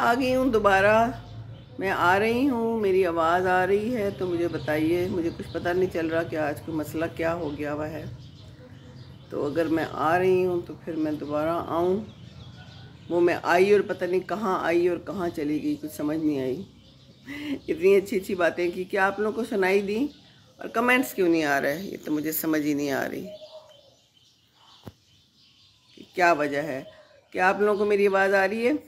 आ गई हूँ दोबारा। मैं आ रही हूँ, मेरी आवाज़ आ रही है तो मुझे बताइए। मुझे कुछ पता नहीं चल रहा कि आज का मसला क्या हो गया हुआ है। तो अगर मैं आ रही हूँ तो फिर मैं दोबारा आऊँ। वो मैं आई और पता नहीं कहाँ आई और कहाँ चली गई, कुछ समझ नहीं आई। इतनी अच्छी अच्छी बातें की, क्या आप लोगों को सुनाई दी? और कमेंट्स क्यों नहीं आ रहे, ये तो मुझे समझ ही नहीं आ रही कि क्या वजह है। क्या आप लोगों को मेरी आवाज़ आ रही है?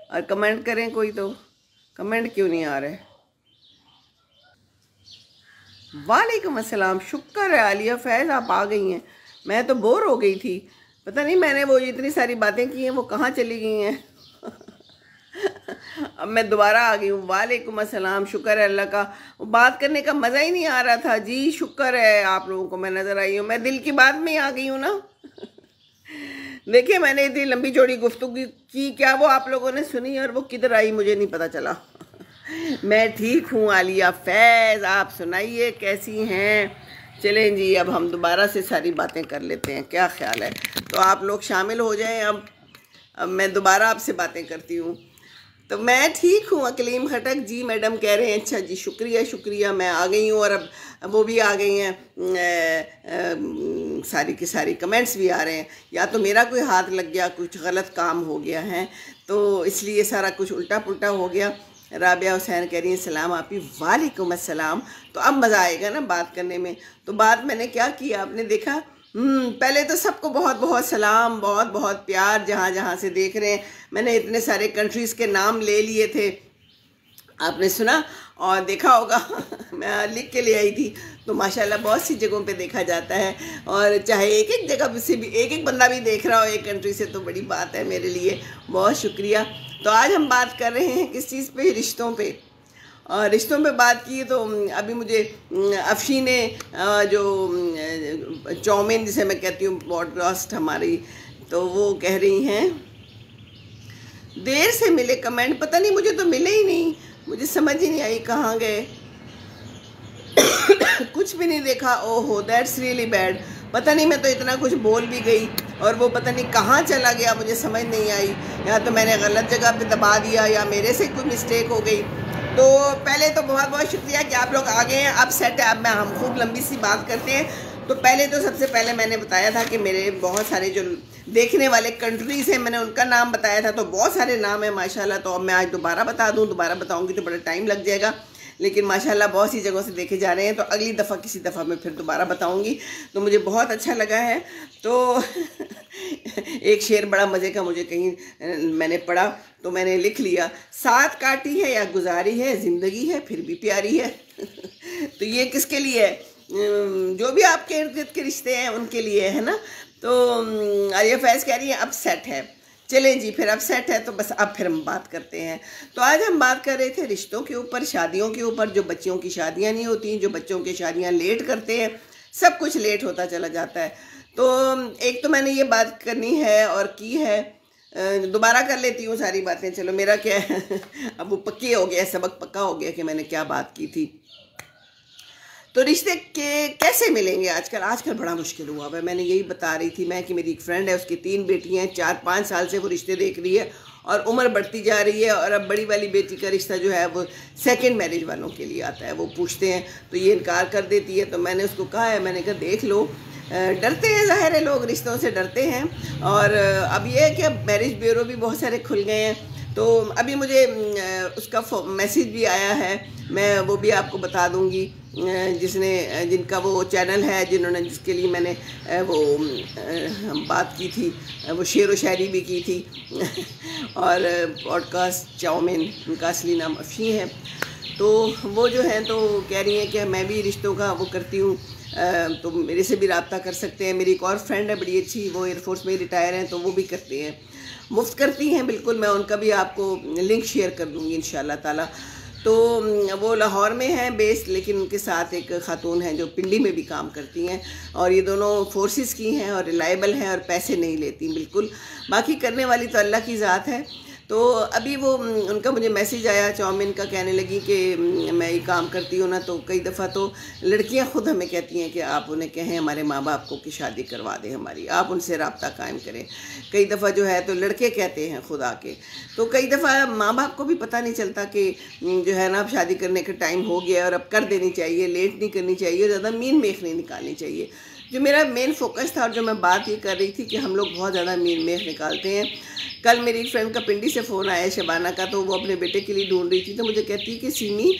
और कमेंट करें कोई, तो कमेंट क्यों नहीं आ रहे? वालेकुम अस्सलाम, शुक्र है आलिया फैज़ आप आ गई हैं। मैं तो बोर हो गई थी, पता नहीं मैंने वो इतनी सारी बातें की हैं वो कहाँ चली गई हैं। अब मैं दोबारा आ गई हूँ। वालेकुम अस्सलाम, शुक्र है अल्लाह का। वो बात करने का मज़ा ही नहीं आ रहा था जी। शुक्र है आप लोगों को मैं नज़र आई हूँ। मैं दिल की बात में ही आ गई हूँ ना। देखिए मैंने इतनी लंबी चौड़ी गुफ्तगू की, क्या वो आप लोगों ने सुनी और वो किधर आई मुझे नहीं पता चला। मैं ठीक हूँ आलिया फैज़, आप सुनाइए कैसी हैं? चलें जी, अब हम दोबारा से सारी बातें कर लेते हैं, क्या ख्याल है? तो आप लोग शामिल हो जाएं। अब मैं दोबारा आपसे बातें करती हूँ। तो मैं ठीक हूँ अकलीम खटक जी, मैडम कह रहे हैं। अच्छा जी, शुक्रिया शुक्रिया, मैं आ गई हूँ। और अब वो भी आ गई हैं, सारी की सारी कमेंट्स भी आ रहे हैं। या तो मेरा कोई हाथ लग गया, कुछ गलत काम हो गया है तो इसलिए सारा कुछ उल्टा पुल्टा हो गया। राबिया हुसैन कह रही हैं सलाम आपी। वालेकुम अस्सलाम। तो अब मज़ा आएगा ना बात करने में। तो बात मैंने क्या की आपने देखा? पहले तो सबको बहुत बहुत सलाम, बहुत बहुत प्यार जहाँ जहाँ से देख रहे हैं। मैंने इतने सारे कंट्रीज़ के नाम ले लिए थे, आपने सुना और देखा होगा। मैं लिख के ले आई थी। तो माशाल्लाह बहुत सी जगहों पे देखा जाता है, और चाहे एक एक जगह से भी एक एक बंदा भी देख रहा हो एक कंट्री से, तो बड़ी बात है मेरे लिए। बहुत शुक्रिया। तो आज हम बात कर रहे हैं किस चीज़ पे? रिश्तों पे। और रिश्तों पे बात की तो अभी मुझे अफशी ने जो चाउमीन जिसे मैं कहती हूँ पॉडकास्ट हमारी, तो वो कह रही हैं देर से मिले कमेंट। पता नहीं, मुझे तो मिले ही नहीं, मुझे समझ ही नहीं आई कहाँ गए। कुछ भी नहीं देखा। ओहो, दैट्स रियली बैड। पता नहीं, मैं तो इतना कुछ बोल भी गई और वो पता नहीं कहाँ चला गया, मुझे समझ नहीं आई। या तो मैंने गलत जगह पे दबा दिया या मेरे से कोई मिस्टेक हो गई। तो पहले तो बहुत बहुत शुक्रिया कि आप लोग आ गए हैं। अब सेट है, अब हम खूब लंबी सी बात करते हैं। तो पहले तो सबसे पहले मैंने बताया था कि मेरे बहुत सारे जो देखने वाले कंट्रीज़ हैं, मैंने उनका नाम बताया था। तो बहुत सारे नाम हैं माशाल्लाह। तो अब मैं आज दोबारा बता दूं, दोबारा बताऊंगी तो बड़ा टाइम लग जाएगा, लेकिन माशाल्लाह बहुत सी जगहों से देखे जा रहे हैं। तो अगली दफ़ा किसी दफ़ा मैं फिर दोबारा बताऊंगी। तो मुझे बहुत अच्छा लगा है। तो एक शेर बड़ा मज़े का मुझे कहीं मैंने पढ़ा तो मैंने लिख लिया, साथ काटी है या गुजारी है, ज़िंदगी है फिर भी प्यारी है। तो ये किसके लिए है? जो भी आपके इर्द गिर्द के रिश्ते हैं उनके लिए है ना। तो आलिया फैज़ कह रही है अब सेट है। चलें जी, फिर अब सेट है तो बस अब फिर हम बात करते हैं। तो आज हम बात कर रहे थे रिश्तों के ऊपर, शादियों के ऊपर। जो बच्चियों की शादियां नहीं होती, जो बच्चों की शादियां लेट करते हैं, सब कुछ लेट होता चला जाता है। तो एक तो मैंने ये बात करनी है और की है, दोबारा कर लेती हूँ सारी बातें। चलो, मेरा क्या है अब वो पक्की हो गया, सबक पक्का हो गया कि मैंने क्या बात की थी। तो रिश्ते के कैसे मिलेंगे आजकल? आजकल बड़ा मुश्किल हुआ है। मैंने यही बता रही थी मैं कि मेरी एक फ्रेंड है, उसकी 3 बेटियां हैं, 4-5 साल से वो रिश्ते देख रही है और उम्र बढ़ती जा रही है। और अब बड़ी वाली बेटी का रिश्ता जो है वो सेकंड मैरिज वालों के लिए आता है। वो पूछते हैं तो ये इनकार कर देती है। तो मैंने उसको कहा है, मैंने कहा देख लो, डरते हैं, ज़ाहिर है लोग रिश्तों से डरते हैं। और अब ये है कि अब मैरिज ब्यूरो भी बहुत सारे खुल गए हैं। तो अभी मुझे उसका मैसेज भी आया है, मैं वो भी आपको बता दूंगी। जिनका वो चैनल है, जिसके लिए मैंने वो बात की थी, वो शेर व शायरी भी की थी और पॉडकास्ट चाउमीन, उनका असली नाम अफशी है। तो वो जो है तो कह रही हैं कि मैं भी रिश्तों का वो करती हूँ, तो मेरे से भी रब्ता कर सकते हैं। मेरी एक और फ्रेंड है बड़ी अच्छी, वो एयरफोर्स में रिटायर हैं, तो वो भी करते हैं, मुफ्त करती हैं बिल्कुल। मैं उनका भी आपको लिंक शेयर कर दूँगी इंशाल्लाह ताला। तो वो लाहौर में हैं बेस, लेकिन उनके साथ एक ख़ातून है जो पिंडी में भी काम करती हैं, और ये दोनों फोर्सेस की हैं और रिलायबल हैं और पैसे नहीं लेती बिल्कुल। बाकी करने वाली तो अल्लाह की ज़ात है। तो अभी वो उनका मुझे मैसेज आया चाउमीन का, कहने लगी कि मैं ये काम करती हूँ ना, तो कई दफ़ा तो लड़कियाँ ख़ुद हमें कहती हैं कि आप उन्हें कहें हमारे माँ बाप को कि शादी करवा दें हमारी, आप उनसे रब्ता कायम करें। कई दफ़ा जो है तो लड़के कहते हैं खुद आके, तो कई दफ़ा माँ बाप को भी पता नहीं चलता कि जो है ना अब शादी करने का टाइम हो गया और अब कर देनी चाहिए, लेट नहीं करनी चाहिए, ज़्यादा मीन मेख नहीं निकालनी चाहिए। जो मेरा मेन फोकस था और जो मैं बात ये कर रही थी कि हम लोग बहुत ज़्यादा मीन मेख निकालते हैं। कल मेरी एक फ्रेंड का पिंडी से फ़ोन आया शबाना का, तो वो अपने बेटे के लिए ढूंढ रही थी, तो मुझे कहती है कि सीमी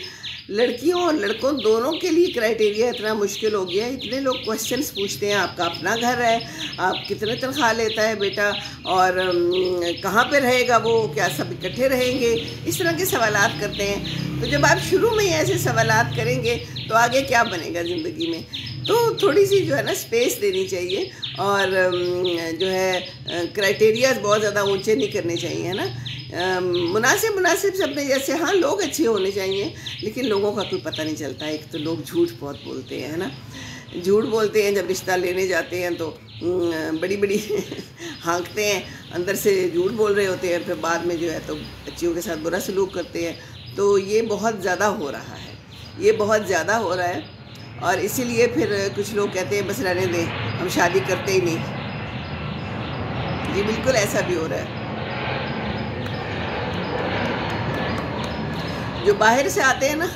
लड़कियों और लड़कों दोनों के लिए क्राइटेरिया इतना मुश्किल हो गया है, इतने लोग क्वेश्चंस पूछते हैं, आपका अपना घर है, आप कितने तनख्वाह लेता है बेटा, और कहाँ पे रहेगा वो, क्या सब इकट्ठे रहेंगे, इस तरह के सवालात करते हैं। तो जब आप शुरू में ही ऐसे सवालात करेंगे तो आगे क्या बनेगा ज़िंदगी में। तो थोड़ी सी जो है ना स्पेस देनी चाहिए, और जो है क्राइटेरियाज बहुत ज़्यादा ऊंचे नहीं करने चाहिए, है ना। मुनासिब सब में जैसे, हाँ लोग अच्छे होने चाहिए, लेकिन लोगों का कोई पता नहीं चलता। एक तो लोग झूठ बहुत बोलते हैं, है ना, झूठ बोलते हैं, जब रिश्ता लेने जाते हैं तो बड़ी बड़ी हाँकते हैं, अंदर से झूठ बोल रहे होते हैं, फिर बाद में जो है तो बच्चियों के साथ बुरा सलूक करते हैं। तो ये बहुत ज़्यादा हो रहा है, ये बहुत ज़्यादा हो रहा है, और इसीलिए फिर कुछ लोग कहते हैं बस रहने दें, हम शादी करते ही नहीं। जी बिल्कुल ऐसा भी हो रहा है। जो बाहर से आते हैं ना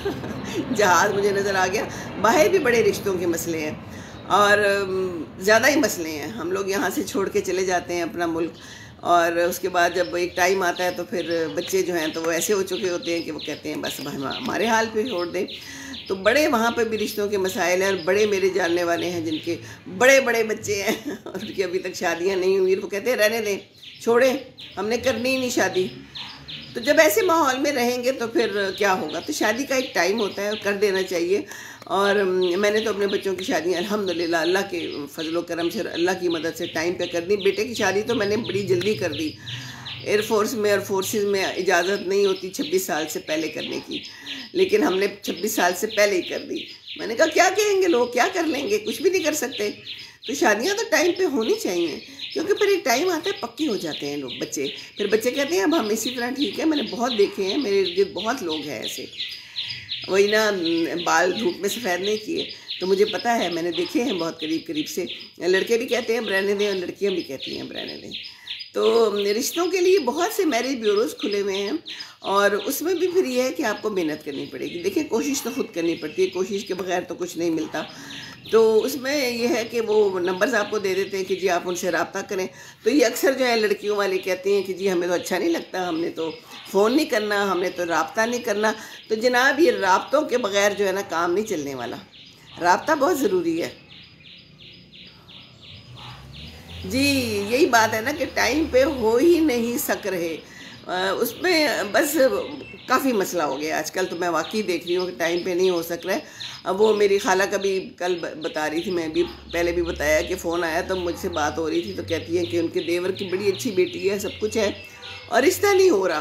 जहाज़ मुझे नज़र आ गया, बाहर भी बड़े रिश्तों के मसले हैं और ज़्यादा ही मसले हैं। हम लोग यहाँ से छोड़ के चले जाते हैं अपना मुल्क, और उसके बाद जब एक टाइम आता है तो फिर बच्चे जो हैं तो वो ऐसे हो चुके होते हैं कि वो कहते हैं बस हमारे हाल पे छोड़ दें। तो बड़े वहाँ पे भी रिश्तों के मसाइल हैं, और बड़े मेरे जानने वाले हैं जिनके बड़े बड़े बच्चे हैं और उनकी अभी तक शादियाँ नहीं हुई, वो कहते हैं रहने दें, छोड़ें, हमने करनी ही नहीं शादी। तो जब ऐसे माहौल में रहेंगे तो फिर क्या होगा। तो शादी का एक टाइम होता है और कर देना चाहिए। और मैंने तो अपने बच्चों की शादी अल्हम्दुलिल्लाह अल्लाह के फजलो करम से, अल्लाह की मदद से टाइम पे कर दी। बेटे की शादी तो मैंने बड़ी जल्दी कर दी। एयरफोर्स में और फोर्सेस में इजाज़त नहीं होती 26 साल से पहले करने की, लेकिन हमने 26 साल से पहले ही कर दी। मैंने कहा क्या कहेंगे लोग, क्या कर लेंगे, कुछ भी नहीं कर सकते। तो शादियाँ तो टाइम पे होनी चाहिए, क्योंकि फिर एक टाइम आता है पक्के हो जाते हैं लोग बच्चे। फिर बच्चे कहते हैं अब हम इसी तरह ठीक है। मैंने बहुत देखे हैं, मेरे इर्द गिर्द बहुत लोग हैं ऐसे, वही ना बाल धूप में सफ़ेद नहीं किए। तो मुझे पता है, मैंने देखे हैं बहुत करीब से। लड़के भी कहते हैं रहने दें और लड़कियाँ भी कहती हैं रहने दें। तो रिश्तों के लिए बहुत से मैरिज ब्यूरोज़ खुले हुए हैं, और उसमें भी फिर ये है कि आपको मेहनत करनी पड़ेगी। देखिए कोशिश तो खुद करनी पड़ती है, कोशिश के बगैर तो कुछ नहीं मिलता। तो उसमें ये है कि वो नंबर्स आपको दे देते हैं कि जी आप उनसे रब्ता करें। तो ये अक्सर जो है लड़कियों वाले कहते हैं कि जी हमें तो अच्छा नहीं लगता, हमने तो फ़ोन नहीं करना, हमने तो रब्ता नहीं करना। तो जनाब ये रब्तों के बगैर जो है ना काम नहीं चलने वाला, रब्ता बहुत ज़रूरी है। जी यही बात है ना कि टाइम पे हो ही नहीं सक रहे, उसमें बस काफ़ी मसला हो गया आजकल। तो मैं वाकई देख रही हूँ कि टाइम पे नहीं हो सक रहा है। अब वो मेरी खाला का भी कल बता रही थी, मैं भी पहले भी बताया कि फ़ोन आया तो मुझसे बात हो रही थी, तो कहती है कि उनके देवर की बड़ी अच्छी बेटी है, सब कुछ है, और रिश्ता नहीं हो रहा।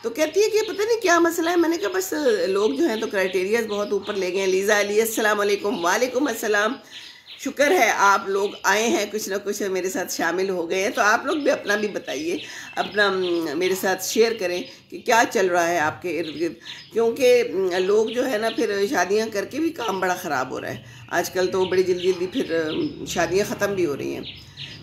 तो कहती है कि पता नहीं क्या मसला है। मैंने कहा बस लोग जो हैं तो क्राइटेरियाज बहुत ऊपर ले गए हैं। लीज़ा अली अस्सलाम वालेकुम। वालेकुम अस्सलाम। शुक्र है आप लोग आए हैं, कुछ ना कुछ मेरे साथ शामिल हो गए हैं। तो आप लोग भी अपना भी बताइए, अपना मेरे साथ शेयर करें कि क्या चल रहा है आपके इर्द गिर्द, क्योंकि लोग जो है ना फिर शादियां करके भी काम बड़ा ख़राब हो रहा है आजकल। तो बड़ी जल्दी जल्दी फिर शादियां ख़त्म भी हो रही हैं।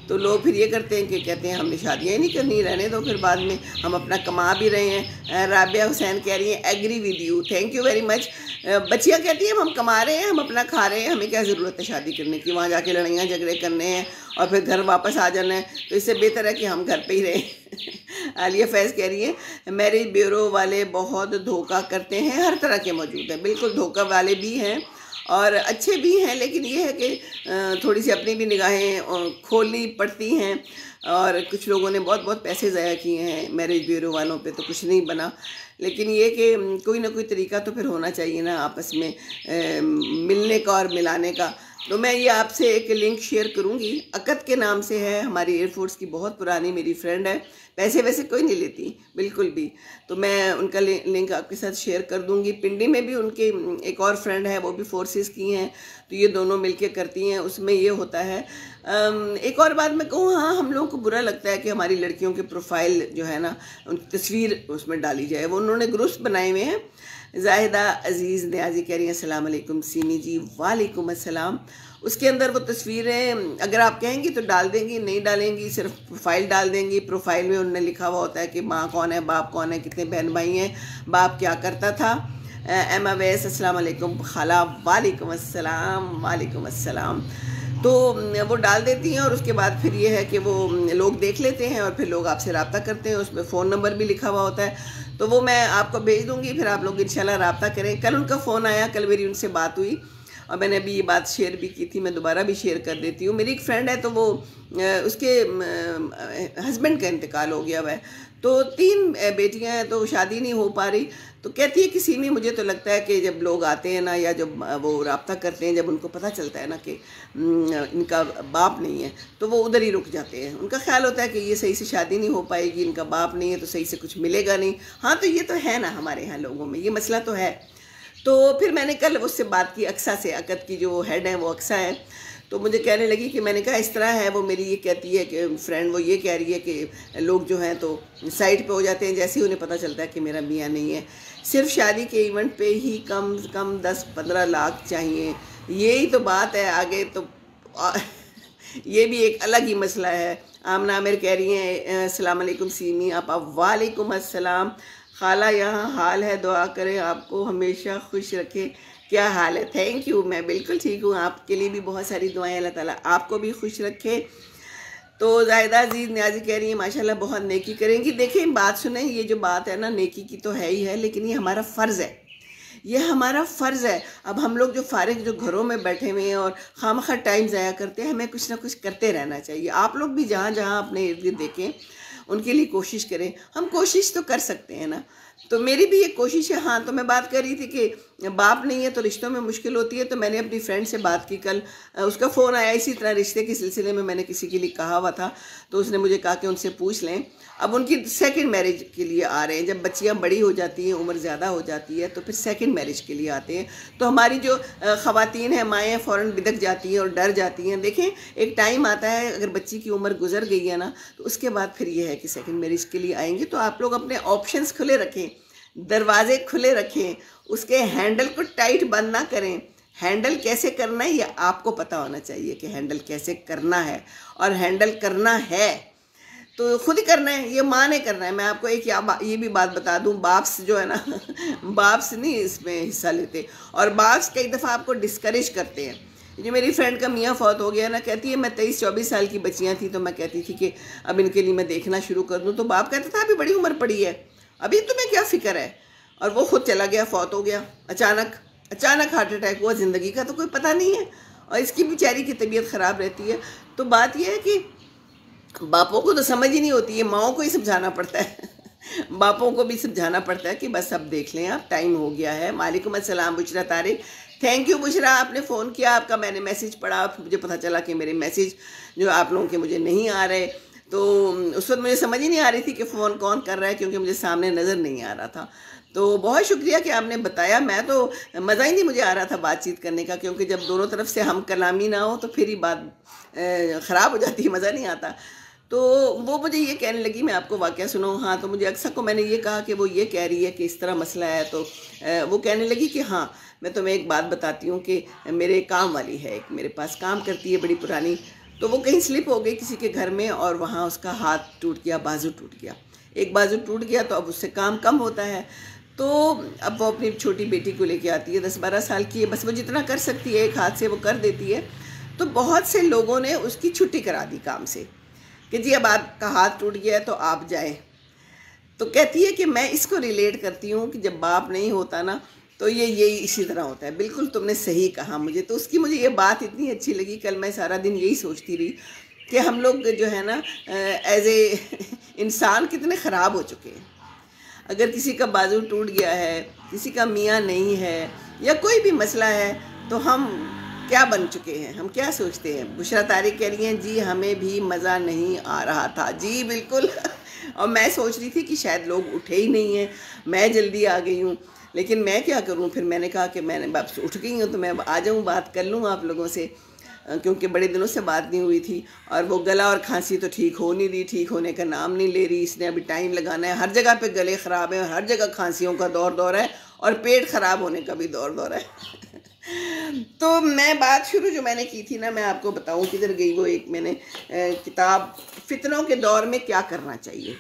तो लोग फिर ये करते हैं कि कहते हैं हमने शादियाँ ही नहीं करनी, रहने दो, फिर बाद में हम अपना कमा भी रहे हैं। राबिया हुसैन कह रही हैं agree with you, thank you very much. बच्चियाँ कहती हैं हम कमा रहे हैं, हम अपना खा रहे हैं, हमें क्या ज़रूरत है शादी करने की, वहाँ जाके लड़ाइयाँ झगड़े करने हैं और फिर घर वापस आ जाना है। तो इससे बेहतर है कि हम घर पे ही रहें। आलिया फैज़ कह रही है मैरिज ब्यूरो वाले बहुत धोखा करते हैं, हर तरह के मौजूद हैं, बिल्कुल धोखा वाले भी हैं और अच्छे भी हैं, लेकिन ये है कि थोड़ी सी अपनी भी निगाहें खोलनी पड़ती हैं। और कुछ लोगों ने बहुत बहुत पैसे ज़ाया किए हैं मैरिज ब्यूरो वालों पे, तो कुछ नहीं बना। लेकिन ये कि कोई ना कोई तरीका तो फिर होना चाहिए ना आपस में मिलने का और मिलाने का। तो मैं ये आपसे एक लिंक शेयर करूंगी, अकद के नाम से है, हमारी एयरफोर्स की बहुत पुरानी मेरी फ्रेंड है, पैसे वैसे कोई नहीं लेती बिल्कुल भी। तो मैं उनका लिंक आपके साथ शेयर कर दूंगी। पिंडी में भी उनके एक और फ्रेंड है, वो भी फोर्सेस की हैं, तो ये दोनों मिलके करती हैं। उसमें ये होता है, एक और बात मैं कहूँ, हाँ हम लोगों को बुरा लगता है कि हमारी लड़कियों के प्रोफाइल जो है ना, उनकी तस्वीर उसमें डाली जाए। वो उन्होंने ग्रुप्स बनाए हुए हैं। जाहिदा अजीज़ न्याजी कह रही हैं अस्सलाम वालेकुम सीमी जी। वालेकुम अस्सलाम। उसके अंदर वो तस्वीरें अगर आप कहेंगी तो डाल देंगी, नहीं डालेंगी, सिर्फ प्रोफाइल डाल देंगी। प्रोफाइल में उन्होंने लिखा हुआ होता है कि माँ कौन है, बाप कौन है, कितने बहन भाई हैं, बाप क्या करता था। एम अवैस अस्सलाम वालेकुम। खाला वालेकुम अस्सलाम। वालेकुम अस्सलाम। तो वो डाल देती हैं और उसके बाद फिर ये है कि वो लोग देख लेते हैं और फिर लोग आपसे रब्ता करते हैं। उसमें फ़ोन नंबर भी लिखा हुआ होता है, तो वो मैं आपको भेज दूंगी, फिर आप लोग इंशाल्लाह रब्ता करें। कल उनका फ़ोन आया, कल मेरी उनसे बात हुई और मैंने अभी ये बात शेयर भी की थी, मैं दोबारा भी शेयर कर देती हूँ। मेरी एक फ्रेंड है, तो वो उसके हस्बैंड का इंतकाल हो गया हुआ है, तो 3 बेटियां हैं, तो शादी नहीं हो पा रही। तो कहती है कि सीमी मुझे तो लगता है कि जब लोग आते हैं ना, या जब वो रब्ता करते हैं, जब उनको पता चलता है ना कि इनका बाप नहीं है, तो वो उधर ही रुक जाते हैं। उनका ख्याल होता है कि ये सही से शादी नहीं हो पाएगी, इनका बाप नहीं है तो सही से कुछ मिलेगा नहीं। हाँ, तो ये तो है ना, हमारे यहाँ लोगों में ये मसला तो है। तो फिर मैंने कल उससे बात की, अक्सा से, अकद की जो हेड है वो अक्सा है। तो मुझे कहने लगी कि मैंने कहा इस तरह है, वो मेरी ये कहती है कि फ्रेंड वो ये कह रही है कि लोग जो हैं तो साइड पे हो जाते हैं जैसे ही उन्हें पता चलता है कि मेरा मियाँ नहीं है। सिर्फ शादी के इवेंट पे ही कम से कम 10-15 लाख चाहिए, यही तो बात है। आगे तो ये भी एक अलग ही मसला है। आमना आमिर कह रही हैं अस्सलाम वालेकुम सीमी आपा। वालेकुम अस्सलाम। खाला यहाँ हाल है, दुआ करें आपको हमेशा खुश रखे। क्या हाल है? थैंक यू, मैं बिल्कुल ठीक हूँ। आपके लिए भी बहुत सारी दुआएं, अल्लाह ताला आपको भी खुश रखे। तो जायदा अजीज़ न्याजी कह रही है माशाल्लाह बहुत नेकी करेंगी। देखें बात सुने, ये जो बात है ना, नेकी की तो है ही है, लेकिन ये हमारा फ़र्ज़ है, ये हमारा फ़र्ज़ है। अब हम लोग जो फारिग जो घरों में बैठे हुए हैं और खामखा टाइम ज़ाया करते हैं, हमें कुछ ना कुछ करते रहना चाहिए। आप लोग भी जहाँ जहाँ अपने इर्द गिर्द देखें, उनके लिए कोशिश करें। हम कोशिश तो कर सकते हैं ना, तो मेरी भी एक कोशिश है। हाँ, तो मैं बात कर रही थी कि बाप नहीं है तो रिश्तों में मुश्किल होती है। तो मैंने अपनी फ्रेंड से बात की कल, उसका फ़ोन आया इसी तरह रिश्ते के सिलसिले में, मैंने किसी के लिए कहा हुआ था, तो उसने मुझे कहा कि उनसे पूछ लें। अब उनकी सेकंड मैरिज के लिए आ रहे हैं, जब बच्चियां बड़ी हो जाती हैं, उम्र ज़्यादा हो जाती है, तो फिर सेकंड मैरिज के लिए आते हैं। तो हमारी जो ख़वातीन हैं, माएँ फ़ौरन बिदक जाती हैं और डर जाती हैं। देखें, एक टाइम आता है, अगर बच्ची की उम्र गुजर गई है ना, तो उसके बाद फिर ये है कि सेकंड मैरिज के लिए आएंगे। तो आप लोग अपने ऑप्शंस खुले रखें, दरवाजे खुले रखें, उसके हैंडल को टाइट बंद ना करें। हैंडल कैसे करना है ये आपको पता होना चाहिए कि हैंडल कैसे करना है, और हैंडल करना है तो खुद ही करना है, ये माँ ने करना है। मैं आपको एक ये भी बात बता दूं, बाप्स जो है ना बाप्स नहीं इसमें हिस्सा लेते, और बाप्स कई दफ़ा आपको डिस्करेज करते हैं। जो मेरी फ्रेंड का मियाँ फौत हो गया ना, कहती है मैं 23-24 साल की बच्चियाँ थी तो मैं कहती थी कि अब इनके लिए मैं देखना शुरू कर दूँ, तो बाप कहता था अभी बड़ी उम्र पड़ी है, अभी तुम्हें क्या फ़िक्र है। और वो खुद चला गया, फौत हो गया अचानक हार्ट अटैक हुआ। ज़िंदगी का तो कोई पता नहीं है, और इसकी बेचारी की तबीयत ख़राब रहती है। तो बात यह है कि बापों को तो समझ ही नहीं होती है, माओं को ही समझाना पड़ता है बापों को भी समझाना पड़ता है कि बस अब देख लें, आप टाइम हो गया है। वालेकुम अस्सलाम बुशरा तारिक। थैंक यू बुशरा, आपने फ़ोन किया, आपका मैंने मैसेज पढ़ा, मुझे पता चला कि मेरे मैसेज जो आप लोगों के मुझे नहीं आ रहे। तो उस वक्त मुझे समझ ही नहीं आ रही थी कि फ़ोन कौन कर रहा है, क्योंकि मुझे सामने नज़र नहीं आ रहा था। तो बहुत शुक्रिया कि आपने बताया। मैं तो मज़ा ही नहीं मुझे आ रहा था बातचीत करने का, क्योंकि जब दोनों तरफ से हम कलामी ना हो तो फिर ही बात ख़राब हो जाती है, मज़ा नहीं आता। तो वो मुझे ये कहने लगी, मैं आपको वाक़या सुनाऊँ। हाँ, तो मुझे अक्सर को मैंने ये कहा कि वो ये कह रही है कि इस तरह मसला है, तो वो कहने लगी कि हाँ मैं तुम्हें एक बात बताती हूँ कि मेरे काम वाली है, एक मेरे पास काम करती है बड़ी पुरानी, तो वो कहीं स्लिप हो गई किसी के घर में, और वहाँ उसका हाथ टूट गया, बाजू टूट गया, एक बाजू टूट गया, तो अब उससे काम कम होता है। तो अब वो अपनी छोटी बेटी को लेके आती है, 10-12 साल की है, बस वो जितना कर सकती है एक हाथ से वो कर देती है। तो बहुत से लोगों ने उसकी छुट्टी करा दी काम से कि जी अब आपका हाथ टूट गया है तो आप जाएं। तो कहती है कि मैं इसको रिलेट करती हूँ कि जब बाप नहीं होता ना, तो ये इसी तरह होता है। बिल्कुल तुमने सही कहा मुझे, तो उसकी मुझे ये बात इतनी अच्छी लगी। कल मैं सारा दिन यही सोचती रही कि हम लोग जो है ना एज ए इंसान कितने ख़राब हो चुके हैं। अगर किसी का बाजू टूट गया है, किसी का मियाँ नहीं है, या कोई भी मसला है, तो हम क्या बन चुके हैं, हम क्या सोचते हैं। बुशरा तारिक कह रही हैं जी हमें भी मज़ा नहीं आ रहा था। जी बिल्कुल और मैं सोच रही थी कि शायद लोग उठे ही नहीं हैं, मैं जल्दी आ गई हूँ, लेकिन मैं क्या करूँ। फिर मैंने कहा कि मैंने वापस उठ गई हूँ तो मैं अब आ जाऊँ, बात कर लूँ आप लोगों से, क्योंकि बड़े दिनों से बात नहीं हुई थी। और वो गला और खांसी तो ठीक हो नहीं रही, ठीक होने का नाम नहीं ले रही। इसने अभी टाइम लगाना है, हर जगह पे गले ख़राब है और हर जगह खांसियों का दौर है और पेट ख़राब होने का भी दौर है तो मैं बात शुरू जो मैंने की थी ना, मैं आपको बताऊं किधर गई वो। एक मैंने किताब फितनों के दौर में क्या करना चाहिए।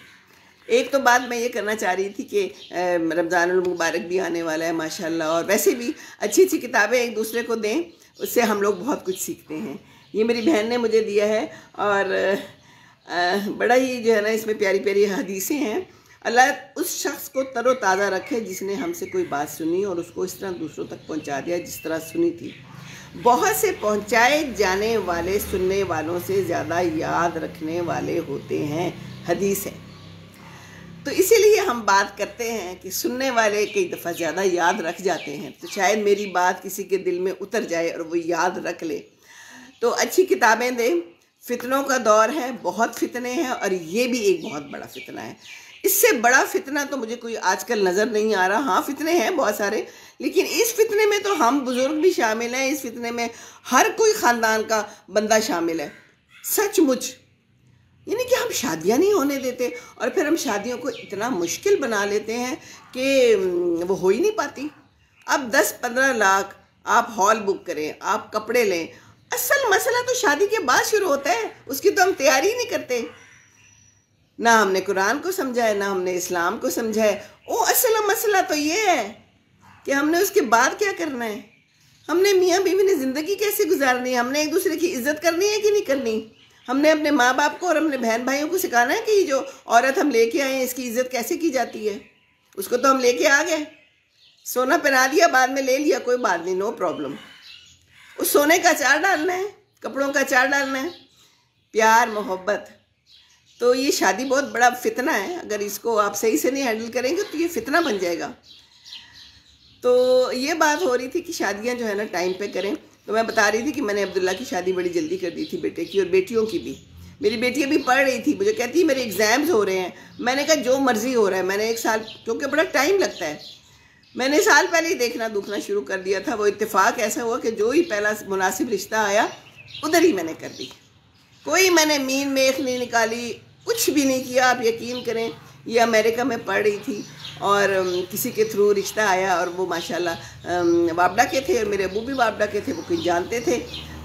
एक तो बात मैं ये करना चाह रही थी कि रमज़ानुल मुबारक भी आने वाला है माशाल्लाह, और वैसे भी अच्छी अच्छी किताबें एक दूसरे को दें, उससे हम लोग बहुत कुछ सीखते हैं। ये मेरी बहन ने मुझे दिया है और बड़ा ही जो है ना इसमें प्यारी प्यारी हदीसें हैं। अल्लाह उस शख्स को तरोताज़ा रखे जिसने हमसे कोई बात सुनी और उसको इस तरह दूसरों तक पहुंचा दिया जिस तरह सुनी थी। बहुत से पहुंचाए जाने वाले सुनने वालों से ज़्यादा याद रखने वाले होते हैं, हदीस है। तो इसीलिए हम बात करते हैं कि सुनने वाले कई दफ़ा ज़्यादा याद रख जाते हैं, तो शायद मेरी बात किसी के दिल में उतर जाए और वो याद रख ले। तो अच्छी किताबें दें। फितनों का दौर है, बहुत फितने हैं और ये भी एक बहुत बड़ा फितना है। इससे बड़ा फितना तो मुझे कोई आजकल नज़र नहीं आ रहा। हाँ फितने हैं बहुत सारे, लेकिन इस फितने में तो हम बुज़ुर्ग भी शामिल हैं, इस फितने में हर कोई ख़ानदान का बंदा शामिल है सचमुच। यानी कि हम शादियां नहीं होने देते और फिर हम शादियों को इतना मुश्किल बना लेते हैं कि वो हो ही नहीं पाती। अब 10-15 लाख आप हॉल बुक करें, आप कपड़े लें, असल मसला तो शादी के बाद शुरू होता है, उसकी तो हम तैयारी ही नहीं करते। ना हमने कुरान को समझा है, ना हमने इस्लाम को समझा है। ओ असल मसला तो ये है कि हमने उसके बाद क्या करना है, हमने मियाँ बीवी ने ज़िंदगी कैसे गुजारनी है, हमने एक दूसरे की इज्जत करनी है कि नहीं करनी, हमने अपने माँ बाप को और अपने बहन भाइयों को सिखाना है कि ये जो औरत हम लेके आए हैं इसकी इज्जत कैसे की जाती है। उसको तो हम लेके आ गए, सोना पहना दिया, बाद में ले लिया, कोई बात नहीं, नो प्रॉब्लम। उस सोने का अचार डालना है, कपड़ों का अचार डालना है, प्यार मोहब्बत। तो ये शादी बहुत बड़ा फितना है, अगर इसको आप सही से नहीं हैंडल करेंगे तो ये फितना बन जाएगा। तो ये बात हो रही थी कि शादियां जो है ना टाइम पे करें। तो मैं बता रही थी कि मैंने अब्दुल्ला की शादी बड़ी जल्दी कर दी थी, बेटे की और बेटियों की भी। मेरी बेटी अभी पढ़ रही थी, मुझे कहती है मेरे एग्ज़ाम्स हो रहे हैं। मैंने कहा जो मर्ज़ी हो रहा है, मैंने 1 साल, क्योंकि बड़ा टाइम लगता है, मैंने साल पहले ही देखना दुखना शुरू कर दिया था। वो इत्तेफाक ऐसा हुआ कि जो ही पहला मुनासिब रिश्ता आया उधर ही मैंने कर दी। कोई मैंने मीन मेख नहीं निकाली, कुछ भी नहीं किया। आप यकीन करें, ये अमेरिका में पढ़ रही थी और किसी के थ्रू रिश्ता आया और वो माशाल्लाह वापडा के थे और मेरे अबू भी वापडा के थे, वो कुछ जानते थे।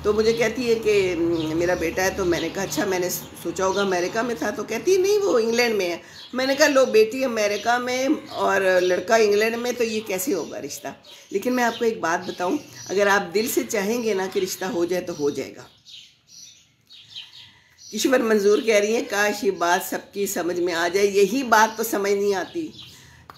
तो मुझे कहती है कि मेरा बेटा है। तो मैंने कहा अच्छा, मैंने सोचा होगा अमेरिका में था। तो कहती है नहीं, वो इंग्लैंड में है। मैंने कहा लो, बेटी अमेरिका में और लड़का इंग्लैंड में, तो ये कैसे होगा रिश्ता। लेकिन मैं आपको एक बात बताऊँ, अगर आप दिल से चाहेंगे ना कि रिश्ता हो जाए तो हो जाएगा। ईश्वर मंजूर कह रही है काश ये बात सबकी समझ में आ जाए, यही बात तो समझ नहीं आती।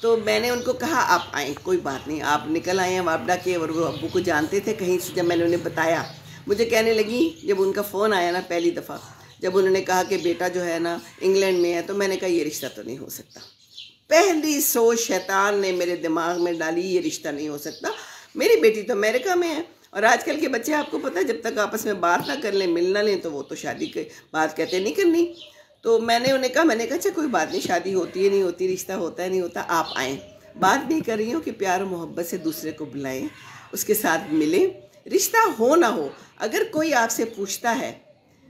तो मैंने उनको कहा आप आएँ, कोई बात नहीं, आप निकल आए हैं वापडा के। और वो अब्बू को जानते थे कहीं से। जब मैंने उन्हें बताया, मुझे कहने लगी, जब उनका फ़ोन आया ना पहली दफ़ा, जब उन्होंने कहा कि बेटा जो है ना इंग्लैंड में है, तो मैंने कहा ये रिश्ता तो नहीं हो सकता। पहली सोच शैतान ने मेरे दिमाग में डाली, ये रिश्ता नहीं हो सकता, मेरी बेटी तो अमेरिका में है। और आजकल के बच्चे आपको पता है, जब तक आपस में बात ना कर लें, मिल ना लें, तो वो तो शादी की बात कहते नहीं करनी। तो मैंने उन्हें कहा, मैंने कहा अच्छा कोई बात नहीं, शादी होती है नहीं होती, रिश्ता होता है नहीं होता, आप आएँ। बात नहीं कर रही हूँ कि प्यार और मोहब्बत से दूसरे को बुलाएं, उसके साथ मिलें, रिश्ता हो ना हो। अगर कोई आपसे पूछता है,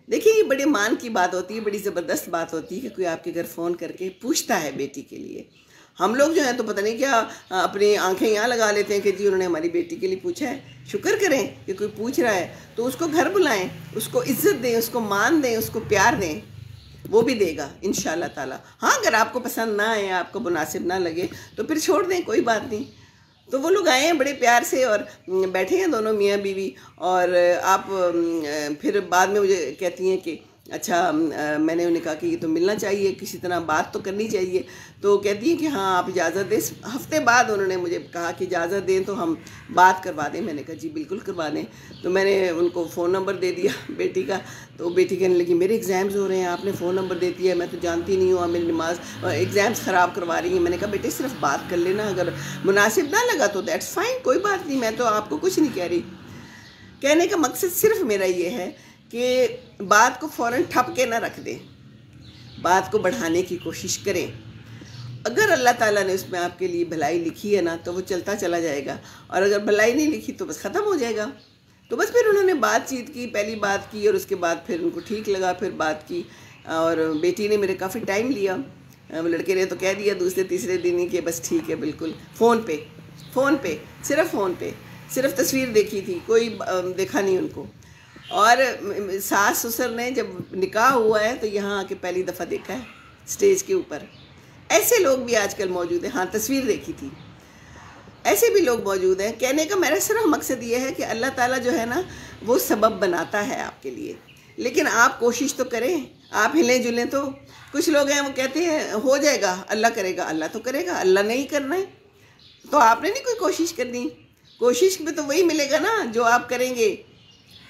देखिए ये बड़े मान की बात होती है, बड़ी ज़बरदस्त बात होती है कि कोई आपके घर फ़ोन करके पूछता है बेटी के लिए। हम लोग जो है तो पता नहीं क्या अपनी आंखें यहाँ लगा लेते हैं कि जी उन्होंने हमारी बेटी के लिए पूछा है। शुक्र करें कि कोई पूछ रहा है, तो उसको घर बुलाएं, उसको इज्जत दें, उसको मान दें, उसको प्यार दें, वो भी देगा इंशाल्लाह ताला। हाँ, अगर आपको पसंद ना आए, आपको मुनासिब ना लगे, तो फिर छोड़ दें, कोई बात नहीं। तो वो लोग आए हैं बड़े प्यार से और बैठे हैं दोनों मियाँ बीवी। और आप फिर बाद में मुझे कहती हैं कि अच्छा, मैंने उन्हें कहा कि ये तो मिलना चाहिए, किसी तरह बात तो करनी चाहिए। तो कहती हैं कि हाँ आप इजाज़त दें। हफ्ते बाद उन्होंने मुझे कहा कि इजाज़त दें तो हम बात करवा दें। मैंने कहा जी बिल्कुल करवा दें। तो मैंने उनको फ़ोन नंबर दे दिया बेटी का। तो बेटी कहने लगी मेरे एग्ज़ाम्स हो रहे हैं, आपने फ़ोन नंबर दे दिया, मैं तो जानती नहीं हूँ, मेरी नमाज एग्ज़ाम्स ख़राब करवा रही हैं। मैंने कहा बेटे सिर्फ बात कर लेना, अगर मुनासिब ना लगा तो दैट्स फ़ाइन, कोई बात नहीं, मैं तो आपको कुछ नहीं कह रही। कहने का मकसद सिर्फ मेरा ये है कि बात को फ़ौरन ठप के ना रख दें, बात को बढ़ाने की कोशिश करें। अगर अल्लाह ताला ने उसमें आपके लिए भलाई लिखी है ना तो वो चलता चला जाएगा, और अगर भलाई नहीं लिखी तो बस ख़त्म हो जाएगा। तो बस फिर उन्होंने बातचीत की, पहली बात की और उसके बाद फिर उनको ठीक लगा, फिर बात की। और बेटी ने मेरे काफ़ी टाइम लिया, लड़के ने तो कह दिया दूसरे तीसरे दिन ही कि बस ठीक है बिल्कुल। फ़ोन पे सिर्फ तस्वीर देखी थी, कोई देखा नहीं उनको। और सास ससुर ने जब निकाह हुआ है तो यहाँ आके पहली दफ़ा देखा है स्टेज के ऊपर। ऐसे लोग भी आजकल मौजूद हैं। हाँ, तस्वीर देखी थी, ऐसे भी लोग मौजूद हैं। कहने का मेरा सिर्फ मकसद ये है कि अल्लाह ताला जो है ना वो सबब बनाता है आपके लिए, लेकिन आप कोशिश तो करें, आप हिलें जुलें। तो कुछ लोग हैं वो कहते हैं हो जाएगा, अल्लाह करेगा। अल्लाह तो करेगा, अल्लाह ने ही करना है, तो आपने नहीं कोई कोशिश करनी। कोशिश में तो वही मिलेगा ना जो आप करेंगे।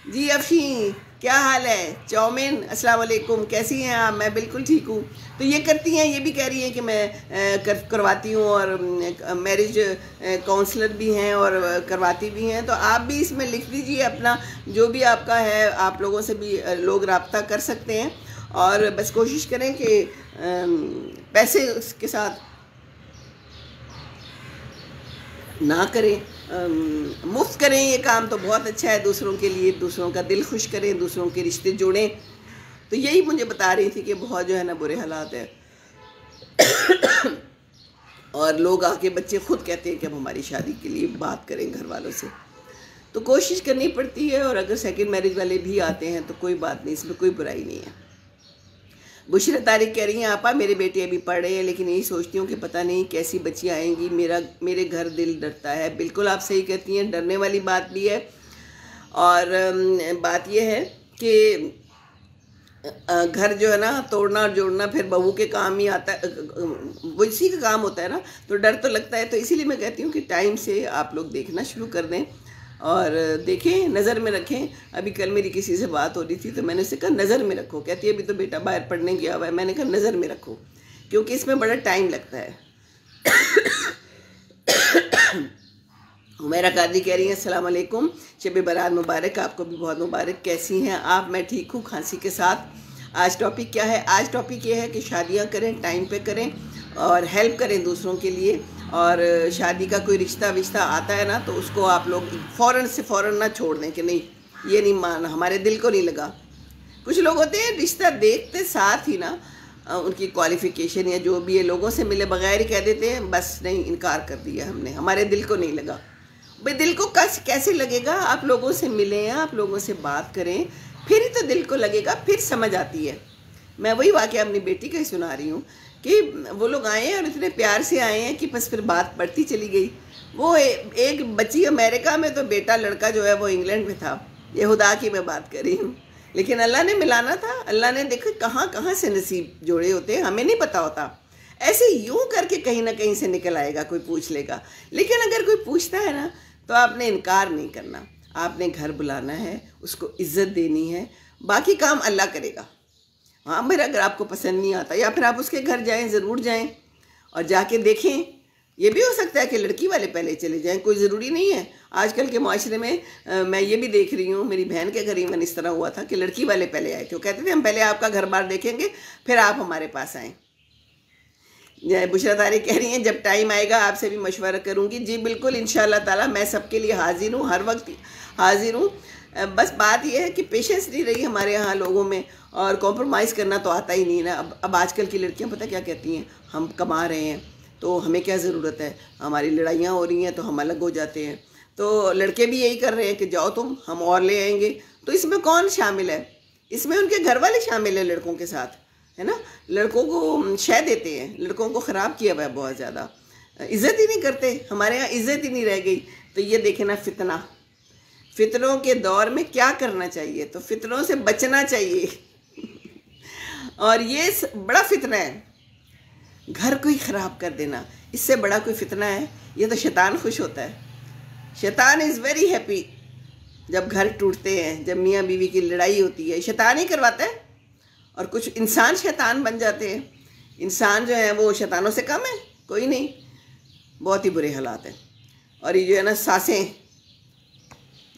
जी अफी, क्या हाल है? चौमिन, अस्सलाम वालेकुम, कैसी हैं आप? मैं बिल्कुल ठीक हूँ। तो ये करती हैं, ये भी कह रही हैं कि मैं करवाती हूँ, और मैरिज काउंसलर भी हैं और करवाती भी हैं। तो आप भी इसमें लिख दीजिए अपना जो भी आपका है, आप लोगों से भी लोग रब्ता कर सकते हैं। और बस कोशिश करें कि पैसे उसके साथ ना करें, मुफ्त करें। ये काम तो बहुत अच्छा है दूसरों के लिए, दूसरों का दिल खुश करें, दूसरों के रिश्ते जोड़ें। तो यही मुझे बता रही थी कि बहुत जो है ना बुरे हालात है। और लोग आके बच्चे खुद कहते हैं कि अब हमारी शादी के लिए बात करें घर वालों से, तो कोशिश करनी पड़ती है। और अगर सेकंड मैरिज वाले भी आते हैं तो कोई बात नहीं, इसमें कोई बुराई नहीं है। बुशरा तारिक कह रही हैं आपा मेरे बेटे अभी पढ़ रहे हैं, लेकिन यही सोचती हूँ कि पता नहीं कैसी बच्ची आएंगी, मेरे घर दिल डरता है। बिल्कुल आप सही कहती हैं, डरने वाली बात भी है। और बात यह है कि घर जो है ना तोड़ना और जोड़ना फिर बहू के काम ही आता है, वो इसी का काम होता है ना, तो डर तो लगता है। तो इसीलिए मैं कहती हूँ कि टाइम से आप लोग देखना शुरू कर दें और देखें, नज़र में रखें। अभी कल मेरी किसी से बात हो रही थी तो मैंने उससे कहा नज़र में रखो। कहती है अभी तो बेटा बाहर पढ़ने गया हुआ है। मैंने कहा नज़र में रखो, क्योंकि इसमें बड़ा टाइम लगता है। मेरा काजी कह रही है अस्सलाम वालेकुम, शब बारात मुबारक, आपको भी बहुत मुबारक। कैसी हैं आप? मैं ठीक हूँ खांसी के साथ। आज टॉपिक क्या है? आज टॉपिक ये है कि शादियाँ करें, टाइम पे करें और हेल्प करें दूसरों के लिए। और शादी का कोई रिश्ता विश्ता आता है ना तो उसको आप लोग फ़ौरन से फ़ौरन ना छोड़ दें कि नहीं ये नहीं माना, हमारे दिल को नहीं लगा। कुछ लोग होते हैं रिश्ता देखते साथ ही ना उनकी क्वालिफ़िकेशन या जो भी है लोगों से मिले बगैर ही कह देते हैं बस नहीं, इनकार कर दिया हमने, हमारे दिल को नहीं लगा। भाई दिल को कैसे लगेगा? आप लोगों से मिलें, आप लोगों से बात करें, फिर ही तो दिल को लगेगा, फिर समझ आती है। मैं वही वाक़या अपनी बेटी का ही सुना रही हूँ कि वो लोग आए हैं और इतने प्यार से आए हैं कि बस फिर बात बढ़ती चली गई। वो एक बच्ची अमेरिका में, तो बेटा लड़का जो है वो इंग्लैंड में था। ये खुदा की मैं बात कर रही हूँ, लेकिन अल्लाह ने मिलाना था। अल्लाह ने देखो कहाँ कहाँ से नसीब जोड़े होते हैं, हमें नहीं पता होता। ऐसे यूं करके कहीं ना कहीं से निकल आएगा, कोई पूछ लेगा। लेकिन अगर कोई पूछता है ना तो आपने इनकार नहीं करना, आपने घर बुलाना है, उसको इज्जत देनी है, बाकी काम अल्लाह करेगा। हाँ मेरा अगर आपको पसंद नहीं आता या फिर आप उसके घर जाएं, ज़रूर जाएं और जाके देखें। ये भी हो सकता है कि लड़की वाले पहले चले जाएं, कोई ज़रूरी नहीं है। आजकल के माशरे में मैं ये भी देख रही हूँ, मेरी बहन के घर इवन इस तरह हुआ था कि लड़की वाले पहले आए थे। वो कहते थे हम पहले आपका घर बार देखेंगे फिर आप हमारे पास आएँ। बुशरा तारिक कह रही हैं जब टाइम आएगा आपसे भी मशवरा करूँगी। जी बिल्कुल, इंशाअल्लाह ताला मैं सबके लिए हाजिर हूँ, हर वक्त हाजिर हूँ। बस बात यह है कि पेशेंस नहीं रही हमारे यहाँ लोगों में, और कॉम्प्रोमाइज़ करना तो आता ही नहीं ना। अब आजकल की लड़कियाँ पता क्या कहती हैं, हम कमा रहे हैं तो हमें क्या ज़रूरत है, हमारी लड़ाइयाँ हो रही हैं तो हम अलग हो जाते हैं। तो लड़के भी यही कर रहे हैं कि जाओ तुम, हम और ले आएंगे। तो इसमें कौन शामिल है? इसमें उनके घर वाले शामिल हैं लड़कों के साथ, है ना। लड़कों को शय देते हैं, लड़कों को ख़राब किया हुआ है बहुत ज़्यादा, इज़्ज़त ही नहीं करते। हमारे यहाँ इज़्ज़त ही नहीं रह गई। तो ये देखे ना फितना, फितनों के दौर में क्या करना चाहिए, तो फितनों से बचना चाहिए। और ये बड़ा फितना है, घर को ही ख़राब कर देना, इससे बड़ा कोई फितना है? ये तो शैतान खुश होता है। शैतान इज़ वेरी हैप्पी जब घर टूटते हैं, जब मियाँ बीवी की लड़ाई होती है, शैतान ही करवाता है। और कुछ इंसान शैतान बन जाते हैं। इंसान जो है वो शैतानों से कम है? कोई नहीं, बहुत ही बुरे हालात हैं। और ये जो है ना सासें,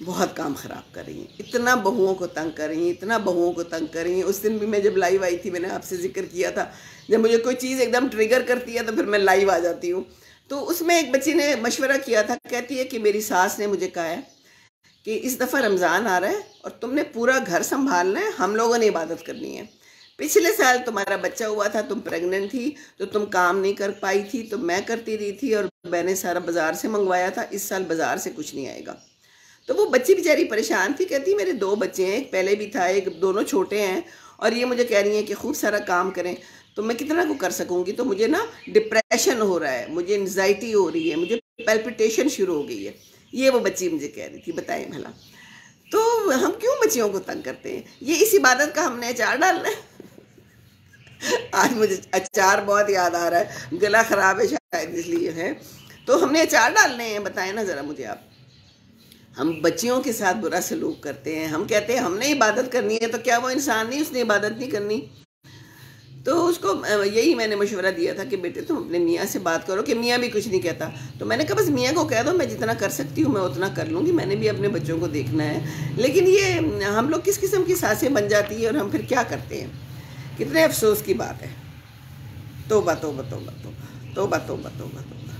बहुत काम ख़राब कर रही हैं, इतना बहुओं को तंग कर रही हैं, इतना बहुओं को तंग कर रही हैं। उस दिन भी मैं जब लाइव आई थी, मैंने आपसे जिक्र किया था, जब मुझे कोई चीज़ एकदम ट्रिगर करती है तो फिर मैं लाइव आ जाती हूँ। तो उसमें एक बच्ची ने मशवरा किया था, कहती है कि मेरी सास ने मुझे कहा है कि इस दफ़ा रमज़ान आ रहा है और तुमने पूरा घर संभालना है, हम लोगों ने इबादत करनी है। पिछले साल तुम्हारा बच्चा हुआ था, तुम प्रेग्नेंट थी तो तुम काम नहीं कर पाई थी, तो मैं करती रही थी और मैंने सारा बाज़ार से मंगवाया था, इस साल बाज़ार से कुछ नहीं आएगा। तो वो बच्ची बेचारी परेशान थी, कहती मेरे 2 बच्चे हैं, एक पहले भी था, एक दोनों छोटे हैं और ये मुझे कह रही हैं कि खूब सारा काम करें, तो मैं कितना को कर सकूँगी, तो मुझे ना डिप्रेशन हो रहा है, मुझे एंजाइटी हो रही है, मुझे पैल्पिटेशन शुरू हो गई है। ये वो बच्ची मुझे कह रही थी, बताएं भला। तो हम क्यों बच्चियों को तंग करते हैं? ये इस इबादत का हमने अचार डालना है। आज मुझे अचार बहुत याद आ रहा है, गला ख़राब है शायद इसलिए है, तो हमने अचार डालने हैं, बताएं ना ज़रा मुझे आप। हम बच्चियों के साथ बुरा सलूक करते हैं, हम कहते हैं हमने इबादत करनी है, तो क्या वो इंसान नहीं, उसने इबादत नहीं करनी? तो उसको यही मैंने मशवरा दिया था कि बेटे तुम अपने मियाँ से बात करो, कि मियाँ भी कुछ नहीं कहता। तो मैंने कहा बस मियाँ को कह दो, मैं जितना कर सकती हूँ मैं उतना कर लूँगी, मैंने भी अपने बच्चों को देखना है। लेकिन ये हम लोग किस किस्म की सासें बन जाती है और हम फिर क्या करते हैं, कितने अफसोस की बात है। तौबा तौबा तौबा तौबा तौबा तौबा तौबा तौबा,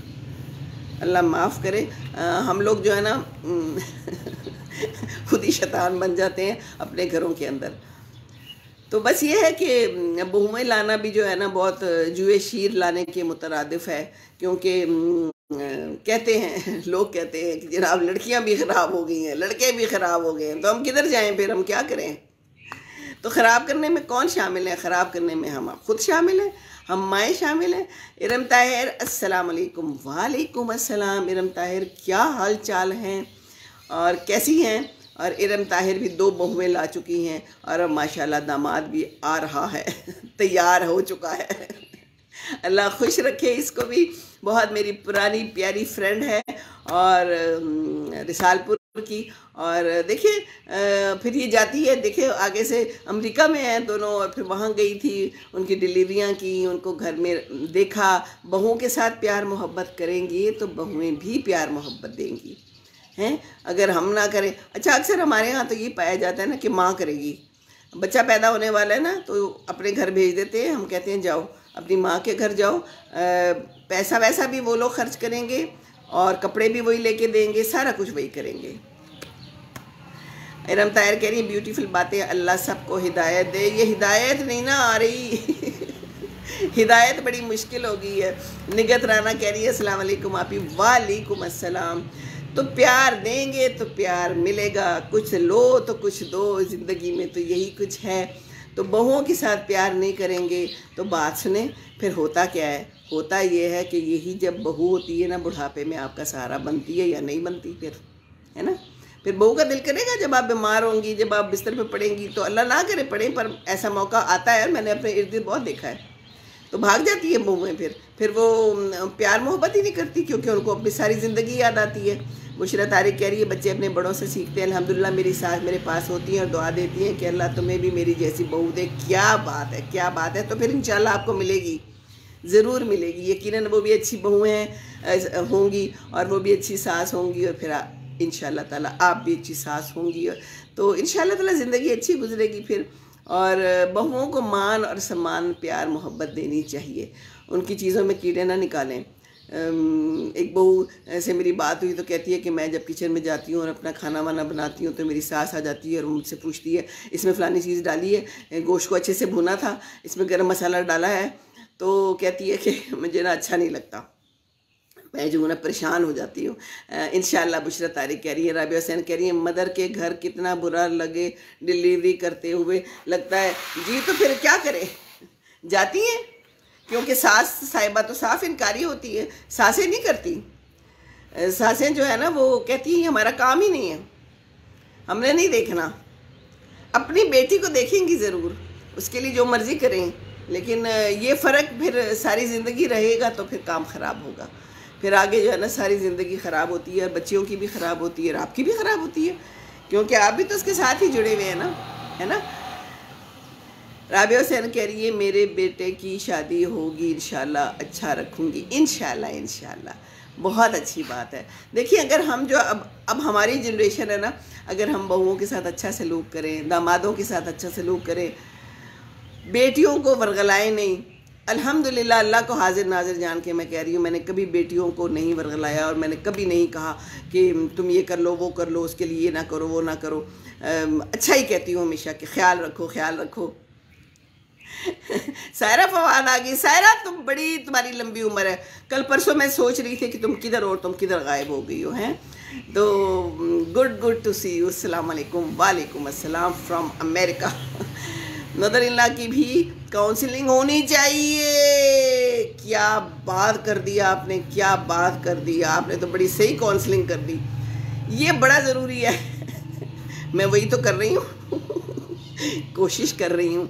अल्लाह माफ़ करे। हम लोग जो है ना खुद ही शैतान बन जाते हैं अपने घरों के अंदर। तो बस ये है कि बहुएं लाना भी जो है ना बहुत जुए शीर लाने के मुतरादिफ है, क्योंकि कहते हैं, लोग कहते हैं कि जनाब लड़कियां भी ख़राब हो गई हैं, लड़के भी ख़राब हो गए हैं, तो हम किधर जाएं फिर, हम क्या करें? तो ख़राब करने में कौन शामिल है? ख़राब करने में हम खुद शामिल हैं, हम माएँ शामिल हैं। इरम ताहिर अस्सलाम वालेकुम। वालेकुम अस्सलाम। इरम ताहिर क्या हाल चाल हैं और कैसी हैं? और इरम ताहिर भी 2 बहुएं ला चुकी हैं और अब माशाल्लाह दामाद भी आ रहा है, तैयार हो चुका है। अल्लाह खुश रखे इसको भी। बहुत मेरी पुरानी प्यारी फ्रेंड है और रिसालपुर की, और देखिए फिर ये जाती है, देखिए आगे से अमेरिका में हैं दोनों, और फिर वहाँ गई थी, उनकी डिलीवरियाँ की, उनको घर में देखा। बहुओं के साथ प्यार मोहब्बत करेंगी तो बहुएं भी प्यार मोहब्बत देंगी, हैं? अगर हम ना करें, अच्छा अक्सर हमारे यहाँ तो ये पाया जाता है ना कि माँ करेगी, बच्चा पैदा होने वाला है ना तो अपने घर भेज देते हैं, हम कहते हैं जाओ अपनी माँ के घर जाओ, पैसा वैसा भी वो लोग खर्च करेंगे और कपड़े भी वही लेके देंगे, सारा कुछ वही करेंगे। इरम ताहिर कह रही है ब्यूटीफुल बातें, अल्लाह सबको हिदायत दे। ये हिदायत नहीं ना आ रही हिदायत बड़ी मुश्किल हो गई है। निगत राना कह रही है अस्सलाम वालेकुम आपी। वालेकुम अस्सलाम। तो प्यार देंगे तो प्यार मिलेगा, कुछ लो तो कुछ दो, ज़िंदगी में तो यही कुछ है। तो बहुओं के साथ प्यार नहीं करेंगे तो बात सुने, फिर होता क्या है? होता ये है कि यही जब बहू होती है ना बुढ़ापे में आपका सहारा बनती है या नहीं बनती, फिर है ना, फिर बहू का दिल करेगा जब आप बीमार होंगी, जब आप बिस्तर पे पड़ेंगी, तो अल्लाह ना करे पड़े, पर ऐसा मौका आता है और मैंने अपने इर्द गिर्द बहुत देखा है। तो भाग जाती है बहुएं, फिर वो प्यार मोहब्बत ही नहीं करती, क्योंकि उनको अपनी सारी ज़िंदगी याद आती है। बुशरा तारिक कह रही है बच्चे अपने बड़ों से सीखते हैं। अल्हम्दुलिल्लाह मेरी सास मेरे पास होती हैं और दुआ देती हैं कि अल्लाह तुम्हें भी मेरी जैसी बहू दे। क्या बात है, क्या बात है। तो फिर इंशाल्लाह आपको मिलेगी, ज़रूर मिलेगी, यकीनन वो भी अच्छी बहू हैं होंगी और वो भी अच्छी सास होंगी, और फिर इंशाल्लाह ताला आप भी अच्छी सास होंगी, तो इंशाल्लाह ताला ज़िंदगी अच्छी गुजरेगी फिर। और बहुओं को मान और सम्मान, प्यार मोहब्बत देनी चाहिए, उनकी चीज़ों में कीड़े ना निकालें। एक बहू से मेरी बात हुई तो कहती है कि मैं जब किचन में जाती हूँ और अपना खाना वाना बनाती हूँ तो मेरी सास आ जाती है और मुझसे पूछती है इसमें फ़लानी चीज़ डाली है, गोश्त को अच्छे से भुना था, इसमें गरम मसाला डाला है, तो कहती है कि मुझे ना अच्छा नहीं लगता, मैं जो ना परेशान हो जाती हूँ। इंशाल्लाह बुशरा तारिक कह रही है, राबिया हुसैन कह रही है मदर के घर कितना बुरा लगे डिलीवरी करते हुए, लगता है जी, तो फिर क्या करें, जाती हैं, क्योंकि सास साहिबा तो साफ़ इनकारी होती है, सासें नहीं करती। सासें जो है ना वो कहती हैं हमारा काम ही नहीं है, हमने नहीं देखना। अपनी बेटी को देखेंगी ज़रूर, उसके लिए जो मर्ज़ी करें, लेकिन ये फ़र्क फिर सारी ज़िंदगी रहेगा तो फिर काम ख़राब होगा, फिर आगे जो है ना सारी ज़िंदगी ख़राब होती है, और बच्चियों की भी ख़राब होती है और आपकी भी ख़राब होती है, क्योंकि आप भी तो उसके साथ ही जुड़े हुए हैं ना, है ना। राबिया हुसैन कह रही है मेरे बेटे की शादी होगी इंशाल्लाह, अच्छा रखूँगी, इंशाल्लाह इंशाल्लाह। बहुत अच्छी बात है। देखिए अगर हम जो अब अब हमारी जनरेशन है ना, अगर हम बहुओं के साथ अच्छा सलूक करें, दामादों के साथ अच्छा सलूक करें, बेटियों को वर्गलाएं नहीं। अल्हम्दुलिल्लाह, अल्लाह को हाजिर नाजिर जान के मैं कह रही हूँ, मैंने कभी बेटियों को नहीं वर्गलाया और मैंने कभी नहीं कहा कि तुम ये कर लो वो कर लो, उसके लिए ये ना करो वो ना करो। अच्छा ही कहती हूँ हमेशा कि ख्याल रखो ख्याल रखो। सायरा फवाद आ गई। सायरा तुम बड़ी, तुम्हारी लंबी उम्र है। कल परसों मैं सोच रही थी कि तुम किधर और तुम किधर गायब हो गई हो हैं। तो गुड टू सी यू। अस्सलाम वालेकुम। वालेकुम अस्सलाम from America. Mother in law की भी काउंसलिंग होनी चाहिए। क्या बात कर दिया आपने, क्या बात कर दिया आपने, तो बड़ी सही काउंसलिंग कर दी। ये बड़ा ज़रूरी है। मैं वही तो कर रही हूँ। कोशिश कर रही हूँ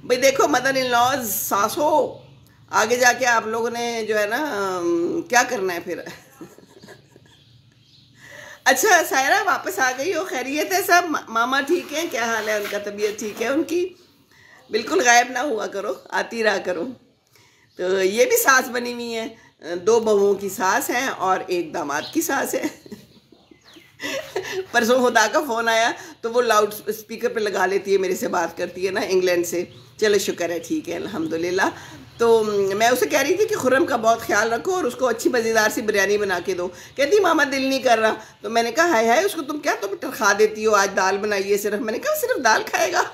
भाई। देखो मदर इन लॉज, सासों, आगे जाके आप लोगों ने जो है ना क्या करना है फिर। अच्छा सायरा वापस आ गई हो, खैरियत है सब? मामा ठीक है? क्या हाल है उनका? तबीयत ठीक है उनकी? बिल्कुल गायब ना हुआ करो, आती रहा करो। तो ये भी सास बनी हुई है, 2 बहुओं की सास है और 1 दामाद की सास है। परसों खुदा का फ़ोन आया तो वो लाउड स्पीकर पे लगा लेती है, मेरे से बात करती है ना इंग्लैंड से। चलो शुक्र है, ठीक है अल्हम्दुलिल्लाह। तो मैं उसे कह रही थी कि खुर्रम का बहुत ख्याल रखो और उसको अच्छी मज़ेदार सी बिरयानी बना के दो। कहती मामा दिल नहीं कर रहा। तो मैंने कहा हाय हाय, उसको तुम क्या खा देती हो, आज दाल बनाइए सिर्फ। मैंने कहा सिर्फ दाल खाएगा?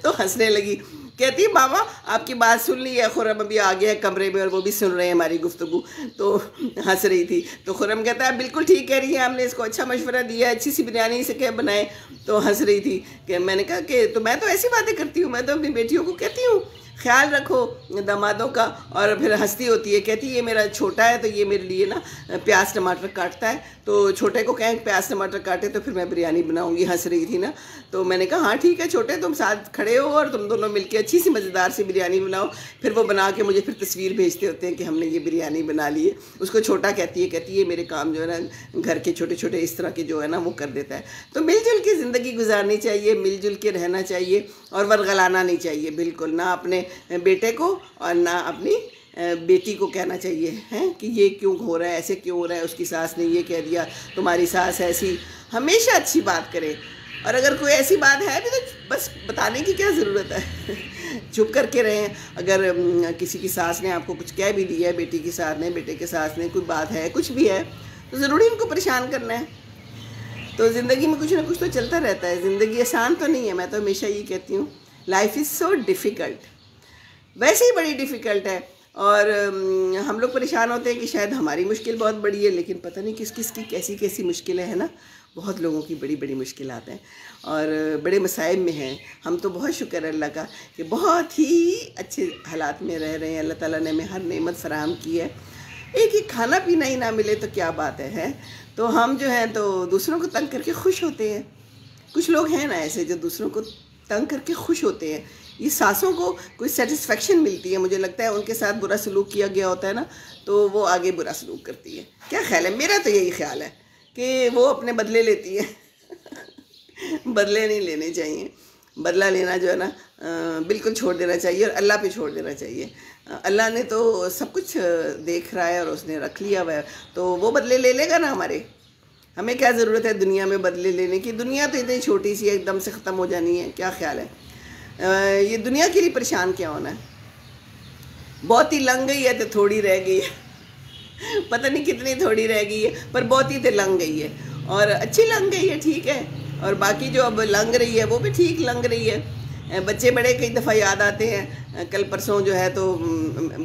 तो हंसने लगी, कहती मामा आपकी बात सुन ली है, खुर्रम अभी आ गया है कमरे में और वो भी सुन रहे हैं हमारी गुफ्तगू। तो हंस रही थी। तो खुर्रम कहता है बिल्कुल ठीक कह रही है, हमने इसको अच्छा मशवरा दिया है, अच्छी सी बिरयानी से क्या बनाए। तो हंस रही थी कि मैंने कहा कि तो मैं तो ऐसी बातें करती हूँ, मैं तो अपनी बेटियों को कहती हूँ ख्याल रखो दामादों का। और फिर हंसती होती है, कहती ये मेरा छोटा है तो ये मेरे लिए ना प्याज टमाटर काटता है, तो छोटे को कहें प्याज टमाटर काटे तो फिर मैं बिरयानी बनाऊंगी। हंस रही थी ना। तो मैंने कहा हाँ ठीक है छोटे, तुम साथ खड़े हो और तुम दोनों मिलके अच्छी सी मज़ेदार सी बिरयानी बनाओ। फिर वो बना के मुझे फिर तस्वीर भेजते होते हैं कि हमने ये बिरयानी बना ली है। उसको छोटा कहती है मेरे काम जो है ना घर के छोटे छोटे इस तरह के जो है ना वो कर देता है। तो मिलजुल के ज़िंदगी गुजारनी चाहिए, मिलजुल के रहना चाहिए और वर्गलाना नहीं चाहिए बिल्कुल, ना अपने बेटे को और ना अपनी बेटी को कहना चाहिए हैं कि ये क्यों हो रहा है, ऐसे क्यों हो रहा है, उसकी सास ने ये कह दिया, तुम्हारी सास ऐसी। हमेशा अच्छी बात करें और अगर कोई ऐसी बात है भी तो बस बताने की क्या ज़रूरत है। चुप करके रहें। अगर किसी की सास ने आपको कुछ कह भी दिया है, बेटी की सास ने, बेटे के सास ने, कोई बात है, कुछ भी है, तो ज़रूरी उनको परेशान करना है। तो ज़िंदगी में कुछ ना कुछ तो चलता रहता है। ज़िंदगी आसान तो नहीं है। मैं तो हमेशा ये कहती हूँ लाइफ इज़ सो डिफ़िकल्ट, वैसे ही बड़ी डिफ़िकल्ट है। और हम लोग परेशान होते हैं कि शायद हमारी मुश्किल बहुत बड़ी है, लेकिन पता नहीं किस किस की कैसी कैसी मुश्किलें हैं ना। बहुत लोगों की बड़ी बड़ी मुश्किलात हैं और बड़े मसाइब में हैं। हम तो बहुत शुक्र है अल्लाह का कि बहुत ही अच्छे हालात में रह रहे हैं। अल्लाह ताला ने हमें हर नेमत फराहम की है। एक ही खाना पीना ही ना मिले तो क्या बात है। तो हम जो हैं तो दूसरों को तंग करके खुश होते हैं। कुछ लोग हैं ना ऐसे जो दूसरों को तंग करके खुश होते हैं। ये सासों को कोई सेटिस्फेक्शन मिलती है, मुझे लगता है उनके साथ बुरा सलूक किया गया होता है ना, तो वो आगे बुरा सलूक करती है। क्या ख्याल है? मेरा तो यही ख्याल है कि वो अपने बदले लेती है। बदले नहीं लेने चाहिए। बदला लेना जो है ना बिल्कुल छोड़ देना चाहिए और अल्लाह पे छोड़ देना चाहिए। अल्लाह ने तो सब कुछ देख रहा है और उसने रख लिया हुआ है, तो वो बदले ले लेगा ना हमारे। हमें क्या ज़रूरत है दुनिया में बदले लेने की? दुनिया तो इतनी छोटी सी है, एकदम से ख़त्म हो जानी है। क्या ख्याल है? ये दुनिया के लिए परेशान क्या होना है? बहुत ही लंग गई है तो थोड़ी रह गई है। पता नहीं कितनी थोड़ी रह गई है, पर बहुत ही तो लंग गई है और अच्छी लंग गई है, ठीक है। और बाकी जो अब लंग रही है वो भी ठीक लंग रही है। बच्चे बड़े कई दफ़ा याद आते हैं। कल परसों जो है तो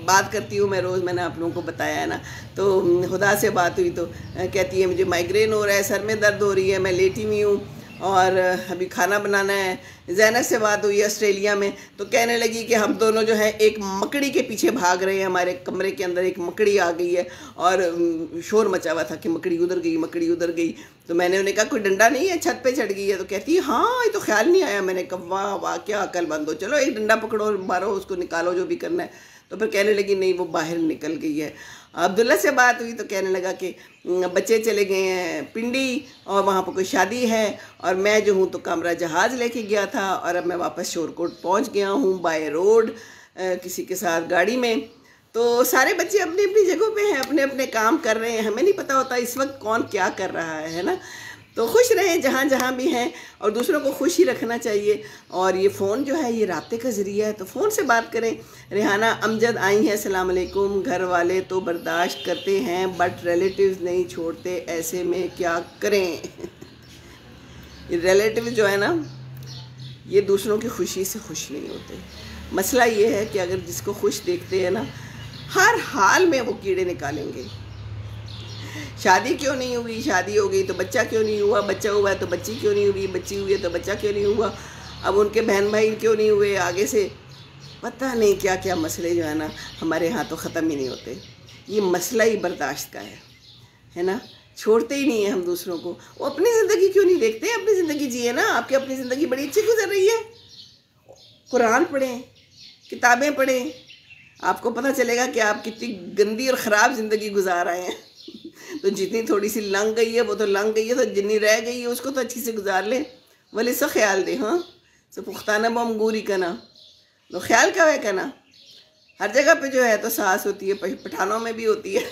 बात करती हूँ मैं रोज़, मैंने आप लोगों को बताया है ना। तो खुदा से बात हुई तो कहती है मुझे माइग्रेन हो रहा है, सर में दर्द हो रही है, मैं लेटी हुई हूँ और अभी खाना बनाना है। ज़ैनब से बात हुई ऑस्ट्रेलिया में, तो कहने लगी कि हम दोनों जो है एक मकड़ी के पीछे भाग रहे हैं। हमारे कमरे के अंदर एक मकड़ी आ गई है और शोर मचा हुआ था कि मकड़ी उधर गई, मकड़ी उधर गई। तो मैंने उन्हें कहा कोई डंडा नहीं है, छत पे चढ़ गई है? तो कहती है हाँ ये तो ख्याल नहीं आया। मैंने कहा वाह वाह क्या अक्लमंद हो, चलो एक डंडा पकड़ो, मारो उसको, निकालो जो भी करना है। तो फिर कहने लगी नहीं वो बाहर निकल गई है। अब्दुल्ला से बात हुई तो कहने लगा कि बच्चे चले गए हैं पिंडी और वहाँ पर कोई शादी है और मैं जो हूँ तो कामरा जहाज़ लेके गया था और अब मैं वापस शोरकोट पहुँच गया हूँ बाय रोड किसी के साथ गाड़ी में। तो सारे बच्चे अपनी अपनी जगहों पे हैं, अपने अपने काम कर रहे हैं, हमें नहीं पता होता इस वक्त कौन क्या कर रहा है ना। तो खुश रहें जहाँ जहाँ भी हैं, और दूसरों को खुश ही रखना चाहिए। और ये फ़ोन जो है ये राब्ते का ज़रिया है, तो फ़ोन से बात करें। रेहाना अमजद आई हैं, अस्सलाम वालेकुम। घर वाले तो बर्दाश्त करते हैं बट रिलेटिव्स नहीं छोड़ते, ऐसे में क्या करें? ये रिलेटिव जो है ना, ये दूसरों की खुशी से खुश नहीं होते। मसला ये है कि अगर जिसको खुश देखते हैं ना, हर हाल में वो कीड़े निकालेंगे। शादी क्यों नहीं हुई, शादी हो गई तो बच्चा क्यों नहीं हुआ, बच्चा हुआ है तो बच्ची क्यों नहीं हुई, बच्ची हुई है तो बच्चा क्यों नहीं हुआ, अब उनके बहन भाई क्यों नहीं हुए, आगे से पता नहीं क्या क्या मसले जो है ना हमारे यहाँ तो ख़त्म ही नहीं होते। ये मसला ही बर्दाश्त का है ना, छोड़ते ही नहीं है हम दूसरों को। वो अपनी ज़िंदगी क्यों नहीं देखते, अपनी ज़िंदगी जिए ना। आपकी अपनी ज़िंदगी बड़ी अच्छी गुजर रही है। कुरान पढ़ें, किताबें पढ़ें, आपको पता चलेगा कि आप कितनी गंदी और ख़राब ज़िंदगी गुजार रहे हैं। तो जितनी थोड़ी सी लंघ गई है वो तो लंघ गई है, तो जितनी रह गई है उसको तो अच्छी से गुजार ले। वले से ख्याल दे, हाँ सो पुख्ताना बम गोरी करना, तो ख्याल का है करना। हर जगह पे जो है तो सास होती है, पठानों में भी होती है,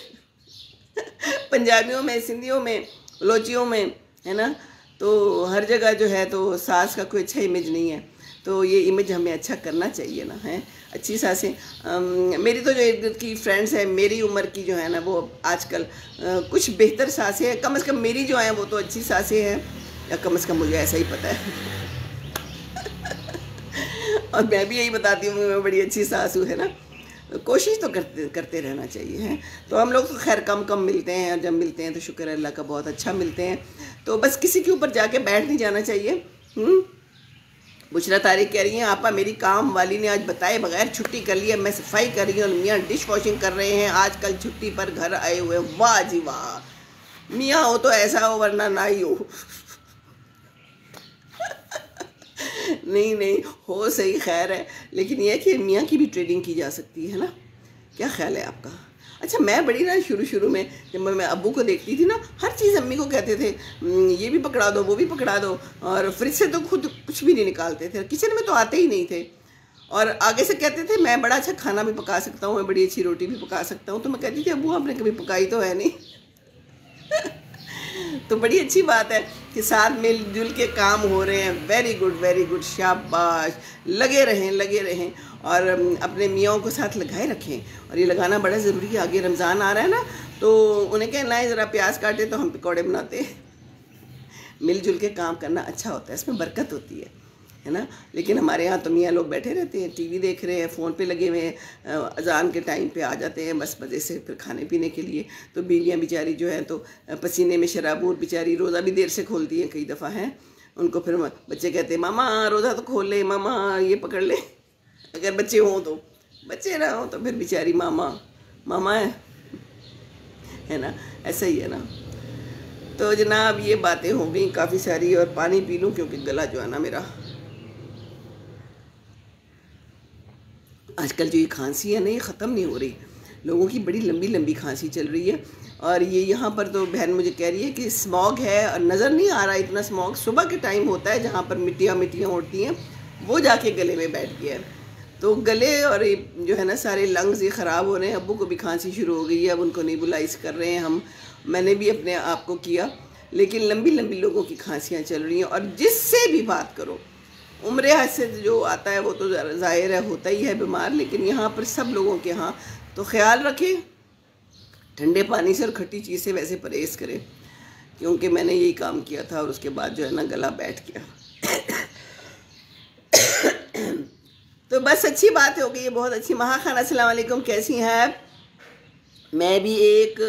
पंजाबियों में, सिंधियों में, बलोचियों में, है ना। तो हर जगह जो है तो सास का कोई अच्छा इमेज नहीं है। तो ये इमेज हमें अच्छा करना चाहिए ना, है अच्छी सासें। मेरी तो जो इर्द की फ्रेंड्स हैं मेरी उम्र की जो है ना, वो आजकल कुछ बेहतर सासें हैं। कम से कम मेरी जो हैं वो तो अच्छी सासें हैं, या कम से कम मुझे ऐसा ही पता है। और मैं भी यही बताती हूँ मैं बड़ी अच्छी सास हूँ, है ना। कोशिश तो करते रहना चाहिए, हैं। तो हम लोग तो खैर कम कम मिलते हैं, और जब मिलते हैं तो शुक्र अल्लाह का बहुत अच्छा मिलते हैं। तो बस किसी के ऊपर जाके बैठ नहीं जाना चाहिए। बुशरा तारिक कह रही हैं, आपा मेरी काम वाली ने आज बताए बगैर छुट्टी कर ली है, मैं सफाई कर रही हूँ और मियाँ डिश वॉशिंग कर रहे हैं, आजकल छुट्टी पर घर आए हुए। वाह जी वाह, मियाँ हो तो ऐसा हो वरना ना ही हो। नहीं नहीं हो सही, खैर है, लेकिन यह कि मियाँ की भी ट्रेडिंग की जा सकती है ना। क्या ख्याल है आपका? अच्छा, मैं बड़ी ना शुरू में जब मैं अब्बू को देखती थी ना, हर चीज़ अम्मी को कहते थे ये भी पकड़ा दो वो भी पकड़ा दो, और फ्रिज से तो खुद कुछ भी नहीं निकालते थे, किचन में तो आते ही नहीं थे। और आगे से कहते थे मैं बड़ा अच्छा खाना भी पका सकता हूँ, मैं बड़ी अच्छी रोटी भी पका सकता हूँ। तो मैं कहती थी अब्बू आपने कभी पकाई तो है नहीं। तो बड़ी अच्छी बात है कि साथ मिलजुल के काम हो रहे हैं। वेरी गुड, शाबाश, लगे रहें और अपने मियाँ को साथ लगाए रखें। और ये लगाना बड़ा ज़रूरी है, आगे रमज़ान आ रहा है ना, तो उन्हें कहना है ज़रा प्याज काटे तो हम पकौड़े बनाते। मिलजुल के काम करना अच्छा होता है, इसमें बरकत होती है ना। लेकिन हमारे यहाँ तो मियाँ लोग बैठे रहते हैं, टीवी देख रहे हैं, फ़ोन पे लगे हुए हैं, अजान के टाइम पे आ जाते हैं बस मज़े से फिर खाने पीने के लिए। तो बीवियाँ बेचारी जो हैं तो पसीने में शराबूर बेचारी रोज़ा भी देर से खोलती हैं कई दफ़ा, हैं। उनको फिर बच्चे कहते हैं मामा रोज़ा तो खोल ले, मामा ये पकड़ ले। अगर बच्चे हों तो, बच्चे ना हों तो फिर बेचारी मामा है ना, ऐसा ही है ना। तो जनाब ये बातें हो गई काफ़ी सारी, और पानी पी लूँ क्योंकि गला जो है ना मेरा, आजकल जो ये खांसी है ना ये ख़त्म नहीं हो रही। लोगों की बड़ी लंबी लंबी खांसी चल रही है। और ये यहाँ पर तो बहन मुझे कह रही है कि स्मॉग है और नज़र नहीं आ रहा इतना स्मॉग। सुबह के टाइम होता है जहाँ पर मिट्टियाँ उड़ती हैं, वो जाके गले में बैठ गया है। तो गले और जो है ना सारे लंग्स ये ख़राब हो रहे हैं। अब्बू को भी खांसी शुरू हो गई है, अब उनको नेबुलाइज कर रहे हैं हम, मैंने भी अपने आप को किया। लेकिन लंबी लंबी लोगों की खांसियाँ चल रही हैं, और जिससे भी बात करो उम्र हद से जो आता है वो तो ज़ाहिर है होता ही है बीमार। लेकिन यहाँ पर सब लोगों के यहाँ तो ख्याल रखें, ठंडे पानी से और खट्टी चीज़ से वैसे परहेज़ करें, क्योंकि मैंने यही काम किया था और उसके बाद जो है ना गला बैठ गया। तो बस अच्छी बात हो गई है, बहुत अच्छी। महा खान अस्सलाम वालेकुम, कैसी हैं आप? मैं भी एक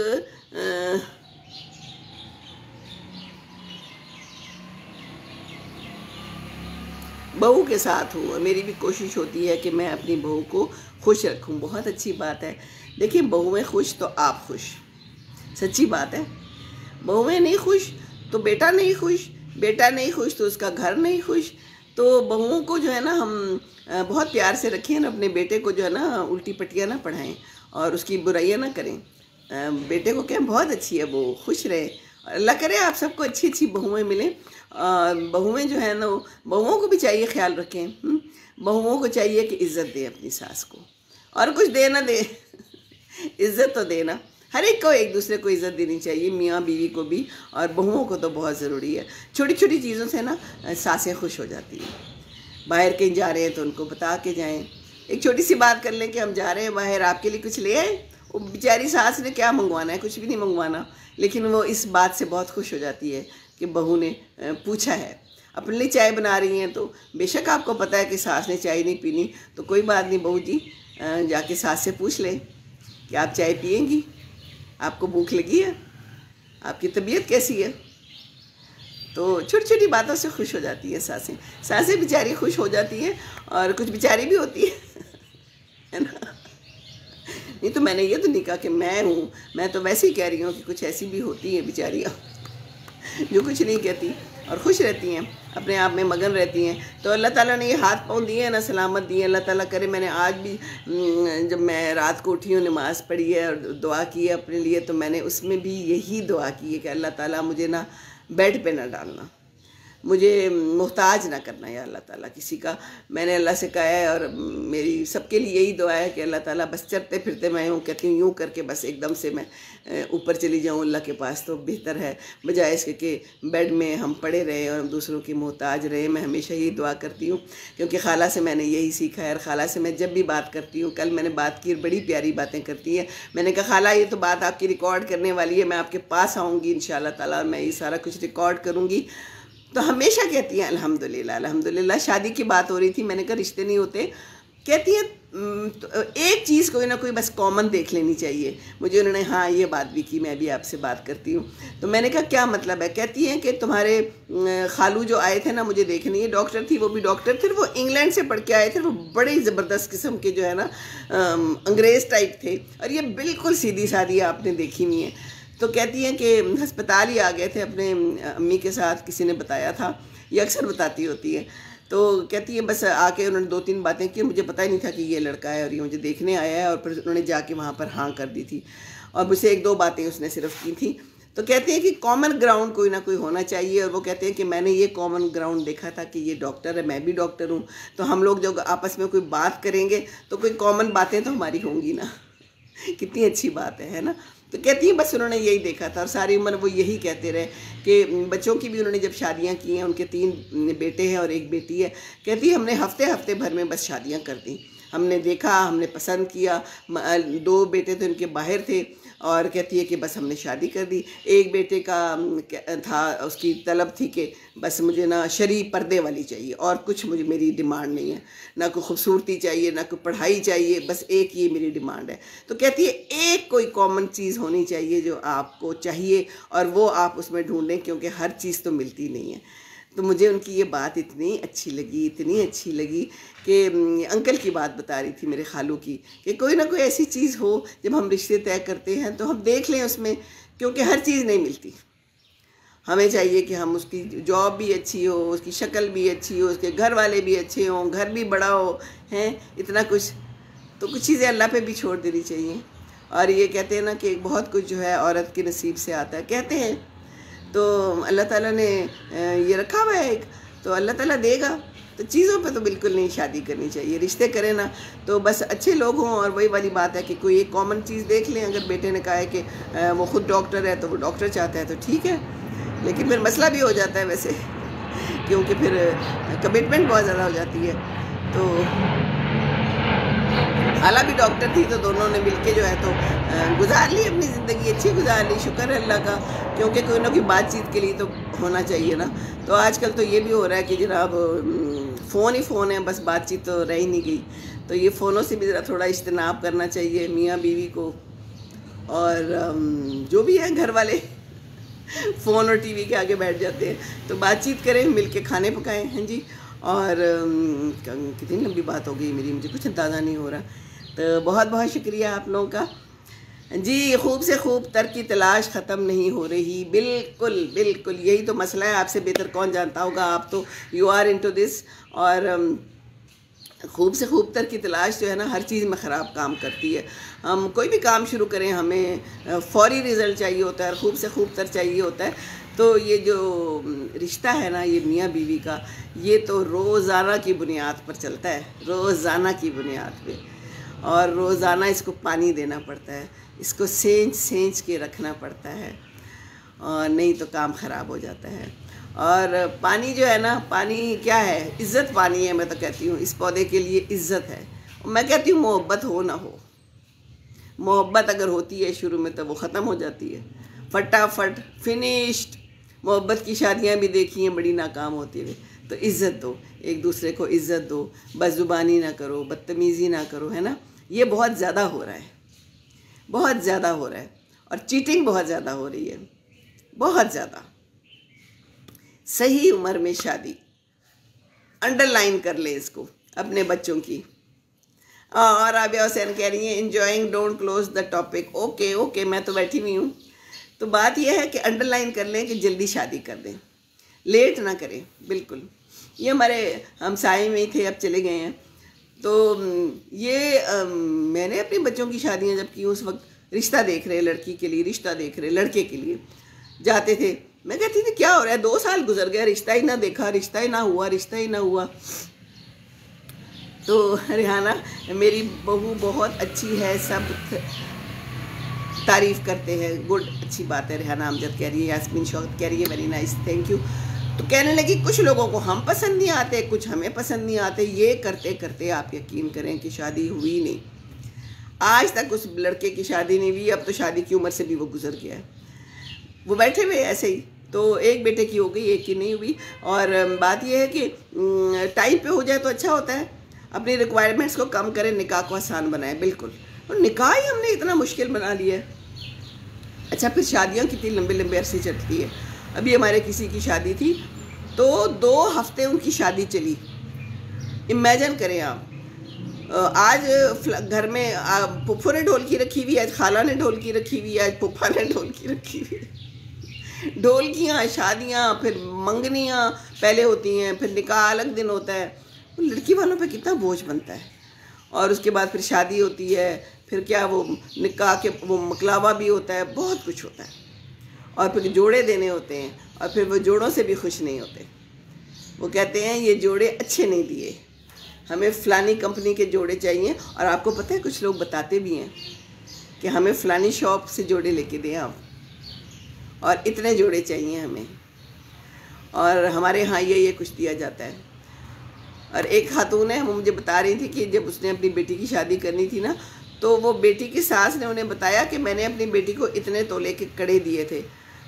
बहू के साथ हूँ, और मेरी भी कोशिश होती है कि मैं अपनी बहू को खुश रखूँ। बहुत अच्छी बात है। देखिए बहुएं खुश तो आप खुश, सच्ची बात है। बहुएं नहीं खुश तो बेटा नहीं खुश, बेटा नहीं खुश तो उसका घर नहीं खुश। तो बहुओं को जो है ना हम बहुत प्यार से रखें ना, अपने बेटे को जो है ना उल्टी पट्टियाँ ना पढ़ाएं और उसकी बुराइयाँ ना करें। बेटे को कहें बहुत अच्छी है वो, खुश रहे। अल्लाह करे आप सबको अच्छी अच्छी बहुएं मिलें। बहुएं जो है ना बहुओं को भी चाहिए ख्याल रखें। बहुओं को चाहिए कि इज़्ज़त दें अपनी सास को, और कुछ दे ना दे। इज़्ज़त तो देना, हर एक को एक दूसरे को इज़्ज़त देनी चाहिए, मियाँ बीवी को भी, और बहुओं को तो बहुत ज़रूरी है। छोटी छोटी चीज़ों से ना सासें खुश हो जाती हैं। बाहर कहीं जा रहे हैं तो उनको बता के जाएं, एक छोटी सी बात कर लें कि हम जा रहे हैं बाहर, आपके लिए कुछ ले आए। वो बेचारी सास ने क्या मंगवाना है, कुछ भी नहीं मंगवाना, लेकिन वो इस बात से बहुत खुश हो जाती है कि बहू ने पूछा है। अपने लिए चाय बना रही हैं तो बेशक आपको पता है कि सास ने चाय नहीं पीनी, तो कोई बात नहीं बहू जी, जाके सास से पूछ लें कि आप चाय पिएंगी, आपको भूख लगी है, आपकी तबीयत कैसी है। तो छोटी छोटी बातों से खुश हो जाती है सासें। सासें बेचारी खुश हो जाती हैं, और कुछ बेचारी भी होती है ना। नहीं तो मैंने ये तो नहीं कहा कि मैं हूँ, मैं तो वैसे ही कह रही हूँ कि कुछ ऐसी भी होती हैं बेचारियाँ जो कुछ नहीं कहती और खुश रहती हैं, अपने आप में मगन रहती हैं। तो अल्लाह ताला ने ये हाथ पाँव दिए हैं ना, सलामत दिए। अल्लाह ताला करे, मैंने आज भी जब मैं रात को उठी हूँ, नमाज़ पढ़ी है और दुआ की है अपने लिए, तो मैंने उसमें भी यही दुआ की है कि अल्लाह ताला मुझे ना बेड पे ना डालना, मुझे मोहताज ना करना या अल्लाह ताला किसी का। मैंने अल्लाह से कहा है, और मेरी सबके लिए यही दुआ है कि अल्लाह ताला बस चलते फिरते, मैं यूँ कहती हूँ, यूँ करके बस एकदम से मैं ऊपर चली जाऊँ अल्लाह के पास, तो बेहतर है बजाय इसके कि बेड में हम पड़े रहें और हम दूसरों की मोहताज रहें। मैं हमेशा यही दुआ करती हूँ, क्योंकि खाला से मैंने यही सीखा है। और खाला से मैं जब भी बात करती हूँ, कल मैंने बात की, बड़ी प्यारी बातें करती है। मैंने कहा खाला ये तो बात आपकी रिकॉर्ड करने वाली है, मैं आपके पास आऊँगी इंशाअल्लाह ताला, मैं ये सारा कुछ रिकॉर्ड करूँगी। तो हमेशा कहती हैं अल्हम्दुलिल्लाह अल्हम्दुलिल्लाह। शादी की बात हो रही थी, मैंने कहा रिश्ते नहीं होते, कहती हैं तो एक चीज़ कोई ना कोई बस कॉमन देख लेनी चाहिए। मुझे उन्होंने हाँ ये बात भी की, मैं भी आपसे बात करती हूँ। तो मैंने कहा क्या मतलब है। कहती हैं कि तुम्हारे खालू जो आए थे ना मुझे देखने, ये डॉक्टर थी, वो भी डॉक्टर थे, वो इंग्लैंड से पढ़ के आए थे, वो बड़े ज़बरदस्त किस्म के जो है ना अंग्रेज़ टाइप थे, और ये बिल्कुल सीधी सादी आपने देखी नहीं है। तो कहती हैं कि अस्पताल ही आ गए थे अपने अम्मी के साथ, किसी ने बताया था, ये अक्सर बताती होती है। तो कहती है बस आके उन्होंने 2-3 बातें की, मुझे पता ही नहीं था कि ये लड़का है और ये मुझे देखने आया है, और फिर उन्होंने जाके वहाँ पर हाँ कर दी थी, और मुझसे 1-2 बातें उसने सिर्फ की थी। तो कहते हैं कि कॉमन ग्राउंड कोई ना कोई होना चाहिए, और वो कहते हैं कि मैंने ये कॉमन ग्राउंड देखा था कि ये डॉक्टर है, मैं भी डॉक्टर हूँ, तो हम लोग जब आपस में कोई बात करेंगे तो कोई कॉमन बातें तो हमारी होंगी ना। कितनी अच्छी बात है ना। तो कहती हैं बस उन्होंने यही देखा था, और सारी उम्र वो यही कहते रहे कि बच्चों की भी उन्होंने जब शादियां की हैं, उनके 3 बेटे हैं और 1 बेटी है, कहती है हमने हफ्ते भर में बस शादियां कर दी। हमने देखा, हमने पसंद किया, 2 बेटे तो उनके बाहर थे, और कहती है कि बस हमने शादी कर दी। 1 बेटे का था, उसकी तलब थी कि बस मुझे ना शरई पर्दे वाली चाहिए, और कुछ मुझे मेरी डिमांड नहीं है, ना कोई खूबसूरती चाहिए, ना कोई पढ़ाई चाहिए, बस एक ये मेरी डिमांड है। तो कहती है एक कोई कॉमन चीज़ होनी चाहिए जो आपको चाहिए, और वो आप उसमें ढूंढें, क्योंकि हर चीज़ तो मिलती नहीं है। तो मुझे उनकी ये बात इतनी अच्छी लगी, इतनी अच्छी लगी कि अंकल की बात बता रही थी मेरे खालू की, कि कोई ना कोई ऐसी चीज़ हो जब हम रिश्ते तय करते हैं तो हम देख लें उसमें, क्योंकि हर चीज़ नहीं मिलती। हमें चाहिए कि हम उसकी जॉब भी अच्छी हो, उसकी शक्ल भी अच्छी हो, उसके घर वाले भी अच्छे हों, घर भी बड़ा हो, हैं इतना कुछ। तो कुछ चीज़ें अल्लाह पे भी छोड़ देनी चाहिए। और ये कहते हैं ना कि बहुत कुछ जो है औरत के नसीब से आता है, कहते हैं। तो अल्लाह ताला ने ये रखा हुआ है एक, तो अल्लाह ताला देगा। तो चीज़ों पे तो बिल्कुल नहीं शादी करनी चाहिए। रिश्ते करें ना तो बस अच्छे लोग हों, और वही वाली बात है कि कोई एक कॉमन चीज़ देख लें। अगर बेटे ने कहा है कि वो ख़ुद डॉक्टर है तो वो डॉक्टर चाहता है तो ठीक है, लेकिन फिर मसला भी हो जाता है वैसे, क्योंकि फिर कमिटमेंट बहुत ज़्यादा हो जाती है। तो खाला भी डॉक्टर थी, तो दोनों ने मिलके जो है तो गुजार ली अपनी ज़िंदगी, अच्छी गुजार ली, शुक्र है अल्लाह का, क्योंकि कोई ना कोई बातचीत के लिए तो होना चाहिए ना। तो आजकल तो ये भी हो रहा है कि जनाब फ़ोन ही फ़ोन है, बस बातचीत तो रह ही नहीं गई। तो ये फ़ोनों से भी ज़रा थोड़ा इज्तनाब करना चाहिए मियाँ बीवी को, और जो भी हैं घर वाले फ़ोन और टीवी के आगे बैठ जाते हैं। तो बातचीत करें, मिल के खाने पकाएं, हैं जी। और कितनी लंबी बात हो गई मेरी, मुझे कुछ अंदाज़ा नहीं हो रहा। तो बहुत बहुत शुक्रिया आप लोगों का जी। खूब से खूब तर की तलाश ख़त्म नहीं हो रही, बिल्कुल बिल्कुल यही तो मसला है। आपसे बेहतर कौन जानता होगा, आप तो यू आर इनटू दिस। और खूब से खूब तर की तलाश जो है ना हर चीज़ में ख़राब काम करती है। हम कोई भी काम शुरू करें, हमें फ़ौरी रिज़ल्ट चाहिए होता है, और खूब से खूब तर चाहिए होता है। तो ये जो रिश्ता है ना, ये मियाँ बीवी का, ये तो रोज़ाना की बुनियाद पर चलता है, रोज़ाना की बुनियाद पे। और रोज़ाना इसको पानी देना पड़ता है, इसको सेंच के रखना पड़ता है, और नहीं तो काम ख़राब हो जाता है। और पानी जो है ना, पानी क्या है, इज़्ज़त पानी है। मैं तो कहती हूँ इस पौधे के लिए इज़्ज़त है। मैं कहती हूँ मोहब्बत हो ना हो, मोहब्बत अगर होती है शुरू में तो वो ख़त्म हो जाती है, फटाफट फिनिश्ड। मोहब्बत की शादियाँ भी देखी हैं, बड़ी नाकाम होती है। तो इज़्ज़त दो, एक दूसरे को इज़्ज़त दो, बदज़ुबानी ना करो, बदतमीज़ी ना करो, है ना। ये बहुत ज़्यादा हो रहा है, बहुत ज़्यादा हो रहा है, और चीटिंग बहुत ज़्यादा हो रही है, बहुत ज़्यादा। सही उम्र में शादी, अंडरलाइन कर ले इसको अपने बच्चों की। और राबिया हुसैन कह रही हैं enjoying, don't close the topic. Okay okay, मैं तो बैठी हुई हूँ। तो बात यह है कि अंडरलाइन कर लें कि जल्दी शादी कर दें, लेट ना करें बिल्कुल। ये हमारे हमसाए में ही थे, अब चले गए हैं। तो ये मैंने अपने बच्चों की शादियाँ जब की, उस वक्त रिश्ता देख रहे, लड़की के लिए रिश्ता देख रहे, लड़के के लिए जाते थे। मैं कहती थी क्या हो रहा है, 2 साल गुजर गया, रिश्ता ही ना देखा, रिश्ता ही ना हुआ, रिश्ता ही ना हुआ। तो रिहाना मेरी बहू बहुत अच्छी है, सब तारीफ़ करते हैं, गुड, अच्छी बात है। रिहाना अमजद कह रही है, यास्मीन शौकत कह रही है वेरी नाइस, थैंक यू। तो कहने लगी कुछ लोगों को हम पसंद नहीं आते, कुछ हमें पसंद नहीं आते। ये करते करते आप यकीन करें कि शादी हुई नहीं, आज तक उस लड़के की शादी नहीं हुई। अब तो शादी की उम्र से भी वो गुजर गया है, वो बैठे हुए ऐसे ही। तो एक बेटे की हो गई, एक की नहीं हुई। और बात यह है कि टाइम पे हो जाए तो अच्छा होता है। अपनी रिक्वायरमेंट्स को कम करें, निकाह को आसान बनाएं, बिल्कुल। और निकाह ही हमने इतना मुश्किल बना लिया है। अच्छा, फिर शादियाँ कितनी लंबे लंबे अरसे चलती है। अभी हमारे किसी की शादी थी तो 2 हफ्ते उनकी शादी चली। इमेजिन करें आप, आज घर में फुफ्फो ने ढोलकी रखी हुई, आज खाला ने ढोलकी रखी हुई, आज पुप्पा ने ढोलकी रखी हुई। ढोलकियाँ, शादियाँ, फिर मंगनियाँ पहले होती हैं, फिर निकाह अलग दिन होता है। लड़की वालों पे कितना बोझ बनता है। और उसके बाद फिर शादी होती है, फिर क्या वो निकाह के वो मकलावा भी होता है, बहुत कुछ होता है। और फिर जोड़े देने होते हैं, और फिर वो जोड़ों से भी खुश नहीं होते। वो कहते हैं ये जोड़े अच्छे नहीं दिए, हमें फ़लानी कंपनी के जोड़े चाहिए। और आपको पता है कुछ लोग बताते भी हैं कि हमें फ़लानी शॉप से जोड़े लेके दें आप, और इतने जोड़े चाहिए हमें, और हमारे यहाँ ये कुछ दिया जाता है। और एक खातून है, वो मुझे बता रही थी कि जब उसने अपनी बेटी की शादी करनी थी ना, तो वो बेटी की सास ने उन्हें बताया कि मैंने अपनी बेटी को इतने तोले के कड़े दिए थे।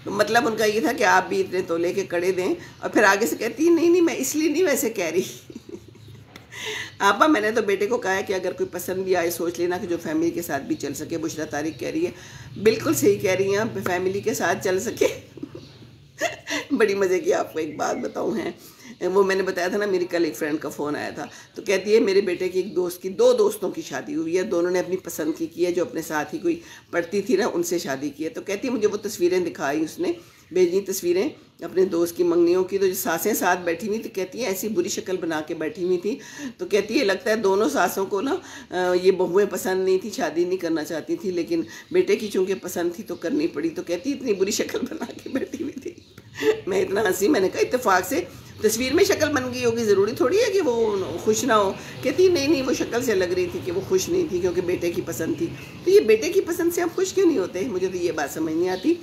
तो मतलब उनका ये था कि आप भी इतने तोले के कड़े दें। और फिर आगे से कहती नहीं नहीं, मैं इसलिए नहीं वैसे कह रही आपा, मैंने तो बेटे को कहा है कि अगर कोई पसंद भी आए सोच लेना कि जो फैमिली के साथ भी चल सके। बुशरा तारिक कह रही है, बिल्कुल सही कह रही हैं आप, फैमिली के साथ चल सके बड़ी मज़े की आपको एक बात बताऊँ है, वो मैंने बताया था ना, मेरी कल एक फ्रेंड का फ़ोन आया था। तो कहती है मेरे बेटे की एक दोस्त की 2 दोस्तों की शादी हुई है, दोनों ने अपनी पसंद की है, जो अपने साथ ही कोई पढ़ती थी ना, उनसे शादी की है। तो कहती है मुझे वो तस्वीरें दिखाई, उसने भेजी तस्वीरें अपने दोस्त की मंगनियों की, तो जो सासें साथ बैठी हुई थी, कहती है ऐसी बुरी शक्ल बना के बैठी हुई थी। तो कहती है लगता है दोनों सासों को ना ये बहुएं पसंद नहीं थी, शादी नहीं करना चाहती थी, लेकिन बेटे की चूँकि पसंद थी तो करनी पड़ी। तो कहती इतनी बुरी शक्ल बना के बैठी हुई थी। मैं इतना हंसी, मैंने कहा इत्तेफाक से तस्वीर में शक्ल बन गई होगी, ज़रूरी थोड़ी है कि वो खुश ना हो। कहती नहीं नहीं, वो शक्ल से लग रही थी कि वो खुश नहीं थी, क्योंकि बेटे की पसंद थी। तो ये बेटे की पसंद से आप खुश क्यों नहीं होते, मुझे तो ये बात समझ नहीं आती।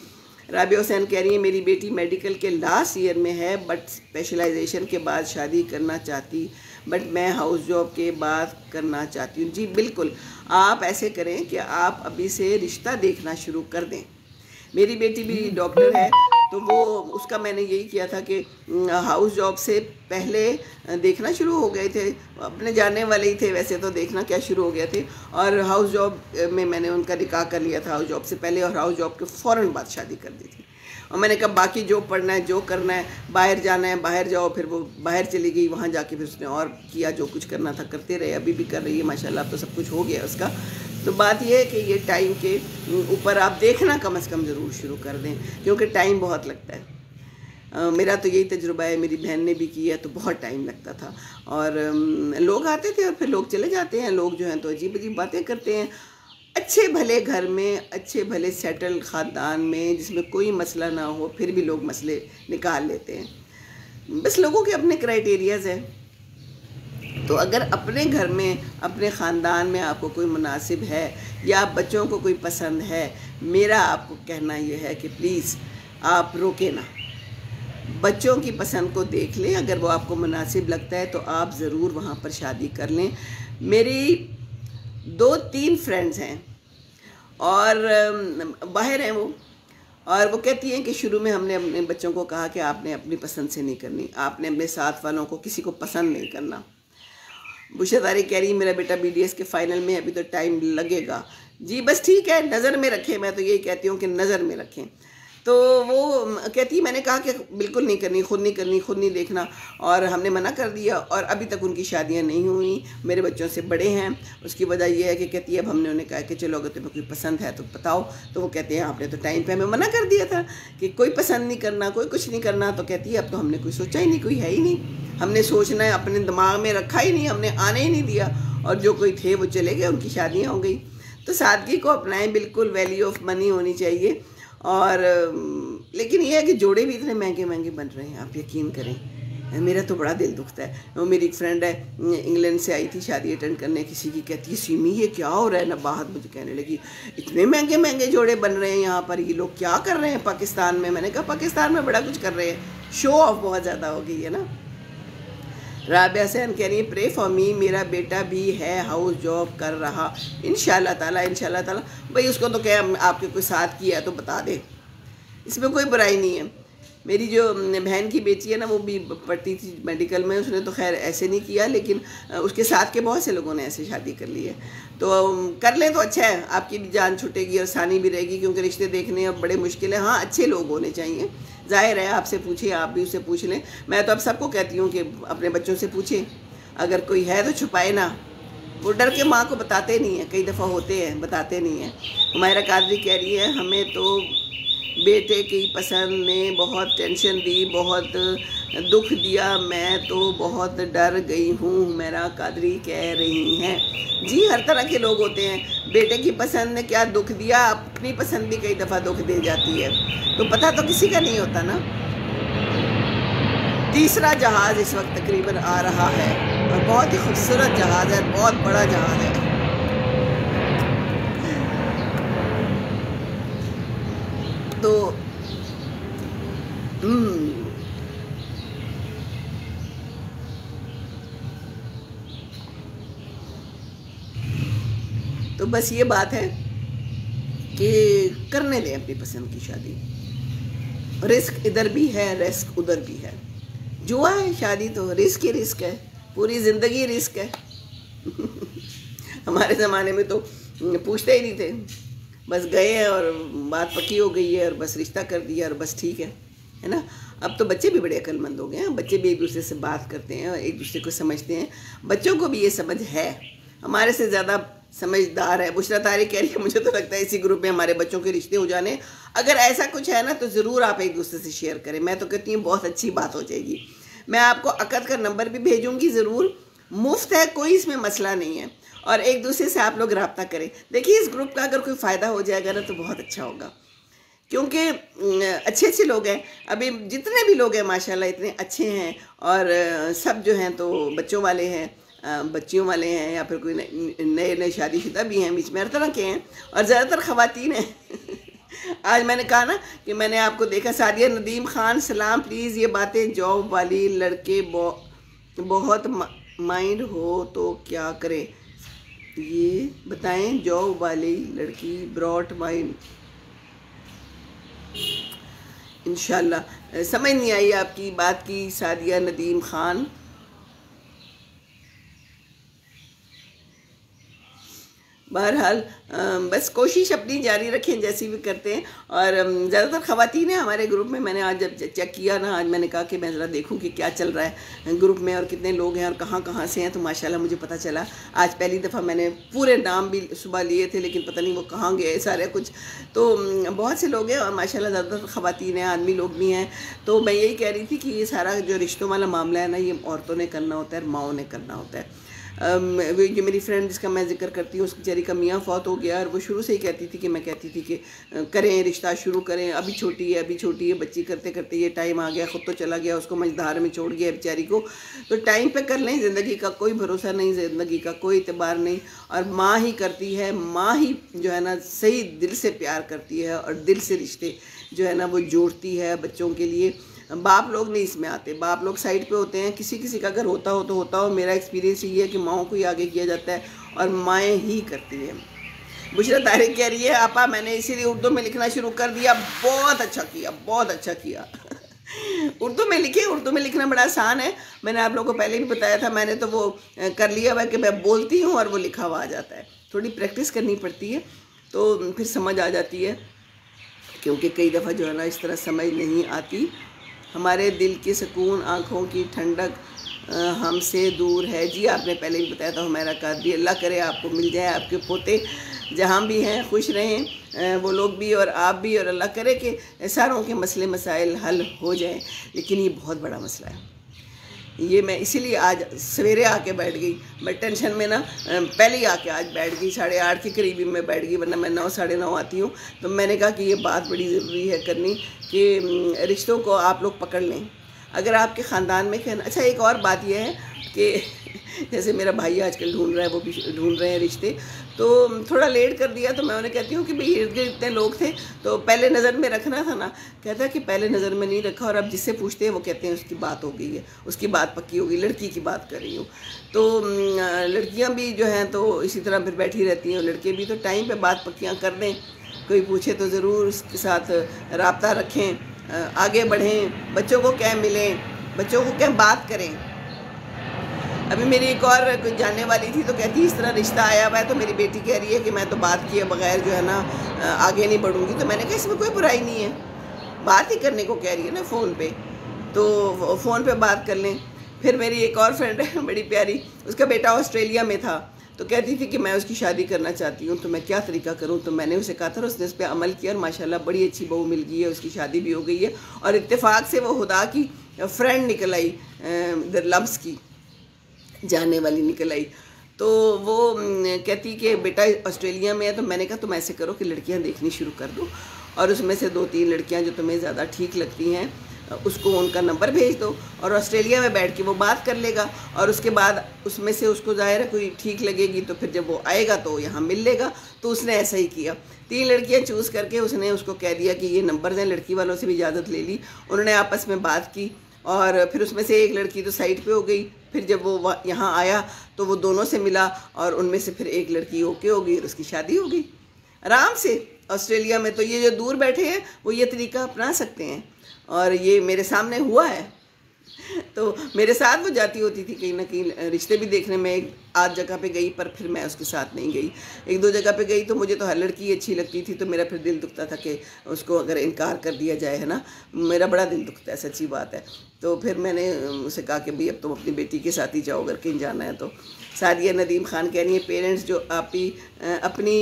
राबिया हुसैन कह रही है मेरी बेटी मेडिकल के लास्ट ईयर में है, बट स्पेशलाइजेशन के बाद शादी करना चाहती, बट मैं हाउस जॉब के बाद करना चाहती हूँ। जी बिल्कुल, आप ऐसे करें कि आप अभी से रिश्ता देखना शुरू कर दें। मेरी बेटी भी डॉक्टर है, तो वो उसका मैंने यही किया था कि हाउस जॉब से पहले देखना शुरू हो गए थे, अपने जानने वाले ही थे वैसे, तो देखना क्या शुरू हो गए थे। और हाउस जॉब में मैंने उनका निकाह कर लिया था हाउस जॉब से पहले, और हाउस जॉब के फ़ौरन बाद शादी कर दी थी। और मैंने कहा बाकी जो पढ़ना है, जो करना है, बाहर जाना है बाहर जाओ। फिर वो बाहर चली गई, वहाँ जाके फिर उसने और किया, जो कुछ करना था करते रहे, अभी भी कर रही है माशाल्लाह, तो सब कुछ हो गया उसका। तो बात यह है कि ये टाइम के ऊपर आप देखना कम से कम ज़रूर शुरू कर दें, क्योंकि टाइम बहुत लगता है। मेरा तो यही तजुर्बा है, मेरी बहन ने भी किया, तो बहुत टाइम लगता था। और लोग आते थे और फिर लोग चले जाते हैं। लोग जो हैं तो अजीब अजीब बातें करते हैं। अच्छे भले घर में, अच्छे भले सेटल ख़ानदान में, जिसमें कोई मसला ना हो, फिर भी लोग मसले निकाल लेते हैं। बस लोगों के अपने क्राइटेरियाज़ हैं। तो अगर अपने घर में, अपने ख़ानदान में आपको कोई मुनासिब है या बच्चों को कोई पसंद है, मेरा आपको कहना यह है कि प्लीज़ आप रोके ना, बच्चों की पसंद को देख लें। अगर वो आपको मुनासिब लगता है तो आप ज़रूर वहाँ पर शादी कर लें। मेरी 2-3 फ्रेंड्स हैं और बाहर हैं वो, और वो कहती हैं कि शुरू में हमने अपने बच्चों को कहा कि आपने अपनी पसंद से नहीं करनी, आपने अपने साथ वालों को किसी को पसंद नहीं करना। बुशरा तारिक कह रही मेरा बेटा BDS के फ़ाइनल में, अभी तो टाइम लगेगा। जी बस ठीक है, नज़र में रखें, मैं तो यही कहती हूँ कि नज़र में रखें। तो वो कहती मैंने कहा कि बिल्कुल नहीं करनी, खुद नहीं करनी, खुद नहीं देखना, और हमने मना कर दिया और अभी तक उनकी शादियां नहीं हुई। मेरे बच्चों से बड़े हैं। उसकी वजह यह है कि कहती है अब हमने उन्हें कहा कि चलो अगर तुम्हें कोई पसंद है तो बताओ, तो वो कहते हैं आपने तो टाइम पे हमें मना कर दिया था कि कोई पसंद नहीं करना, कोई कुछ नहीं करना। तो कहती है अब तो हमने कोई सोचा ही नहीं, कोई है ही नहीं, हमने सोचना है अपने दिमाग में रखा ही नहीं, हमने आने ही नहीं दिया, और जो कोई थे वो चले गए, उनकी शादियाँ हो गई। तो सादगी को अपनाएं, बिल्कुल वैल्यू ऑफ मनी होनी चाहिए। और लेकिन ये है कि जोड़े भी इतने महंगे महंगे बन रहे हैं, आप यकीन करें, मेरा तो बड़ा दिल दुखता है। वो मेरी एक फ्रेंड है, इंग्लैंड से आई थी शादी अटेंड करने किसी की, कहती है सीमी ये क्या हो रहा है ना, बात मुझे कहने लगी इतने महंगे महंगे जोड़े बन रहे हैं यहाँ पर, ये लोग क्या कर रहे हैं पाकिस्तान में। मैंने कहा पाकिस्तान में बड़ा कुछ कर रहे हैं, शो ऑफ बहुत ज़्यादा हो गई है ना। राबिया सहन कह रही है प्रे फॉर मी, मेरा बेटा भी है हाउस जॉब कर रहा, इंशाल्लाह ताला। भाई उसको तो क्या आपके कोई साथ किया है तो बता दे, इसमें कोई बुराई नहीं है। मेरी जो बहन की बेटी है ना, वो भी पढ़ती थी मेडिकल में, उसने तो खैर ऐसे नहीं किया, लेकिन उसके साथ के बहुत से लोगों ने ऐसे शादी कर ली है। तो कर लें तो अच्छा है, आपकी भी जान छूटेगी और आसानी भी रहेगी, क्योंकि रिश्ते देखने अब बड़े मुश्किल है। हाँ अच्छे लोग होने चाहिए, जाहिर है आपसे पूछिए, आप भी उससे पूछ लें। मैं तो अब सबको कहती हूँ कि अपने बच्चों से पूछें, अगर कोई है तो छुपाए ना, वो डर के माँ को बताते नहीं हैं, कई दफ़ा होते हैं बताते नहीं हैं। हुमायरा कादरी कह रही है हमें तो बेटे की पसंद ने बहुत टेंशन दी, बहुत दुख दिया, मैं तो बहुत डर गई हूँ, हुमैरा कादरी कह रही हैं। जी हर तरह के लोग होते हैं, बेटे की पसंद ने क्या दुख दिया, अपनी पसंद भी कई दफ़ा दुख दे जाती है, तो पता तो किसी का नहीं होता ना। तीसरा जहाज़ इस वक्त तकरीबन आ रहा है और बहुत ही खूबसूरत जहाज़ है, बहुत बड़ा जहाज़ है। तो बस ये बात है कि करने दें अपनी पसंद की शादी। रिस्क इधर भी है, रिस्क उधर भी है, जुआ है शादी तो रिस्क ही रिस्क है, पूरी ज़िंदगी रिस्क है। हमारे ज़माने में तो पूछते ही नहीं थे, बस गए हैं और बात पक्की हो गई है और बस रिश्ता कर दिया और बस ठीक है ना। अब तो बच्चे भी बड़े अक्लमंद हो गए हैं, बच्चे भी एक दूसरे से बात करते हैं और एक दूसरे को समझते हैं। बच्चों को भी ये समझ है, हमारे से ज़्यादा समझदार है। बुशरा तारिक कह रही है मुझे तो लगता है इसी ग्रुप में हमारे बच्चों के रिश्ते हो जाने। अगर ऐसा कुछ है ना तो ज़रूर आप एक दूसरे से शेयर करें, मैं तो कहती हूँ बहुत अच्छी बात हो जाएगी। मैं आपको अकद का नंबर भी भेजूँगी, ज़रूर, मुफ्त है, कोई इसमें मसला नहीं है, और एक दूसरे से आप लोग रब्ता करें। देखिए इस ग्रुप का अगर कोई फ़ायदा हो जाएगा ना तो बहुत अच्छा होगा, क्योंकि अच्छे अच्छे लोग हैं, अभी जितने भी लोग हैं माशाल्लाह इतने अच्छे हैं, और सब जो हैं तो बच्चों वाले हैं, बच्चियों वाले हैं, या फिर कोई नए नए शादीशुदा भी हैं, बीच में हर तरह के हैं, और ज़्यादातर ख़वातीन हैं। आज मैंने कहा ना कि मैंने आपको देखा। सादिया नदीम खान सलाम, प्लीज़ ये बातें जॉब वाली लड़के बहुत माइंड हो तो क्या करें, ये बताएं। जॉब वाली लड़की ब्रॉड माइंड, इंशाल्लाह समझ नहीं आई आपकी बात की सादिया नदीम खान। बहरहाल बस कोशिश अपनी जारी रखें जैसी भी करते हैं, और ज़्यादातर ख़वातीन हैं हमारे ग्रुप में। मैंने आज जब चेक किया ना, आज मैंने कहा कि मैं ज़रा देखूं कि क्या चल रहा है ग्रुप में और कितने लोग हैं और कहाँ कहाँ से हैं, तो माशाल्लाह मुझे पता चला। आज पहली दफ़ा मैंने पूरे नाम भी सुबह लिए थे, लेकिन पता नहीं वो कहाँ गए सारे कुछ, तो बहुत से लोग हैं और माशाल्लाह ज़्यादातर ख़वातीन हैं, आदमी लोग भी हैं। तो मैं यही कह रही थी कि ये सारा जो रिश्तों वाला मामला है ना, ये औरतों ने करना होता है, माओं ने करना होता है। वो जो मेरी फ्रेंड जिसका मैं जिक्र करती हूँ, उसकी बेचारी का मियाँ फौत हो गया, और वो शुरू से ही कहती थी कि मैं कहती थी कि करें रिश्ता शुरू करें, अभी छोटी है बच्ची, करते करते ये टाइम आ गया, ख़ुद तो चला गया, उसको मझधार में छोड़ गया बेचारी को। तो टाइम पे कर लें, ज़िंदगी का कोई भरोसा नहीं, ज़िंदगी का कोई एतबार नहीं। और माँ ही करती है, माँ ही जो है ना सही दिल से प्यार करती है और दिल से रिश्ते जो है ना वो जोड़ती है बच्चों के लिए। बाप लोग नहीं इसमें आते, बाप लोग साइड पे होते हैं। किसी किसी का अगर होता हो तो होता हो, मेरा एक्सपीरियंस ये है कि माँओं को ही आगे किया जाता है और माएँ ही करती हैं। बुशरा तारिक कह रही है आपा मैंने इसीलिए उर्दू में लिखना शुरू कर दिया। बहुत अच्छा किया, बहुत अच्छा किया। उर्दू में लिखे, उर्दू में लिखना बड़ा आसान है। मैंने आप लोगों को पहले भी बताया था, मैंने तो वो कर लिया हुआ कि मैं बोलती हूँ और वो लिखा हुआ आ जाता है। थोड़ी प्रैक्टिस करनी पड़ती है तो फिर समझ आ जाती है, क्योंकि कई दफ़ा जो है ना इस तरह समझ नहीं आती। हमारे दिल की सुकून, आँखों की ठंडक हमसे दूर है। जी आपने पहले भी बताया था हमारा कादरी। अल्लाह करे आपको मिल जाए, आपके पोते जहाँ भी हैं खुश रहें, वो लोग भी और आप भी, और अल्लाह करे कि सारों के मसले मसाइल हल हो जाएं। लेकिन ये बहुत बड़ा मसला है, ये मैं इसीलिए आज सवेरे आके बैठ गई। मैं टेंशन में ना पहले ही आके आज बैठ गई, 8:30 के करीब ही मैं बैठ गई, वरना मैं 9 साढ़े 9 आती हूँ। तो मैंने कहा कि ये बात बड़ी ज़रूरी है करनी कि रिश्तों को आप लोग पकड़ लें। अगर आपके ख़ानदान में कहना, अच्छा एक और बात यह है कि जैसे मेरा भाई आजकल ढूंढ रहा है, वो भी ढूंढ रहे हैं रिश्ते, तो थोड़ा लेट कर दिया तो मैं उन्हें कहती हूँ कि भाई इर्द गिर्द इतने लोग थे तो पहले नज़र में रखना था ना। कहता है कि पहले नज़र में नहीं रखा, और अब जिससे पूछते हैं वो कहते हैं उसकी बात हो गई है, उसकी बात पक्की हो गई। लड़की की बात कर रही हूँ। तो लड़कियाँ भी जो हैं तो इसी तरह फिर बैठी रहती हैं, लड़के भी तो टाइम पर बात पक्कियाँ कर दें। कोई पूछे तो ज़रूर उसके साथ रब्ता रखें, आगे बढ़ें, बच्चों को क्या मिलें, बच्चों को क्या बात करें। अभी मेरी एक और कोई जानने वाली थी तो कहती इस तरह रिश्ता आया हुआ है, तो मेरी बेटी कह रही है कि मैं तो बात किए बगैर जो है ना आगे नहीं बढ़ूँगी। तो मैंने कहा इसमें कोई बुराई नहीं है, बात ही करने को कह रही है ना फ़ोन पे, तो फ़ोन पे बात कर लें। फिर मेरी एक और फ्रेंड है बड़ी प्यारी, उसका बेटा ऑस्ट्रेलिया में था, तो कहती थी कि मैं उसकी शादी करना चाहती हूँ, तो मैं क्या तरीका करूँ। तो मैंने उसे कहा था, उसने उस पर अमल किया और माशाल्लाह बड़ी अच्छी बहू मिल गई है, उसकी शादी भी हो गई है। और इत्तेफाक से वो खुदा की फ्रेंड निकल आई, इधर लम्स की जानने वाली निकल आई। तो वो कहती कि बेटा ऑस्ट्रेलिया में है। तो मैंने कहा तुम ऐसे करो कि लड़कियां देखनी शुरू कर दो, और उसमें से 2-3 लड़कियां जो तुम्हें ज़्यादा ठीक लगती हैं उसको उनका नंबर भेज दो, और ऑस्ट्रेलिया में बैठ के वो बात कर लेगा। और उसके बाद उसमें से उसको ज़ाहिर है कोई ठीक लगेगी तो फिर जब वो आएगा तो यहाँ मिल लेगा। तो उसने ऐसा ही किया, 3 लड़कियाँ चूज़ करके उसने उसको कह दिया कि ये नंबर दें। लड़की वालों से भी इजाज़त ले ली, उन्होंने आपस में बात की, और फिर उसमें से एक लड़की तो साइड पे हो गई। फिर जब वो यहाँ आया तो वो दोनों से मिला, और उनमें से फिर एक लड़की ओके हो गई और उसकी शादी हो गई आराम से ऑस्ट्रेलिया में। तो ये जो दूर बैठे हैं वो ये तरीका अपना सकते हैं, और ये मेरे सामने हुआ है। तो मेरे साथ वो जाती होती थी कहीं ना कहीं रिश्ते भी देखने में। एक आध जगह पे गई, पर फिर मैं उसके साथ नहीं गई। 1-2 जगह पे गई तो मुझे तो हर लड़की अच्छी लगती थी, तो मेरा फिर दिल दुखता था कि उसको अगर इनकार कर दिया जाए, है ना, मेरा बड़ा दिल दुखता है, सच्ची बात है। तो फिर मैंने उसे कहा कि भाई अब तुम अपनी बेटी के साथ ही जाओ अगर कहीं जाना है तो। सादिया नदीम खान कह रही है पेरेंट्स जो अपनी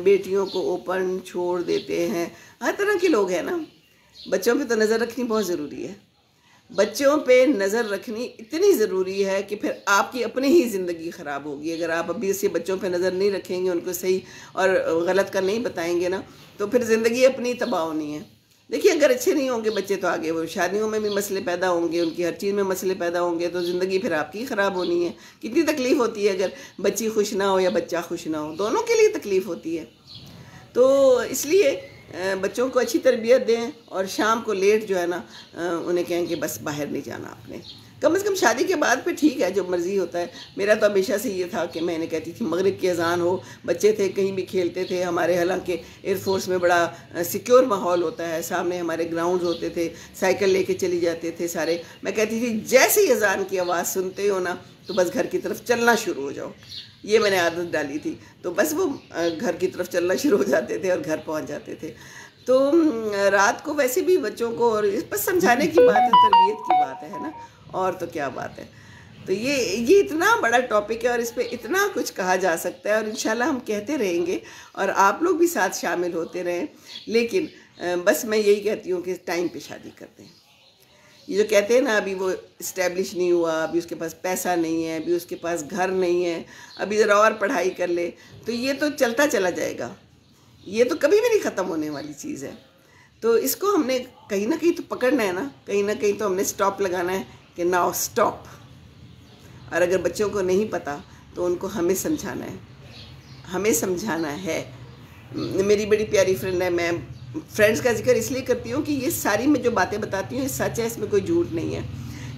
बेटियों को ओपन छोड़ देते हैं, हर तरह के लोग हैं ना। बच्चों पे तो नज़र रखनी बहुत ज़रूरी है, बच्चों पे नज़र रखनी इतनी ज़रूरी है कि फिर आपकी अपनी ही ज़िंदगी ख़राब होगी। अगर आप अभी से बच्चों पे नज़र नहीं रखेंगे, उनको सही और गलत का नहीं बताएंगे ना, तो फिर ज़िंदगी अपनी तबाह होनी है। देखिए अगर अच्छे नहीं होंगे बच्चे तो आगे वो शादियों में भी मसले पैदा होंगे, उनकी हर चीज़ में मसले पैदा होंगे, तो ज़िंदगी फिर आपकी ख़राब होनी है। कितनी तकलीफ़ होती है अगर बच्ची खुश ना हो या बच्चा खुश ना हो, दोनों के लिए तकलीफ़ होती है। तो इसलिए बच्चों को अच्छी तरबियत दें, और शाम को लेट जो है ना उन्हें कहें कि बस बाहर नहीं जाना आपने। कम से कम शादी के बाद पे ठीक है, जो मर्ज़ी होता है। मेरा तो हमेशा से ये था कि मैंने कहती थी मगरिब की अज़ान हो, बच्चे थे कहीं भी खेलते थे हमारे, हालांकि एयरफोर्स में बड़ा सिक्योर माहौल होता है, सामने हमारे ग्राउंड्स होते थे, साइकिल लेके चली जाते थे सारे। मैं कहती थी जैसे ही अज़ान की आवाज़ सुनते हो ना तो बस घर की तरफ चलना शुरू हो जाओ। ये मैंने आदत डाली थी, तो बस वो घर की तरफ चलना शुरू हो जाते थे और घर पहुंच जाते थे। तो रात को वैसे भी बच्चों को, और इस पर समझाने की बात है, तरबियत की बात है ना, और तो क्या बात है। तो ये इतना बड़ा टॉपिक है और इस पर इतना कुछ कहा जा सकता है, और इंशाल्लाह हम कहते रहेंगे और आप लोग भी साथ शामिल होते रहें। लेकिन बस मैं यही कहती हूँ कि टाइम पे शादी कर दें, ये जो कहते हैं ना अभी वो इस्टेब्लिश नहीं हुआ, अभी उसके पास पैसा नहीं है, अभी उसके पास घर नहीं है, अभी ज़रा और पढ़ाई कर ले, तो ये तो चलता चला जाएगा, ये तो कभी भी नहीं ख़त्म होने वाली चीज़ है। तो इसको हमने कहीं ना कहीं तो पकड़ना है ना, कहीं ना कहीं तो हमने स्टॉप लगाना है कि नाउ स्टॉप। और अगर बच्चों को नहीं पता तो उनको हमें समझाना है, हमें समझाना है। मेरी बड़ी प्यारी फ्रेंड है, मैं फ्रेंड्स का जिक्र इसलिए करती हूँ कि ये सारी मैं जो बातें बताती हूँ ये सच है, इसमें कोई झूठ नहीं है।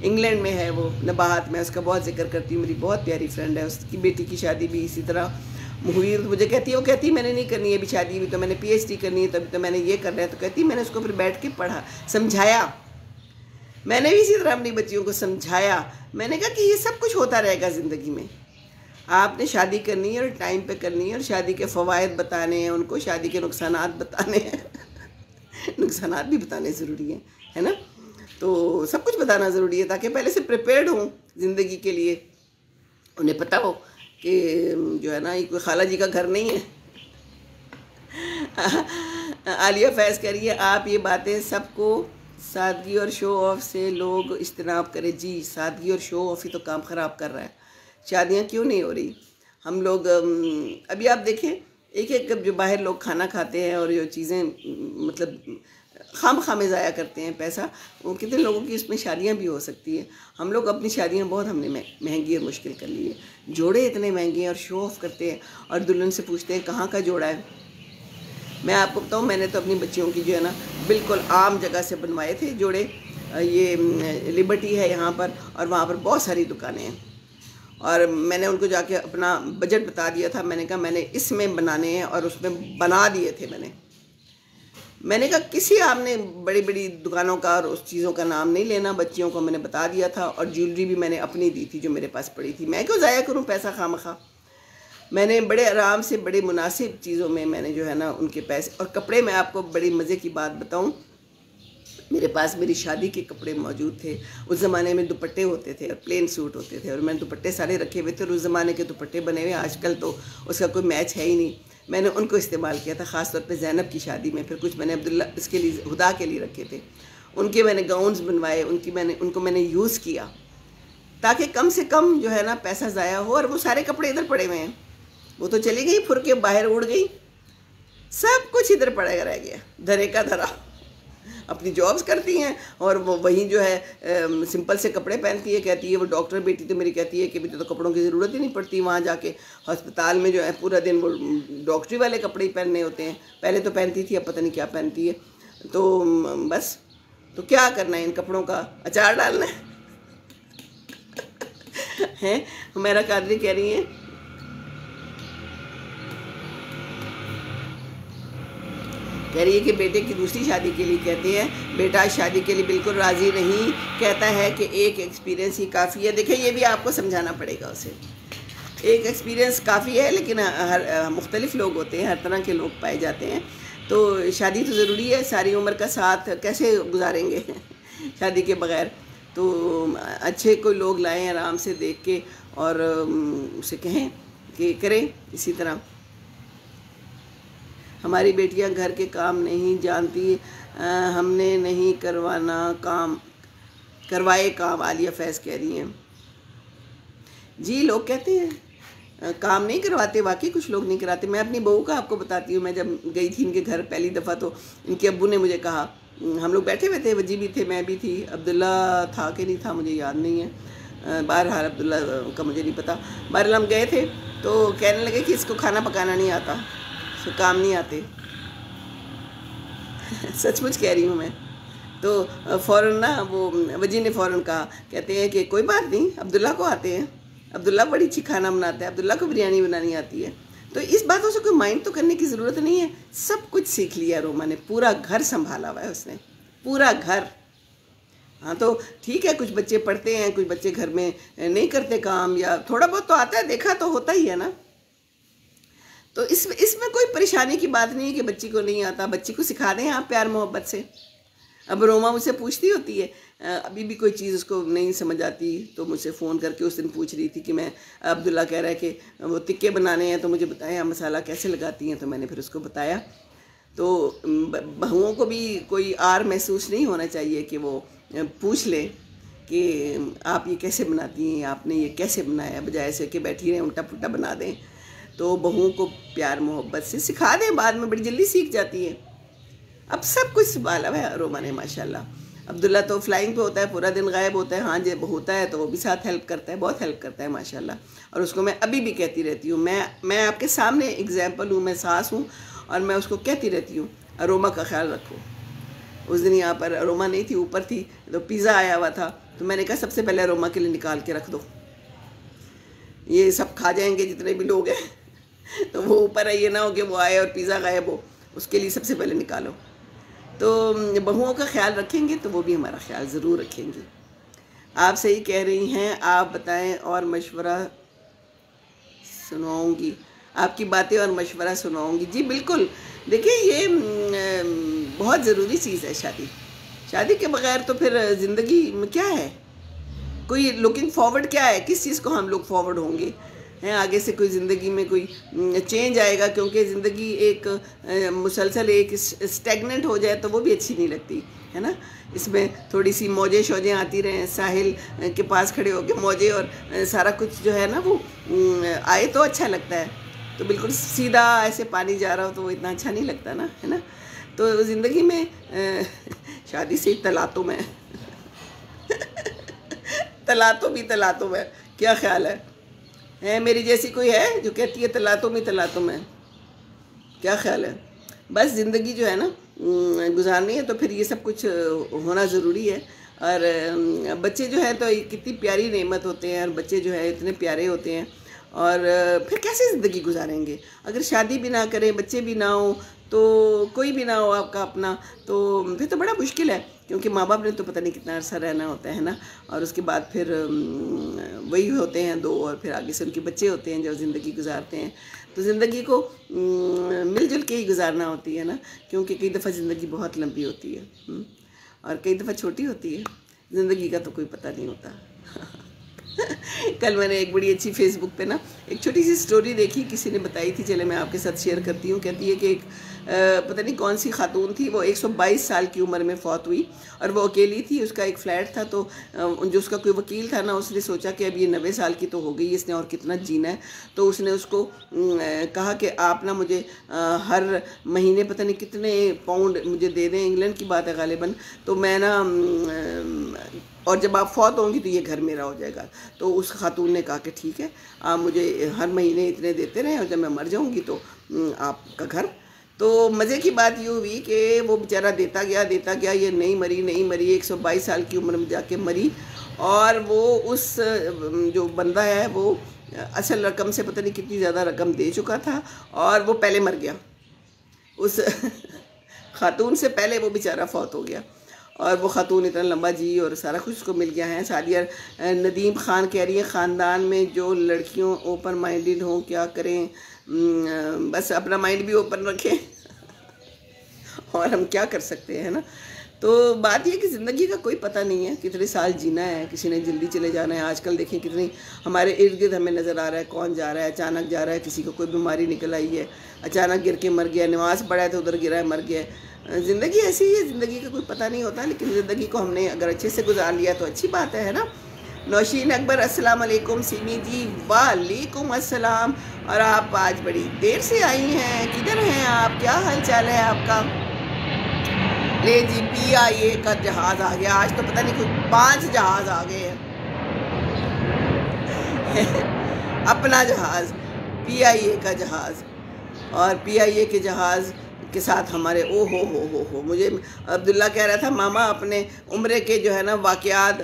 इंग्लैंड में है वो, नबाहत में, उसका बहुत जिक्र करती हूँ। मेरी बहुत प्यारी फ्रेंड है, उसकी बेटी की शादी भी इसी तरह हुई। मुझे कहती है, वो कहती है मैंने नहीं करनी है अभी शादी, भी तो मैंने PhD करनी है, तभी तो मैंने ये करना है। तो कहती है मैंने उसको फिर बैठ के पढ़ा, समझाया। मैंने भी इसी तरह अपनी बच्चियों को समझाया। मैंने कहा कि ये सब कुछ होता रहेगा ज़िंदगी में, आपने शादी करनी है और टाइम पे करनी है, और शादी के फ़वाइद बताने हैं उनको, शादी के नुकसानात बताने हैं नुकसानात भी बताने ज़रूरी हैं, है ना। तो सब कुछ बताना ज़रूरी है ताकि पहले से प्रिपेयर्ड हों ज़िंदगी के लिए, उन्हें पता हो कि जो है ना ये कोई खाला जी का घर नहीं है। आलिया फैज़ कह रही है आप ये बातें सबको सादगी और शो ऑफ से लोग इज्तनाब करें। जी, सादगी और शो ऑफ ही तो काम ख़राब कर रहा है। शादियाँ क्यों नहीं हो रही? हम लोग अभी आप देखें, एक एक जो बाहर लोग खाना खाते हैं और ये चीज़ें मतलब खाम में ज़ाया करते हैं पैसा, वो कितने लोगों की इसमें शादियाँ भी हो सकती हैं। हम लोग अपनी शादियाँ बहुत हमने महंगी और मुश्किल कर ली है। जोड़े इतने महंगे हैं और शो ऑफ करते हैं, और दुल्हन से पूछते हैं कहाँ का जोड़ा है। मैं आपको बताऊँ, मैंने तो अपनी बच्चियों की जो है ना बिल्कुल आम जगह से बनवाए थे जोड़े। ये लिबर्टी है यहाँ पर, और वहाँ पर बहुत सारी दुकानें हैं, और मैंने उनको जाके अपना बजट बता दिया था। मैंने कहा मैंने इसमें बनाने हैं, और उसमें बना दिए थे मैंने कहा किसी आपने बड़ी बड़ी दुकानों का और उस चीज़ों का नाम नहीं लेना, बच्चियों को मैंने बता दिया था। और ज्वेलरी भी मैंने अपनी दी थी जो मेरे पास पड़ी थी। मैं क्यों ज़ाया करूँ पैसा खामखा? मैंने बड़े आराम से बड़े मुनासिब चीज़ों में मैंने जो है ना उनके पैसे। और कपड़े, मैं आपको बड़ी मज़े की बात बताऊँ, मेरे पास मेरी शादी के कपड़े मौजूद थे। उस ज़माने में दुपट्टे होते थे और प्लेन सूट होते थे, और मैंने दुपट्टे सारे रखे हुए थे, और उस ज़माने के दुपट्टे बने हुए। आजकल तो उसका कोई मैच है ही नहीं। मैंने उनको इस्तेमाल किया था, ख़ास तौर पे ज़ैनब की शादी में। फिर कुछ मैंने अब्दुल्ला इसके लिए, हुदा के लिए रखे थे। उनके मैंने गाउन्स बनवाए, उनको मैंने यूज़ किया ताकि कम से कम जो है ना पैसा ज़ाया हो। और वो सारे कपड़े इधर पड़े हुए हैं, वो तो चली गई, फुर के बाहर उड़ गई, सब कुछ इधर पड़ा रह गया, धरे का धरा। अपनी जॉब्स करती हैं और वो वहीं जो है सिंपल से कपड़े पहनती है। कहती है वो डॉक्टर बेटी तो मेरी कहती है कि बेटे तो कपड़ों की ज़रूरत ही नहीं पड़ती, वहाँ जाके अस्पताल में जो है पूरा दिन वो डॉक्टरी वाले कपड़े ही पहनने होते हैं। पहले तो पहनती थी, अब पता नहीं क्या पहनती है। तो बस, तो क्या करना है इन कपड़ों का? अचार डालना है। हुमैरा कादरी कह रही है कि बेटे की दूसरी शादी के लिए कहते हैं, बेटा शादी के लिए बिल्कुल राज़ी नहीं, कहता है कि एक एक्सपीरियंस ही काफ़ी है। देखिए ये भी आपको समझाना पड़ेगा उसे, एक एक्सपीरियंस काफ़ी है, लेकिन हर मुख्तलिफ़ लोग होते हैं, हर तरह के लोग पाए जाते हैं। तो शादी तो ज़रूरी है, सारी उम्र का साथ कैसे गुजारेंगे शादी के बग़ैर? तो अच्छे कोई लोग लाएँ आराम से देख के, और उसे कहें कि करें इसी तरह। हमारी बेटियां घर के काम नहीं जानती, हमने नहीं करवाना काम, करवाए काम। आलिया फैज़ कह रही हैं। जी, लोग कहते हैं काम नहीं करवाते, वाकई कुछ लोग नहीं कराते। मैं अपनी बहू का आपको बताती हूँ। मैं जब गई थी इनके घर पहली दफ़ा, तो इनके अब्बू ने मुझे कहा, हम लोग बैठे हुए थे, वजी भी थे, मैं भी थी, अब्दुल्ला था कि नहीं था मुझे याद नहीं है, बहरहाल अब्दुल्ला का मुझे नहीं पता। बहरहाल हम गए थे, तो कहने लगे कि इसको खाना पकाना नहीं आता, तो काम नहीं आते। सचमुच कह रही हूँ मैं। तो फ़ौरन ना वो वजी ने फ़ौरन कहा, कहते हैं कि कोई बात नहीं, अब्दुल्ला को आते हैं, अब्दुल्ला बड़ी अच्छी खाना बनाता है, अब्दुल्ला को बिरयानी बनानी आती है। तो इस बातों से कोई माइंड तो करने की ज़रूरत नहीं है। सब कुछ सीख लिया रोमा ने, पूरा घर संभाला हुआ है उसने, पूरा घर। हाँ तो ठीक है, कुछ बच्चे पढ़ते हैं, कुछ बच्चे घर में नहीं करते काम, या थोड़ा बहुत तो आता है, देखा तो होता ही है ना। तो इसमें कोई परेशानी की बात नहीं है कि बच्ची को नहीं आता, बच्ची को सिखा दें आप प्यार मोहब्बत से। अब रोमा मुझसे पूछती होती है, अभी भी कोई चीज़ उसको नहीं समझ आती, तो मुझसे फ़ोन करके उस दिन पूछ रही थी कि मैं, अब्दुल्ला कह रहा है कि वो टिक्के बनाने हैं, तो मुझे बताएं आप मसाला कैसे लगाती हैं। तो मैंने फिर उसको बताया। तो बहुओं को भी कोई आर महसूस नहीं होना चाहिए कि वो पूछ लें कि आप ये कैसे बनाती हैं, आपने ये कैसे बनाया, बजाय ऐसे कि बैठी रहें उल्टा पुल्टा बना दें। तो बहुओं को प्यार मोहब्बत से सिखा दें, बाद में बड़ी जल्दी सीख जाती है। अब सब कुछ संभाला है अरोमा ने माशाल्लाह। अब्दुल्ला तो फ्लाइंग पे होता है, पूरा दिन गायब होता है। हाँ जब होता है तो वो भी साथ हेल्प करता है, बहुत हेल्प करता है माशाल्लाह। और उसको मैं अभी भी कहती रहती हूँ, मैं आपके सामने एग्जाम्पल हूँ, मैं सास हूँ, और मैं उसको कहती रहती हूँ अरोमा का ख्याल रखो। उस दिन यहाँ पर अरोमा नहीं थी, ऊपर थी, तो पिज़्ज़ा आया हुआ था, तो मैंने कहा सबसे पहले अरोमा के लिए निकाल के रख दो, ये सब खा जाएंगे जितने भी लोग हैं। तो वो ऊपर है, ये ना हो कि वो आए और पिज़्ज़ा गायब हो, उसके लिए सबसे पहले निकालो। तो बहुओं का ख्याल रखेंगे तो वो भी हमारा ख्याल ज़रूर रखेंगी। आप सही कह रही हैं, आप बताएं और मशवरा सुनाऊंगी, आपकी बातें और मशवरा सुनाऊंगी। जी बिल्कुल, देखिए ये बहुत ज़रूरी चीज़ है शादी। शादी के बगैर तो फिर ज़िंदगी में क्या है, कोई लुकिंग फॉरवर्ड क्या है, किस चीज़ को हम लोग फॉरवर्ड होंगे हैं आगे से, कोई ज़िंदगी में कोई चेंज आएगा? क्योंकि ज़िंदगी एक मुसलसल एक स्टेगनेंट हो जाए तो वो भी अच्छी नहीं लगती है ना। इसमें थोड़ी सी मौजें शौजें आती रहें, साहिल के पास खड़े होकर मौजें और सारा कुछ जो है ना वो आए तो अच्छा लगता है। तो बिल्कुल सीधा ऐसे पानी जा रहा हो तो वो इतना अच्छा नहीं लगता ना, है ना। तो ज़िंदगी में शादी से तलातों में तलातों में क्या ख्याल है मेरी जैसी कोई है जो कहती है तलातों में, क्या ख्याल है? बस ज़िंदगी जो है ना गुजारनी है तो फिर ये सब कुछ होना ज़रूरी है। और बच्चे जो है तो कितनी प्यारी नेमत होते हैं, और बच्चे जो है इतने प्यारे होते हैं, और फिर कैसे ज़िंदगी गुजारेंगे अगर शादी भी ना करें, बच्चे भी ना हो, तो कोई भी ना हो आपका अपना, तो फिर तो बड़ा मुश्किल है। क्योंकि माँ बाप ने तो पता नहीं कितना अरसा रहना होता है ना, और उसके बाद फिर वही होते हैं दो, और फिर आगे से उनके बच्चे होते हैं जो ज़िंदगी गुजारते हैं। तो ज़िंदगी को मिलजुल के ही गुजारना होती है ना, क्योंकि कई दफ़ा ज़िंदगी बहुत लंबी होती है और कई दफ़ा छोटी होती है। ज़िंदगी का तो कोई पता नहीं होता। कल मैंने एक बड़ी अच्छी फेसबुक पे ना एक छोटी सी स्टोरी देखी, किसी ने बताई थी, चले मैं आपके साथ शेयर करती हूँ। कहती है कि एक पता नहीं कौन सी खातून थी, वो 122 साल की उम्र में फौत हुई, और वो अकेली थी, उसका एक फ़्लैट था। तो जो उसका कोई वकील था ना, उसने सोचा कि अब ये 90 साल की तो हो गई, इसने और कितना जीना है। तो उसने उसको कहा कि आप ना मुझे हर महीने पता नहीं कितने पाउंड मुझे दे दें, इंग्लैंड की बात है गालिबन, तो मैं ना और जब आप फौत होंगी तो ये घर मेरा हो जाएगा। तो उस खातून ने कहा कि ठीक है, आप मुझे हर महीने इतने देते रहें, और जब मैं मर जाऊंगी तो आपका घर। तो मज़े की बात ये हुई कि वो बेचारा देता गया, ये नहीं मरी 122 साल की उम्र में जाके मरी। और वो उस जो बंदा है वो असल रकम से पता नहीं कितनी ज़्यादा रकम दे चुका था, और वो पहले मर गया। उस खातून से पहले वो बेचारा फौत हो गया, और वो खातून इतना लंबा जी और सारा कुछ उसको मिल गया है। सादिया नदीम खान कह रही है, ख़ानदान में जो लड़कियों ओपन माइंडेड हों क्या करें, बस अपना माइंड भी ओपन रखें और हम क्या कर सकते हैं ना। तो बात यह कि ज़िंदगी का कोई पता नहीं है कितने साल जीना है, किसी ने जल्दी चले जाना है। आजकल देखें कितनी हमारे इर्द गिर्द हमें नज़र आ रहा है, कौन जा रहा है, अचानक जा रहा है, किसी को कोई बीमारी निकल आई है, अचानक गिर के मर गया, नमाज़ पढ़ा है तो उधर गिरा है मर गया। ज़िंदगी ऐसी ही है, ज़िंदगी का कोई पता नहीं होता, लेकिन ज़िंदगी को हमने अगर अच्छे से गुजार लिया तो अच्छी बात है ना। नौशीन अकबर अस्सलाम वालेकुम, सीमी जी वालेकुम अस्सलाम। और आप आज बड़ी देर से आई हैं, किधर हैं आप, क्या हाल चाल है आपका? ले जी, PIA का जहाज़ आ गया, आज तो पता नहीं कुछ 5 जहाज़ आ गए हैं। अपना जहाज़, PIA का जहाज़, और PIA के जहाज़ के साथ हमारे ओ हो। मुझे अब्दुल्ला कह रहा था मामा अपने उम्रे के जो है ना वाक़यात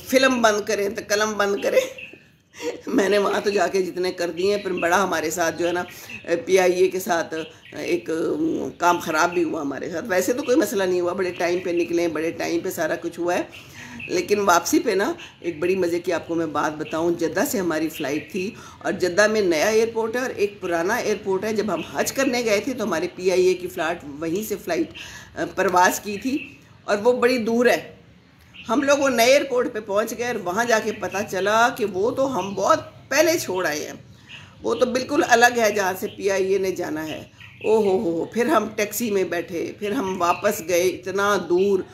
फ़िल्म बंद करें तो कलम बंद करें। मैंने वहाँ तो जाके जितने कर दिए हैं, फिर बड़ा हमारे साथ जो है ना PIA के साथ एक काम ख़राब भी हुआ हमारे साथ। वैसे तो कोई मसला नहीं हुआ, बड़े टाइम पे निकले, बड़े टाइम पे सारा कुछ हुआ है, लेकिन वापसी पे ना एक बड़ी मज़े की आपको मैं बात बताऊं। जद्दा से हमारी फ़्लाइट थी, और जद्दा में नया एयरपोर्ट है और एक पुराना एयरपोर्ट है। जब हम हज करने गए थे तो हमारे PIA की फ़्लाइट वहीं से फ़्लाइट परवाज़ की थी, और वो बड़ी दूर है। हम लोग वो नए एयरपोर्ट पे पहुंच गए, और वहाँ जाके पता चला कि वो तो हम बहुत पहले छोड़ आए हैं, वो तो बिल्कुल अलग है जहाँ से PIA ने जाना है। ओ हो, फिर हम टैक्सी में बैठे, फिर हम वापस गए इतना दूर,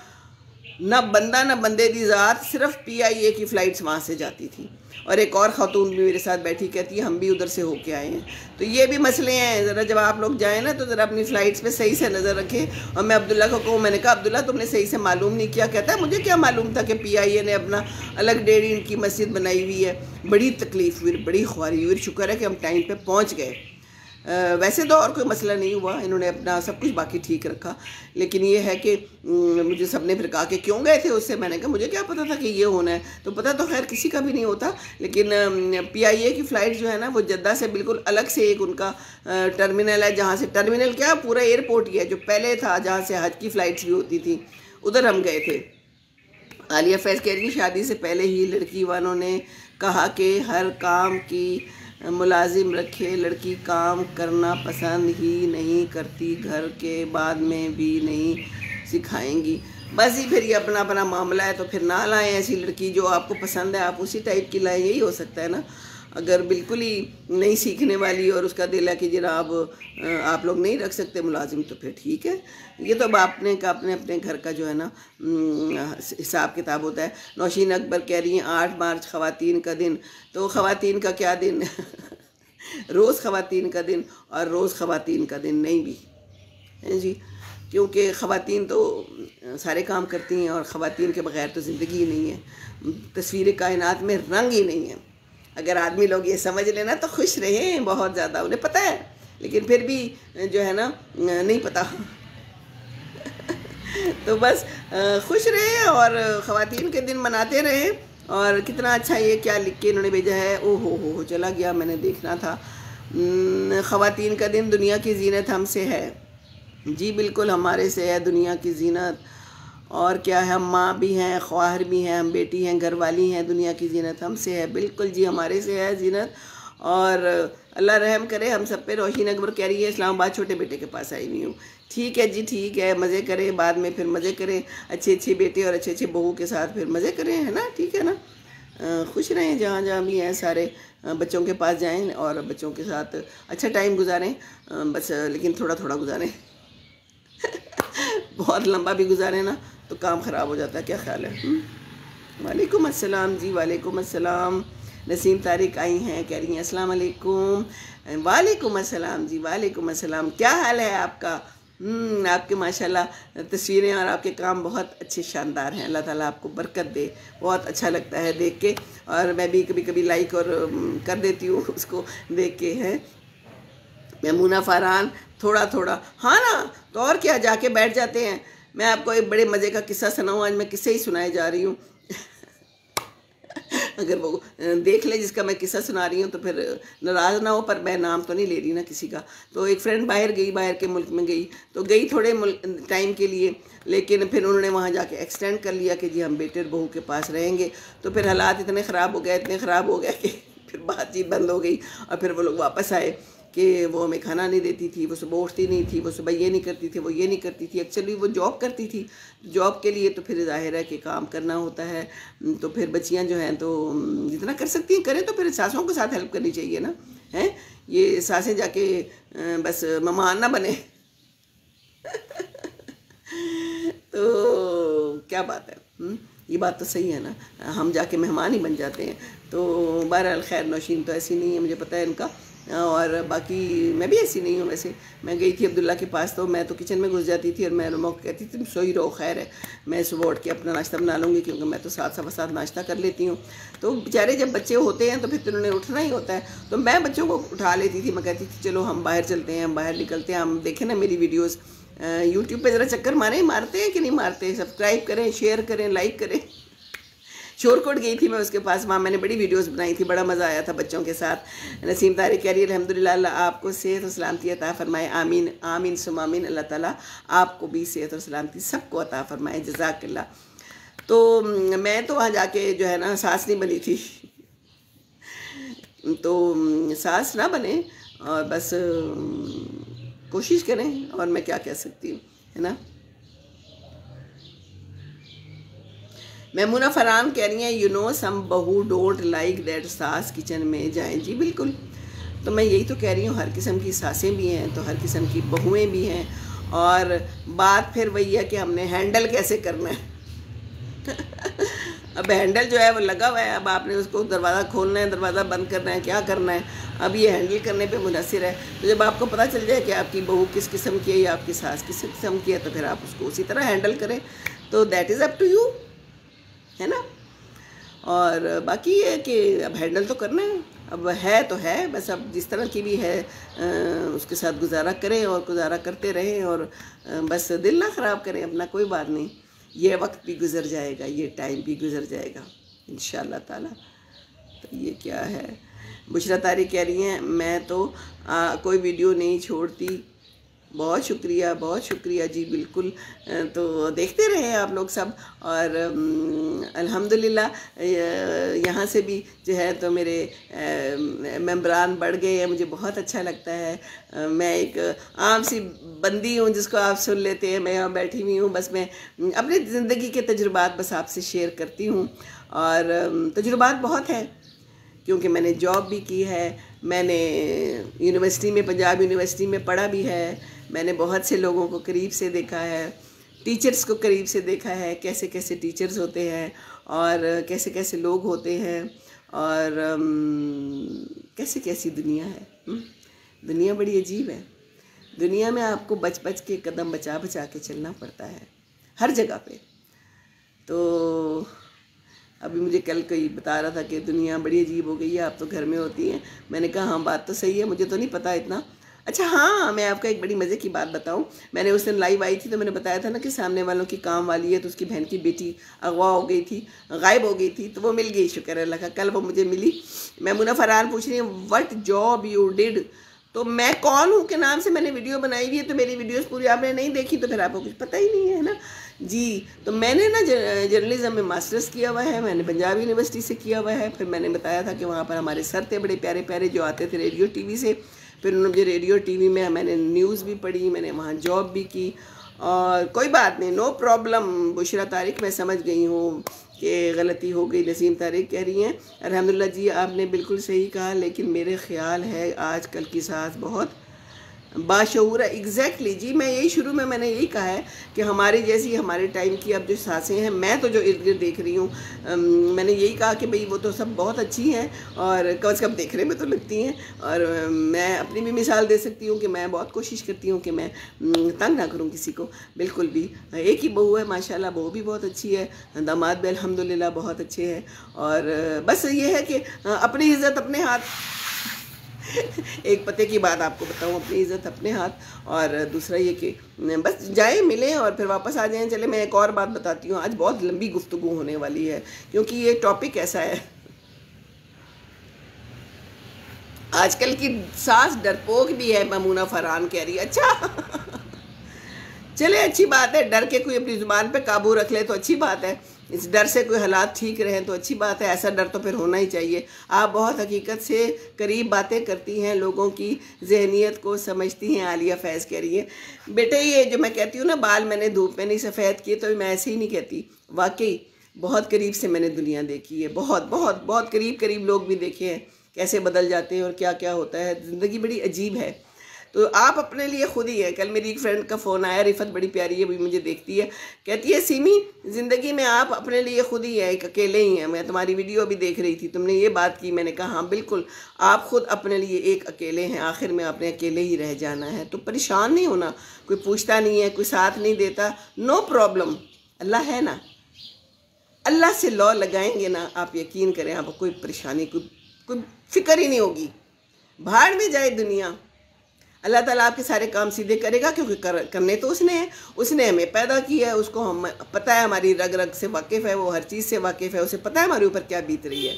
ना बंदा ना बंदे दी ज़ात, सिर्फ PIA की फ़्लाइट्स वहाँ से जाती थी। और एक और ख़ातून भी मेरे साथ बैठी कहती है हम भी उधर से होके आए हैं। तो ये भी मसले हैं, ज़रा जब आप लोग जाएँ ना तो ज़रा अपनी फ़्लाइट्स पे सही से नज़र रखें। और मैं अब्दुल्ला को कहूँ, मैंने कहा अब्दुल्ला तुमने सही से मालूम नहीं किया। कहता है मुझे क्या मालूम था कि PIA ने अपना अलग 1.5 इंच की मस्जिद बनाई हुई है। बड़ी तकलीफ़ हुई, बड़ी ख्वारी हुई, शुक्र है कि हम टाइम पर पहुँच गए। वैसे तो और कोई मसला नहीं हुआ, इन्होंने अपना सब कुछ बाकी ठीक रखा। लेकिन ये है कि मुझे सबने फिर कहा कि क्यों गए थे उससे। मैंने कहा मुझे क्या पता था कि ये होना है, तो पता तो खैर किसी का भी नहीं होता। लेकिन PIA की फ़्लाइट जो है ना वो जद्दा से बिल्कुल अलग से एक उनका टर्मिनल है, जहाँ से टर्मिनल क्या पूरा एयरपोर्ट ही है जो पहले था, जहाँ से हज की फ़्लाइट्स भी होती थी, उधर हम गए थे। आलिया फैज़ कह रही है शादी से पहले ही लड़की वालों ने कहा कि हर काम की मुलाजिम रखे, लड़की काम करना पसंद ही नहीं करती, घर के बाद में भी नहीं सिखाएंगी। बस ही फिर ये अपना अपना मामला है, तो फिर ना लाएं ऐसी लड़की जो आपको पसंद है, आप उसी टाइप की लाएं, यही हो सकता है ना। अगर बिल्कुल ही नहीं सीखने वाली और उसका दिल है कि जनाब आप लोग नहीं रख सकते मुलाजिम, तो फिर ठीक है। ये तो अब आपने अपने घर का जो है ना हिसाब किताब होता है। नौशीन अकबर कह रही हैं 8 मार्च ख़वातीन का दिन, तो ख़वातीन का क्या दिन रोज़ ख़वातीन का दिन और रोज़ ख़वातीन का दिन नहीं भी है जी, क्योंकि ख़वातीन तो सारे काम करती हैं और ख़वातीन के बग़ैर तो ज़िंदगी ही नहीं है। तस्वीर कायनात में रंग ही नहीं है। अगर आदमी लोग ये समझ लेना तो खुश रहें बहुत ज़्यादा, उन्हें पता है, लेकिन फिर भी जो है ना नहीं पता तो बस खुश रहे और ख़वातीन के दिन मनाते रहे। और कितना अच्छा ये क्या लिख के इन्होंने भेजा है, ओ हो चला गया, मैंने देखना था। ख़वातीन का दिन दुनिया की जीनत हमसे है जी, बिल्कुल हमारे से है दुनिया की जीनत। और क्या है, हम माँ भी हैं, ख्वाहर भी हैं, हम बेटी हैं, घरवाली हैं, दुनिया की जीनत हमसे है, बिल्कुल जी हमारे से है जीनत। और अल्लाह रहम करे हम सब पे। रोशीन अकबर कह रही है इस्लामाबाद छोटे बेटे के पास आई हुई हूँ। ठीक है जी, ठीक है, मज़े करें, बाद में फिर मज़े करें, अच्छे बेटे और अच्छे बहू के साथ फिर मज़े करें, है ना, ठीक है ना। खुश रहें जहाँ जहाँ भी हैं, सारे बच्चों के पास जाएं और बच्चों के साथ अच्छा टाइम गुजारें, बस लेकिन थोड़ा थोड़ा गुजारें बहुत लंबा भी गुजारें ना तो काम ख़राब हो जाता है। क्या ख्याल है? वालेकुम अस्सलाम जी, वालेकुम अस्सलाम। नसीम तारिक आई हैं, कह रही हैं अस्सलाम वालेकुम। वालेकुम अस्सलाम जी, वालेकुम अस्सलाम। क्या हाल है आपका? आपके माशाल्लाह तस्वीरें और आपके काम बहुत अच्छे शानदार हैं। अल्लाह ताला आपको बरकत दे। बहुत अच्छा लगता है देख के, और मैं भी कभी कभी लाइक और कर देती हूँ उसको देख के। हैं मेमूना फ़रहान, थोड़ा थोड़ा हाँ ना, तो और क्या, जाके बैठ जाते हैं। मैं आपको एक बड़े मज़े का किस्सा सुनाऊँ, आज मैं किस्से ही सुनाए जा रही हूँ अगर वो देख ले जिसका मैं किस्सा सुना रही हूँ तो फिर नाराज़ ना हो, पर मैं नाम तो नहीं ले रही ना किसी का। तो एक फ्रेंड बाहर गई, बाहर के मुल्क में गई, तो गई थोड़े टाइम के लिए, लेकिन फिर उन्होंने वहाँ जाके एक्सटेंड कर लिया कि जी हम बेटे और बहू के पास रहेंगे। तो फिर हालात इतने ख़राब हो गए कि फिर बातचीत बंद हो गई। और फिर वो लोग वापस आए कि वो हमें खाना नहीं देती थी, वो सुबह उठती नहीं थी, वो सुबह ये नहीं करती थी, वो ये नहीं करती थी। एक्चुअली वो जॉब करती थी, जॉब के लिए तो फिर जाहिर है कि काम करना होता है। तो फिर बच्चियां जो हैं तो जितना कर सकती हैं करें, तो फिर सासों के साथ हेल्प करनी चाहिए ना, हैं। ये सासें जाके बस मेहमान ना बने तो क्या बात है, ये बात तो सही है ना, हम जाके मेहमान ही बन जाते हैं। तो बहरहाल खैर, नौशीन तो ऐसी नहीं है, मुझे पता है इनका, और बाकी मैं भी ऐसी नहीं हूँ। वैसे मैं गई थी अब्दुल्ला के पास, तो मैं तो किचन में घुस जाती थी और मैं रुमा को कहती थी तुम सो ही रहो, खैर है मैं सुबह उठ के अपना नाश्ता बना लूँगी, क्योंकि मैं तो 7 नाश्ता कर लेती हूँ। तो बेचारे जब बच्चे होते हैं तो फिर उन्होंने उठना ही होता है, तो मैं बच्चों को उठा लेती थी। मैं कहती थी चलो हम बाहर चलते हैं, हम बाहर निकलते हैं, हम देखें ना मेरी वीडियोज़ यूट्यूब पर ज़रा चक्कर मारते हैं कि नहीं मारते, सब्सक्राइब करें, शेयर करें, लाइक करें। शोरकोट गई थी मैं उसके पास, वहाँ मैंने बड़ी वीडियोस बनाई थी, बड़ा मज़ा आया था बच्चों के साथ। नसीम तारिक कह रही है अल्हम्दुलिल्लाह, अल्लाह आपको सेहत और सलामती अता फरमाए, आमीन आमीन सुम आमीन। अल्लाह ताला आपको भी सेहत और सलामती सबको अता फरमाए, जज़ाकल्लाह। तो मैं तो वहाँ जाके जो है ना सास नहीं बनी थी तो सास ना बने और बस कोशिश करें, और मैं क्या कह सकती हूँ, है ना। मेमूना फरहान कह रही हैं यू नो सम बहू डोंट लाइक दैट सास किचन में जाएं। जी बिल्कुल, तो मैं यही तो कह रही हूँ, हर किस्म की सासें भी हैं तो हर किस्म की बहुएं भी हैं, और बात फिर वही है कि हमने हैंडल कैसे करना है। अब हैंडल जो है वो लगा हुआ है, अब आपने उसको दरवाज़ा खोलना है, दरवाज़ा बंद करना है, क्या करना है, अब ये हैंडल करने पे मुनहसिर है। तो जब आपको पता चल जाए कि आपकी बहू किस किस्म की है या आपकी सास किस किस्म की है, तो फिर आप उसको उसी तरह हैंडल करें। तो that is up to you, है ना। और बाकी ये कि अब हैंडल तो करना है, अब है तो है, बस अब जिस तरह की भी है उसके साथ गुजारा करें और गुजारा करते रहें, और बस दिल ना ख़राब करें अपना, कोई बात नहीं, ये वक्त भी गुज़र जाएगा, ये टाइम भी गुज़र जाएगा इंशाअल्लाह ताला। तो ये क्या है, बुशरा तारिक कह रही हैं मैं तो कोई वीडियो नहीं छोड़ती। बहुत शुक्रिया जी, बिल्कुल। तो देखते रहे आप लोग सब, और अल्हम्दुलिल्लाह यहाँ से भी जो है तो मेरे मेंबरान बढ़ गए हैं, मुझे बहुत अच्छा लगता है। मैं एक आम सी बंदी हूँ जिसको आप सुन लेते हैं, मैं यहाँ बैठी हुई हूँ, बस मैं अपनी ज़िंदगी के तजुर्बात बस आपसे शेयर करती हूँ, और तजुर्बात बहुत हैं क्योंकि मैंने जॉब भी की है, मैंने यूनिवर्सिटी में, पंजाब यूनिवर्सिटी में पढ़ा भी है, मैंने बहुत से लोगों को करीब से देखा है, टीचर्स को करीब से देखा है, कैसे कैसे टीचर्स होते हैं और कैसे कैसे लोग होते हैं, और कैसे कैसी दुनिया है। दुनिया बड़ी अजीब है। दुनिया में आपको बच बच के, कदम बचा बचा के चलना पड़ता है हर जगह पे। तो अभी मुझे कल कोई बता रहा था कि दुनिया बड़ी अजीब हो गई है, आप तो घर में होती हैं। मैंने कहा हाँ बात तो सही है, मुझे तो नहीं पता इतना। अच्छा हाँ, मैं आपको एक बड़ी मज़े की बात बताऊं। मैंने उस दिन लाइव आई थी तो मैंने बताया था ना कि सामने वालों की काम वाली है, तो उसकी बहन की बेटी अगवा हो गई थी, गायब हो गई थी, तो वो मिल गई, शुक्र है अल्लाह का। कल वो मुझे मिली। मैमूना फरहान पूछ रही है व्हाट जॉब यू डिड। तो मैं कौन हूँ के नाम से मैंने वीडियो बनाई हुई है, तो मेरी वीडियोस पूरी आपने नहीं देखी तो फिर आपको कुछ पता ही नहीं है ना जी। तो मैंने ना जर्नलिज्म में मास्टर्स किया हुआ है, मैंने पंजाब यूनिवर्सिटी से किया हुआ है। फिर मैंने बताया था कि वहाँ पर हमारे सर थे बड़े प्यारे प्यारे जो आते थे रेडियो टीवी से। फिर उन्होंने मुझे रेडियो टीवी में मैंने न्यूज़ भी पढ़ी, मैंने वहाँ जॉब भी की, और कोई बात नहीं, नो प्रॉब्लम। बुशरा तारिक मैं समझ गई हूँ कि गलती हो गई। नसीम तारिक कह रही हैं अल्हम्दुलिल्लाह जी, आपने बिल्कुल सही कहा, लेकिन मेरे ख्याल है आजकल की सास बहुत बाशऊर है। एग्जैक्टली जी, मैं यही शुरू में मैंने यही कहा है कि हमारी जैसी हमारे टाइम की अब जो सासें हैं, मैं तो जो इर्द गिर्द देख रही हूँ, मैंने यही कहा कि भाई वो तो सब बहुत अच्छी हैं और कम से कम देखने में तो लगती हैं। और मैं अपनी भी मिसाल दे सकती हूँ कि मैं बहुत कोशिश करती हूँ कि मैं तंग ना करूँ किसी को, बिल्कुल भी। एक ही बहू है माशाल्लाह, बहू भी बहुत अच्छी है, दामाद भी अल्हम्दुलिल्लाह बहुत अच्छे हैं। और बस ये है कि अपनी इज़्ज़त अपने हाथ। एक पते की बात आपको बताऊं, अपनी इज़्ज़त अपने हाथ, और दूसरा ये कि बस जाएं, मिलें और फिर वापस आ जाएं। चले मैं एक और बात बताती हूँ, आज बहुत लंबी गुफ्तगू होने वाली है क्योंकि ये टॉपिक ऐसा है। आजकल की सास डरपोक भी है, मैमूना फरहान कह रही है। अच्छा चले अच्छी बात है, डर के कोई अपनी ज़ुबान पे काबू रख ले तो अच्छी बात है, इस डर से कोई हालात ठीक रहें तो अच्छी बात है। ऐसा डर तो फिर होना ही चाहिए। आप बहुत हकीकत से करीब बातें करती हैं, लोगों की जहनीत को समझती हैं। आलिया फैज़ कह रही है बेटे ये जो मैं कहती हूँ ना, बाल मैंने धूप में नहीं सफ़ेद किए, तो मैं ऐसे ही नहीं कहती, वाकई बहुत करीब से मैंने दुनिया देखी है, बहुत बहुत बहुत करीब करीब लोग भी देखे हैं कैसे बदल जाते हैं और क्या क्या होता है। ज़िंदगी बड़ी अजीब है। तो आप अपने लिए खुद ही है। कल मेरी एक फ्रेंड का फ़ोन आया, रिफत बड़ी प्यारी है, भी मुझे देखती है, कहती है सीमी ज़िंदगी में आप अपने लिए खुद ही है, एक अकेले ही हैं। मैं तुम्हारी वीडियो भी देख रही थी, तुमने ये बात की। मैंने कहा हाँ बिल्कुल, आप खुद अपने लिए एक अकेले हैं, आखिर में आपने अकेले ही रह जाना है। तो परेशान नहीं होना, कोई पूछता नहीं है, कोई साथ नहीं देता, नो प्रॉब्लम, अल्लाह है ना। अल्लाह से लौ लगाएंगे ना, आप यकीन करें आपको कोई परेशानी, कोई फिक्र ही नहीं होगी। भाड़ में जाए दुनिया, अल्लाह ताला आपके सारे काम सीधे करेगा, क्योंकि करने तो उसने है, उसने हमें पैदा किया है, उसको हम पता है, हमारी रग रग से वाकिफ़ है, वो हर चीज़ से वाकिफ़ है, उसे पता है हमारे ऊपर क्या बीत रही है।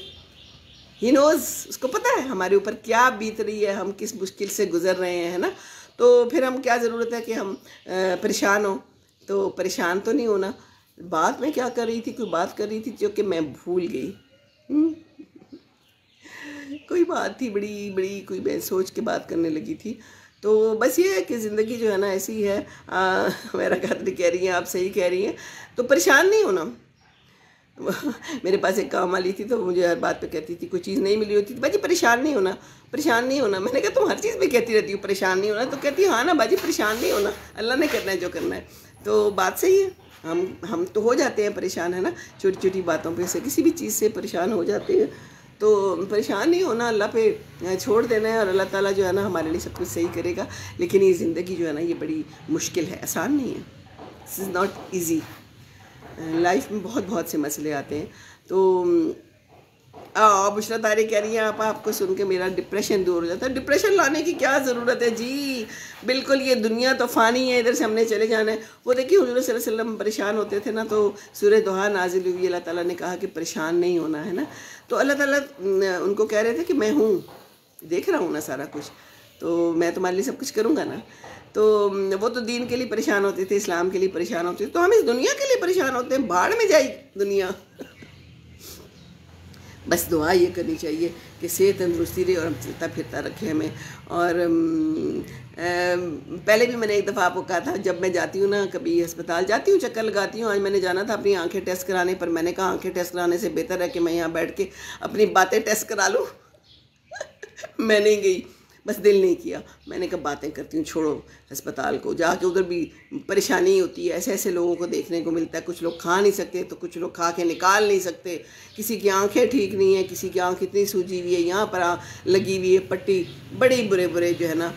ही नोज़, उसको पता है हमारे ऊपर क्या बीत रही है, हम किस मुश्किल से गुज़र रहे हैं, है ना। तो फिर हम क्या ज़रूरत है कि हम परेशान हों। तो परेशान तो नहीं होना। बात मैं क्या कर रही थी, कोई बात कर रही थी जो कि मैं भूल गई। कोई बात थी बड़ी बड़ी, कोई मैं सोच के बात करने लगी थी। तो बस ये है कि ज़िंदगी जो है ना ऐसी है। मेरा खातिर कह रही हैं, आप सही कह रही हैं। तो परेशान नहीं होना। मेरे पास एक काम वाली थी, तो मुझे हर बात पे कहती थी, कोई चीज़ नहीं मिली होती थी, बाजी परेशान नहीं होना, परेशान नहीं होना। मैंने कहा तुम हर चीज़ पे कहती रहती हो परेशान नहीं होना, तो कहती हाँ ना बाजी परेशान नहीं होना, अल्लाह ने करना है जो करना है। तो बात सही है। हम तो हो जाते हैं परेशान, है ना, छोटी छोटी बातों पे से, किसी भी चीज़ से परेशान हो जाते हैं। तो परेशाान नहीं होना, अल्लाह पे छोड़ देना है और अल्लाह ताला जो है ना हमारे लिए सब कुछ सही करेगा। लेकिन ये ज़िंदगी जो है ना ये बड़ी मुश्किल है, आसान नहीं है। This is not easy. Life में बहुत बहुत से मसले आते हैं। तो बुशरा तारी कह रही हैं आपको सुन के मेरा डिप्रेशन दूर हो जाता है। डिप्रेशन लाने की क्या ज़रूरत है जी, बिल्कुल ये दुनिया तो फ़ानी है, इधर से हमने चले जाना है। वो देखिए हुज़ूर सल्लल्लाहु अलैहि वसल्लम परेशान होते थे ना, तो सूरह दुहा नाजिल हुई, अल्लाह ताला ने कहा कि परेशान नहीं होना है ना। तो अल्लाह ताला उनको कह रहे थे कि मैं हूँ, देख रहा हूँ ना सारा कुछ, तो मैं तुम्हारे लिए सब कुछ करूँगा ना। तो वो तो दीन के लिए परेशान होते थे, इस्लाम के लिए परेशान होते थे, तो हम इस दुनिया के लिए परेशान होते हैं, भाड़ में जाए दुनिया। बस दुआ ये करनी चाहिए कि सेहत तंदुरुस्ती रहे और हम चलता फिरता रखें हमें। और पहले भी मैंने एक दफ़ा आपको कहा था, जब मैं जाती हूँ ना, कभी अस्पताल जाती हूँ, चक्कर लगाती हूँ। आज मैंने जाना था अपनी आंखें टेस्ट कराने, पर मैंने कहा आंखें टेस्ट कराने से बेहतर है कि मैं यहाँ बैठ के अपनी बातें टेस्ट करा लूँ। मैं नहीं गई, बस दिल नहीं किया। मैंने कहा बातें करती हूँ, छोड़ो अस्पताल को, जाके उधर भी परेशानी होती है। ऐसे ऐसे लोगों को देखने को मिलता है, कुछ लोग खा नहीं सकते तो कुछ लोग खा के निकाल नहीं सकते, किसी की आंखें ठीक नहीं है, किसी की आंख इतनी सूजी हुई है, यहाँ पर लगी हुई है पट्टी, बड़े बुरे बुरे जो है ना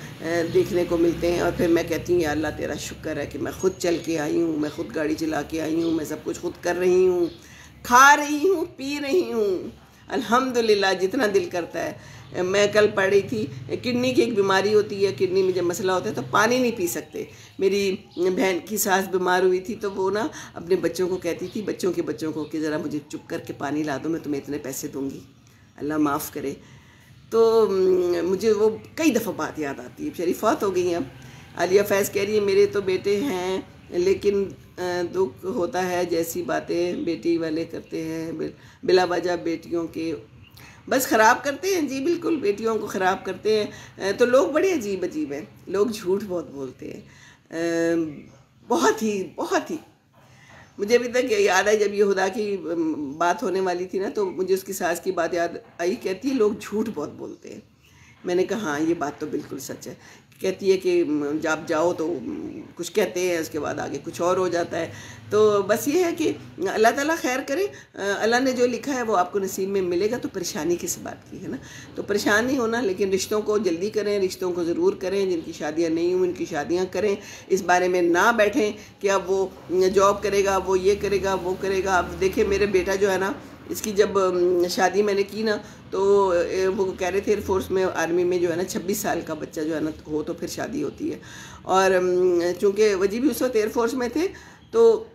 देखने को मिलते हैं। और फिर मैं कहती हूँ या अल्लाह तेरा शुक्र है कि मैं ख़ुद चल के आई हूँ, मैं ख़ुद गाड़ी चला के आई हूँ, मैं सब कुछ खुद कर रही हूँ, खा रही हूँ, पी रही हूँ, अल्हम्दुलिल्लाह जितना दिल करता है। मैं कल पढ़ रही थी, किडनी की एक बीमारी होती है, किडनी में जब मसला होता है तो पानी नहीं पी सकते। मेरी बहन की सास बीमार हुई थी, तो वो ना अपने बच्चों को कहती थी, बच्चों को कि ज़रा मुझे चुप करके पानी ला दो, मैं तुम्हें इतने पैसे दूंगी, अल्लाह माफ़ करे। तो मुझे वो कई दफ़ा बात याद आती है। बेचारी फौत हो गई हैं अब। आलिया फैज़ कह रही है मेरे तो बेटे हैं, लेकिन दुख होता है जैसी बातें बेटी वाले करते हैं, बिला वजह बेटियों के बस ख़राब करते हैं जी, बिल्कुल बेटियों को ख़राब करते हैं। तो लोग बड़े अजीब हैं, लोग झूठ बहुत बोलते हैं, बहुत ही। मुझे अभी तक याद है जब ये खुदा की बात होने वाली थी ना, तो मुझे उसकी सास की बात याद आई। कहती है लोग झूठ बहुत बोलते हैं। मैंने कहा हाँ ये बात तो बिल्कुल सच है। कहती है कि जब जाओ तो कुछ कहते हैं, उसके बाद आगे कुछ और हो जाता है। तो बस ये है कि अल्लाह ताला खैर करे, अल्लाह ने जो लिखा है वो आपको नसीब में मिलेगा। तो परेशानी किस बात की है ना, तो परेशान नहीं होना, लेकिन रिश्तों को जल्दी करें, रिश्तों को ज़रूर करें। जिनकी शादियाँ नहीं हुई उनकी शादियाँ करें, इस बारे में ना बैठें कि अब वो जॉब करेगा, वो ये करेगा, वो करेगा। अब देखिए मेरे बेटा जो है ना, इसकी जब शादी मैंने की ना, तो वो कह रहे थे एयरफोर्स में, आर्मी में जो है ना 26 साल का बच्चा जो है ना हो तो फिर शादी होती है। और चूँकि वजी भी उस वक्त एयरफोर्स में थे, तो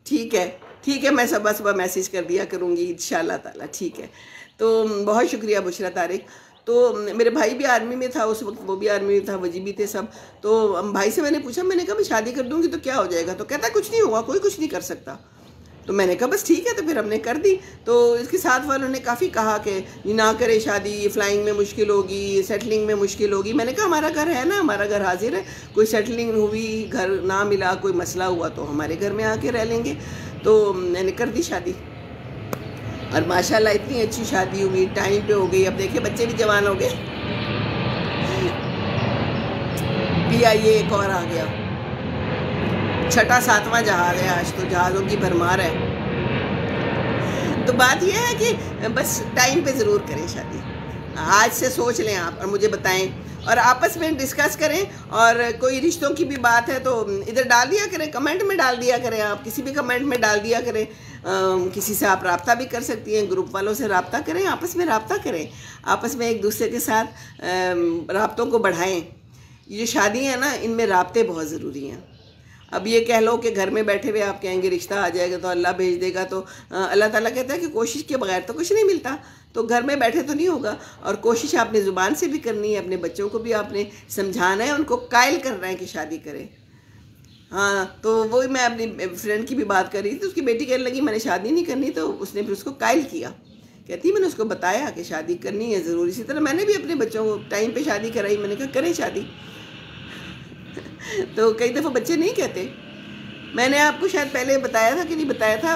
ठीक है मैं सुबह मैसेज कर दिया करूँगी इंशाअल्लाह ताला, ठीक है। तो बहुत शुक्रिया बुशरा तारिक। तो मेरे भाई भी आर्मी में था उस वक्त, वो भी आर्मी में था, वजी भी थे सब। तो भाई से मैंने पूछा, मैंने कहा मैं शादी कर दूँगी तो क्या हो जाएगा? तो कहता कुछ नहीं होगा, कोई कुछ नहीं कर सकता। तो मैंने कहा बस ठीक है, तो फिर हमने कर दी। तो इसके साथ वालों ने काफ़ी कहा कि ना करे शादी, फ्लाइंग में मुश्किल होगी, सेटलिंग में मुश्किल होगी। मैंने कहा हमारा घर है ना, हमारा घर हाजिर है, कोई सेटलिंग हुई, घर ना मिला, कोई मसला हुआ तो हमारे घर में आके रह लेंगे। तो मैंने कर दी शादी, और माशाल्लाह इतनी अच्छी शादी हुई, टाइम पे हो गई। अब देखिए बच्चे भी जवान हो गए, PIA एक और आ गया, 6वां 7वां जहाज है, आज तो जहाज़ों की भरमार है। तो बात यह है कि बस टाइम पे ज़रूर करें शादी, आज से सोच लें आप और मुझे बताएं, और आपस में डिस्कस करें। और कोई रिश्तों की भी बात है तो इधर डाल दिया करें, कमेंट में डाल दिया करें, आप किसी भी कमेंट में डाल दिया करें। किसी से आप रब्ता भी कर सकती हैं, ग्रुप वालों से रब्ता करें, आपस में रब्ता करें, आपस में एक दूसरे के साथ रब्तों को बढ़ाएं। ये शादियाँ हैं ना, इनमें रब्ते बहुत ज़रूरी हैं। अब ये कह लो कि घर में बैठे हुए आप कहेंगे रिश्ता आ जाएगा तो अल्लाह भेज देगा, तो अल्लाह ताला कहता है कि कोशिश के बगैर तो कुछ नहीं मिलता। तो घर में बैठे तो नहीं होगा, और कोशिश आपने ज़ुबान से भी करनी है, अपने बच्चों को भी आपने समझाना है, उनको कायल करना है कि शादी करें। हाँ, तो वही मैं अपनी फ्रेंड की भी बात कर रही थी, तो उसकी बेटी कहने लगी मैंने शादी नहीं करनी, तो उसने फिर उसको कायल किया। कहती मैंने उसको बताया कि शादी करनी है ज़रूर। इसी तरह मैंने भी अपने बच्चों को टाइम पे शादी कराई, मैंने कहा करें शादी। तो कई दफ़ा बच्चे नहीं कहते। मैंने आपको शायद पहले बताया था कि नहीं बताया था,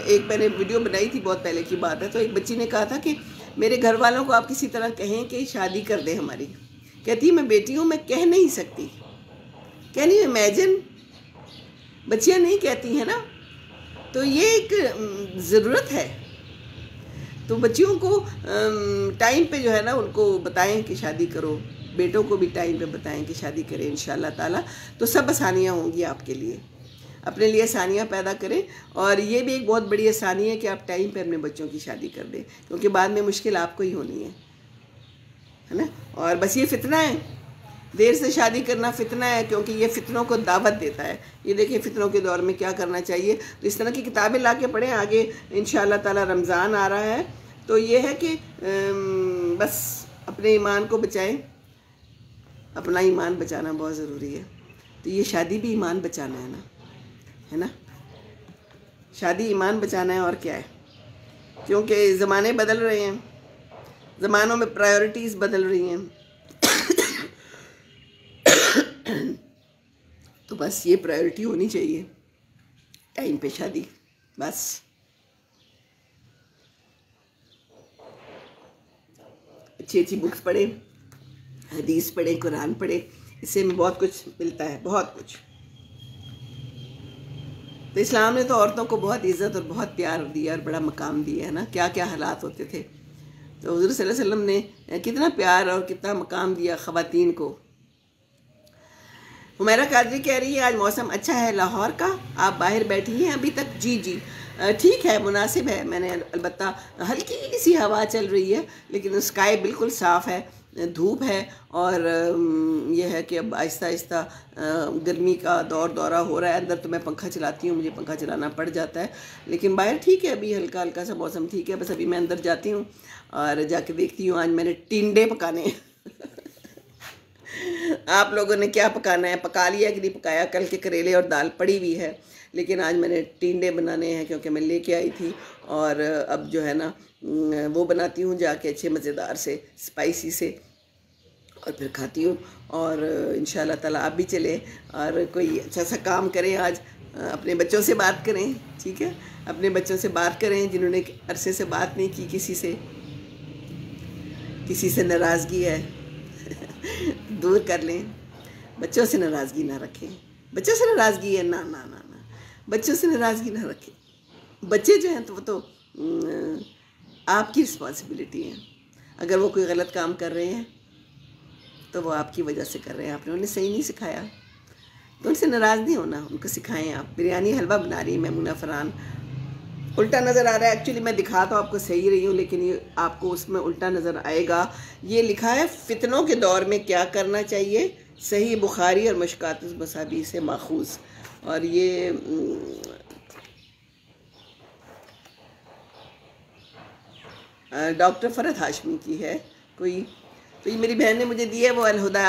एक मैंने वीडियो बनाई थी, बहुत पहले की बात है। तो एक बच्ची ने कहा था कि मेरे घर वालों को आप किसी तरह कहें कि शादी कर दें हमारी। कहती मैं बेटी हूँ, मैं कह नहीं सकती। Can you imagine? बच्चियाँ नहीं कहती हैं ना, तो ये एक ज़रूरत है। तो बच्चियों को टाइम पे जो है ना उनको बताएं कि शादी करो, बेटों को भी टाइम पे बताएं कि शादी करें इंशाल्लाह ताला, तो सब आसानियाँ होंगी आपके लिए। अपने लिए आसानियाँ पैदा करें, और ये भी एक बहुत बड़ी आसानी है कि आप टाइम पे अपने बच्चों की शादी कर दें, क्योंकि बाद में मुश्किल आपको ही होनी है ना। और बस ये फितना है, देर से शादी करना फितना है, क्योंकि ये फितनों को दावत देता है। ये देखिए फितनों के दौर में क्या करना चाहिए, तो इस तरह की किताबें ला के पढ़ें। आगे इंशाअल्लाह ताला रमज़ान आ रहा है, तो ये है कि बस अपने ईमान को बचाएं। अपना ईमान बचाना बहुत ज़रूरी है। तो ये शादी भी ईमान बचाना है ना। शादी ईमान बचाना है, और क्या है, क्योंकि ज़माने बदल रहे हैं, ज़मानों में प्रायोरिटीज़ बदल रही हैं। तो बस ये प्रायोरिटी होनी चाहिए, टाइम पे शादी। बस अच्छी अच्छी बुक्स पढ़े, हदीस पढ़े, कुरान पढ़े, इससे में बहुत कुछ मिलता है, बहुत कुछ। तो इस्लाम ने तो औरतों को बहुत इज़्ज़त और बहुत प्यार दिया और बड़ा मकाम दिया है ना। क्या क्या हालात होते थे, तो हुज़ूर सल्लल्लाहु अलैहि वसल्लम ने कितना प्यार और कितना मकाम दिया ख़वातीन को। हुमैरा कादरी कह रही है आज मौसम अच्छा है लाहौर का, आप बाहर बैठी हैं अभी तक? जी जी ठीक है, मुनासिब है। मैंने अलबत्ता हल्की सी हवा चल रही है, लेकिन स्काई बिल्कुल साफ़ है, धूप है, और यह है कि अब आहिस्ता आहिस्ता गर्मी का दौरा हो रहा है। अंदर तो मैं पंखा चलाती हूँ, मुझे पंखा चलाना पड़ जाता है, लेकिन बाहर ठीक है, अभी हल्का हल्का सा मौसम ठीक है। बस अभी मैं अंदर जाती हूँ और जाके देखती हूँ आज मैंने टिंडे पकाने हैं। आप लोगों ने क्या पकाना है, पका लिया कि नहीं पकाया? कल के करेले और दाल पड़ी हुई है, लेकिन आज मैंने टिंडे बनाने हैं, क्योंकि मैं लेके आई थी। और अब जो है ना वो बनाती हूँ जाके अच्छे मज़ेदार से, स्पाइसी से, और फिर खाती हूँ। और इंशाल्लाह ताला आप भी चलें और कोई अच्छा सा काम करें आज। अपने बच्चों से बात करें, ठीक है, अपने बच्चों से बात करें जिन्होंने अरसे से बात नहीं की, किसी से नाराज़गी है दूर कर लें। बच्चों से नाराज़गी ना रखें, बच्चों से नाराज़गी है ना ना ना ना, बच्चों से नाराज़गी ना रखें। बच्चे जो हैं तो वो तो आपकी रिस्पॉन्सिबिलिटी है। अगर वो कोई गलत काम कर रहे हैं तो वो आपकी वजह से कर रहे हैं, आपने उन्हें सही नहीं सिखाया, तो उनसे नाराज़ नहीं होना, उनको सिखाएं। आप बिरयानी हलवा बना रही है मैमूना फरहान, उल्टा नज़र आ रहा है। एक्चुअली मैं दिखा तो आपको सही रही हूँ, लेकिन ये आपको उसमें उल्टा नज़र आएगा। ये लिखा है फितनों के दौर में क्या करना चाहिए, सही बुखारी और मशकातुल मसाबी से माखूज़। और ये डॉक्टर फ़रहत हाशमी की है कोई, तो ये मेरी बहन ने मुझे दी है। वो अलहुदा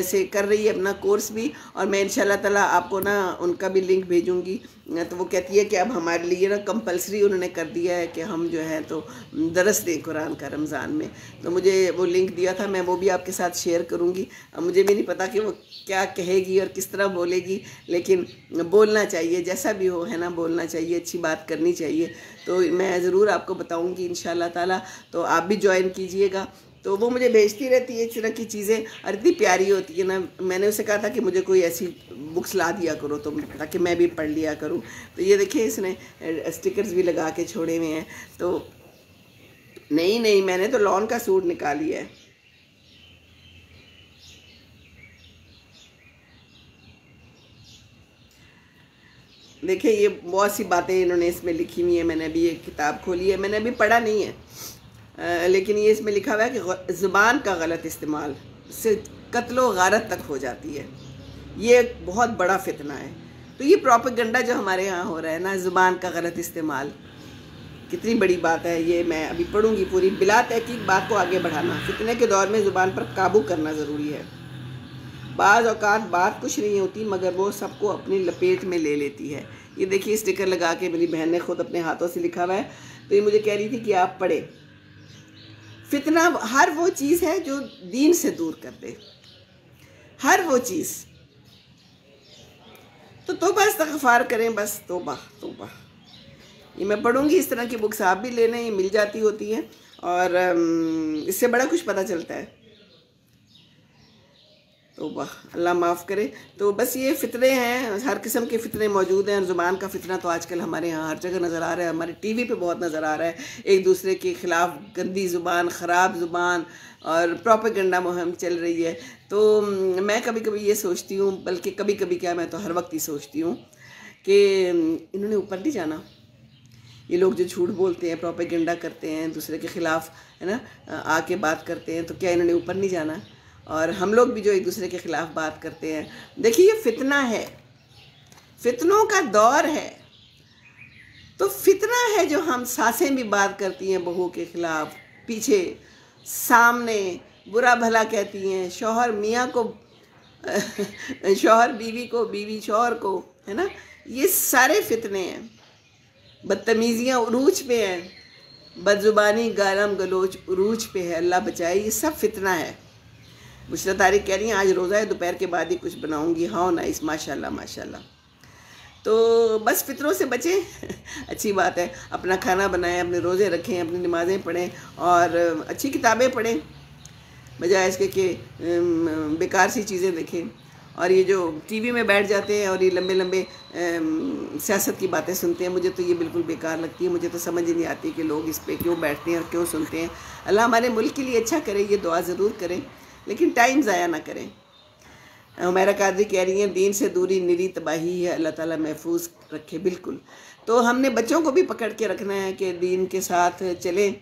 से कर रही है अपना कोर्स भी, और मैं इंशाल्लाह ताला आपको ना उनका भी लिंक भेजूँगी। तो वो कहती है कि अब हमारे लिए ना कंपलसरी उन्होंने कर दिया है कि हम जो है तो दरस दें कुरान का रमज़ान में। तो मुझे वो लिंक दिया था, मैं वो भी आपके साथ शेयर करूँगी। अब मुझे भी नहीं पता कि वो क्या कहेगी और किस तरह बोलेगी, लेकिन बोलना चाहिए, जैसा भी हो, है ना, बोलना चाहिए, अच्छी बात करनी चाहिए। तो मैं ज़रूर आपको बताऊँगी इंशाल्लाह ताला, तो आप भी ज्वाइन कीजिएगा। तो वो मुझे भेजती रहती है इस तरह की चीज़ें, और इतनी प्यारी होती है ना। मैंने उसे कहा था कि मुझे कोई ऐसी बुक्स ला दिया करो तो ताकि मैं भी पढ़ लिया करूं। तो ये देखिए इसने स्टिकर्स भी लगा के छोड़े हुए हैं। तो नहीं, मैंने तो लॉन का सूट निकाल लिया है। देखिए ये बहुत सी बातें इन्होंने इसमें लिखी हुई है। मैंने अभी ये किताब खोली है, मैंने अभी पढ़ा नहीं है, लेकिन ये इसमें लिखा हुआ है कि ज़ुबान का गलत इस्तेमाल से कत्लो गारत तक हो जाती है। ये एक बहुत बड़ा फितना है। तो ये प्रोपेगेंडा जो हमारे यहाँ हो रहा है ना, ज़ुबान का गलत इस्तेमाल, कितनी बड़ी बात है। ये मैं अभी पढ़ूँगी पूरी, बिला तहकीक बात को आगे बढ़ाना। फितने के दौर में ज़ुबान पर काबू करना ज़रूरी है। बाज़ औक़ात बात कुछ नहीं होती, मगर वो सबको अपनी लपेट में ले लेती है। ये देखिए स्टिकर लगा के मेरी बहन ने ख़ुद अपने हाथों से लिखा हुआ है। तो ये मुझे कह रही थी कि आप पढ़े। फितना हर वो चीज़ है जो दीन से दूर कर दे, हर वो चीज़। तो तौबा इस्तग़फ़ार करें, बस तौबा। ये मैं पढ़ूँगी, इस तरह की बुक्स आप भी लेना, ये मिल जाती होती हैं, और इससे बड़ा कुछ पता चलता है। तो वाह अल्लाह माफ़ करे। तो बस ये फितरे हैं, हर किस्म के फितरे मौजूद हैं। ज़ुबान का फितना तो आजकल हमारे यहाँ हर जगह नज़र आ रहा है, हमारे टीवी पे बहुत नज़र आ रहा है। एक दूसरे के ख़िलाफ़ गंदी ज़ुबान, ख़राब ज़ुबान और प्रोपेगेंडा मुहिम चल रही है। तो मैं कभी कभी ये सोचती हूँ, बल्कि कभी कभी क्या, मैं तो हर वक्त ही सोचती हूँ कि इन्होंने ऊपर नहीं जाना। ये लोग जो झूठ बोलते हैं, प्रोपेगेंडा करते हैं, दूसरे के ख़िलाफ़, है ना, आके बात करते हैं, तो क्या इन्होंने ऊपर नहीं जाना? और हम लोग भी जो एक दूसरे के ख़िलाफ़ बात करते हैं, देखिए ये फितना है, फितनों का दौर है। तो फितना है जो हम सासें भी बात करती हैं बहू के ख़िलाफ़, पीछे सामने बुरा भला कहती हैं, शौहर मियाँ को शौहर बीवी को, बीवी शौहर को, है ना। ये सारे फितने हैं। बदतमीज़ियाँ उरूज पे हैं, बदजुबानी गालम गलोच उरूज पे है, अल्लाह बचाए। ये सब फितना है। बुशरा तारिक कह रही हैं आज रोज़ा है, दोपहर के बाद ही कुछ बनाऊंगी। हाँ नाइस, माशाल्लाह माशाल्लाह। तो बस फितरों से बचें अच्छी बात है। अपना खाना बनाएं, अपने रोज़े रखें, अपनी नमाज़ें पढ़ें और अच्छी किताबें पढ़ें, बजाय इसके कि बेकार सी चीज़ें देखें। और ये जो टीवी में बैठ जाते हैं और ये लंबे लंबे सियासत की बातें सुनते हैं, मुझे तो ये बिल्कुल बेकार लगती है। मुझे तो समझ ही नहीं आती कि लोग इस पे क्यों बैठते हैं और क्यों सुनते हैं। अल्लाह हमारे मुल्क के लिए अच्छा करे, ये दुआ ज़रूर करें, लेकिन टाइम ज़ाया ना करें। हुमैरा कादरी कह रही हैं दीन से दूरी निरी तबाही है, अल्लाह ताला महफूज रखे। बिल्कुल, तो हमने बच्चों को भी पकड़ के रखना है कि दीन के साथ चलें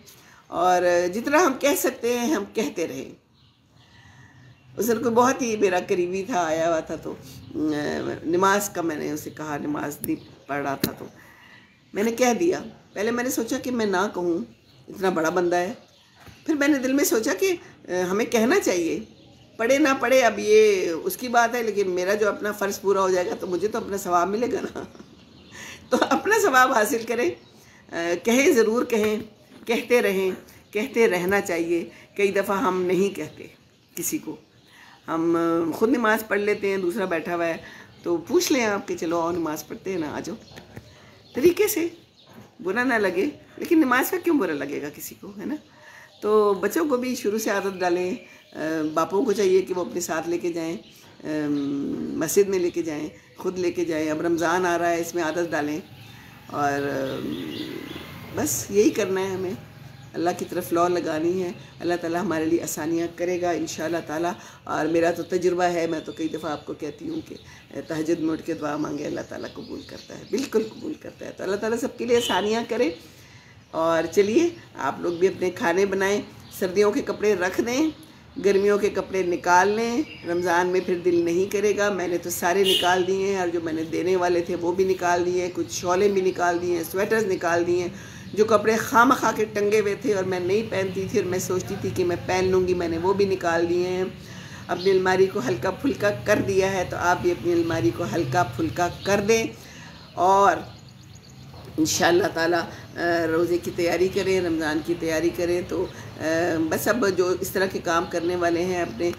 और जितना हम कह सकते हैं हम कहते रहें। उस दिन कोई बहुत ही मेरा करीबी था, आया हुआ था, तो नमाज का मैंने उसे कहा, नमाज नहीं पढ़ रहा था, तो मैंने कह दिया। पहले मैंने सोचा कि मैं ना कहूँ, इतना बड़ा बंदा है। फिर मैंने दिल में सोचा कि हमें कहना चाहिए, पढ़े ना पढ़े अब ये उसकी बात है, लेकिन मेरा जो अपना फ़र्ज़ पूरा हो जाएगा तो मुझे तो अपना सवाब मिलेगा ना। तो अपना सवाब हासिल करें, कहें ज़रूर, कहें, कहते रहें, कहते रहना चाहिए। कई दफ़ा हम नहीं कहते किसी को, हम खुद नमाज़ पढ़ लेते हैं, दूसरा बैठा हुआ है तो पूछ लें आप कि चलो और नमाज़ पढ़ते हैं ना, आ जाओ, तरीके से, बुरा ना लगे। लेकिन नमाज का क्यों बुरा लगेगा किसी को, है ना। तो बच्चों को भी शुरू से आदत डालें। बापों को चाहिए कि वो अपने साथ लेके जाएं, मस्जिद में लेके जाएं, खुद लेके जाएं। अब रमज़ान आ रहा है, इसमें आदत डालें और बस यही करना है हमें। अल्लाह की तरफ लौ लगानी है। अल्लाह ताला हमारे लिए आसानियाँ करेगा इंशाअल्लाह ताला। और मेरा तो तजुर्बा है, मैं तो कई दफ़ा आपको कहती हूँ कि तहज्जुद में उठ के दुआ मांगे, अल्लाह ताला कबूल करता है, बिल्कुल कबूल करता है। तो अल्लाह ताला सबके लिए आसानियाँ करे। और चलिए आप लोग भी अपने खाने बनाएं, सर्दियों के कपड़े रख दें, गर्मियों के कपड़े निकाल लें। रमज़ान में फिर दिल नहीं करेगा। मैंने तो सारे निकाल दिए हैं और जो मैंने देने वाले थे वो भी निकाल दिए, कुछ शॉलें भी निकाल दिए हैं, स्वेटर्स निकाल दिए हैं। जो कपड़े खामखा के टंगे हुए थे और मैं नहीं पहनती थी और मैं सोचती थी कि मैं पहन लूँगी, मैंने वो भी निकाल दिए हैं। अपनी अलमारी को हल्का फुल्का कर दिया है, तो आप भी अपनी अलमारी को हल्का फुल्का कर दें और इंशाअल्लाह ताला रोज़े की तैयारी करें, रमज़ान की तैयारी करें। तो बस अब जो इस तरह के काम करने वाले हैं अपने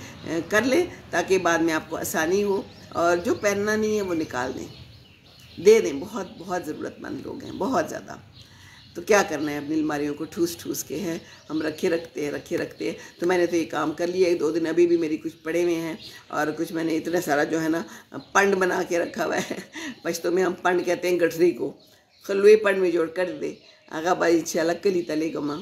कर लें, ताकि बाद में आपको आसानी हो। और जो पहनना नहीं है वो निकाल दें, दे दें। बहुत बहुत ज़रूरतमंद लोग हैं, बहुत ज़्यादा। तो क्या करना है, अपनी अलमारियों को ठूस ठूस के हैं हम रखे रखते हैं। तो मैंने तो ये काम कर लिया। 1-2 दिन अभी भी मेरी कुछ पड़े हुए हैं और कुछ मैंने इतना सारा जो है ना पंड बना के रखा हुआ है। पश्तो में हम पंड कहते हैं गठरी को। खलुए पंड में जोड़ कर दे आगा भाई, इंशाल्लाह कल ही तले गमा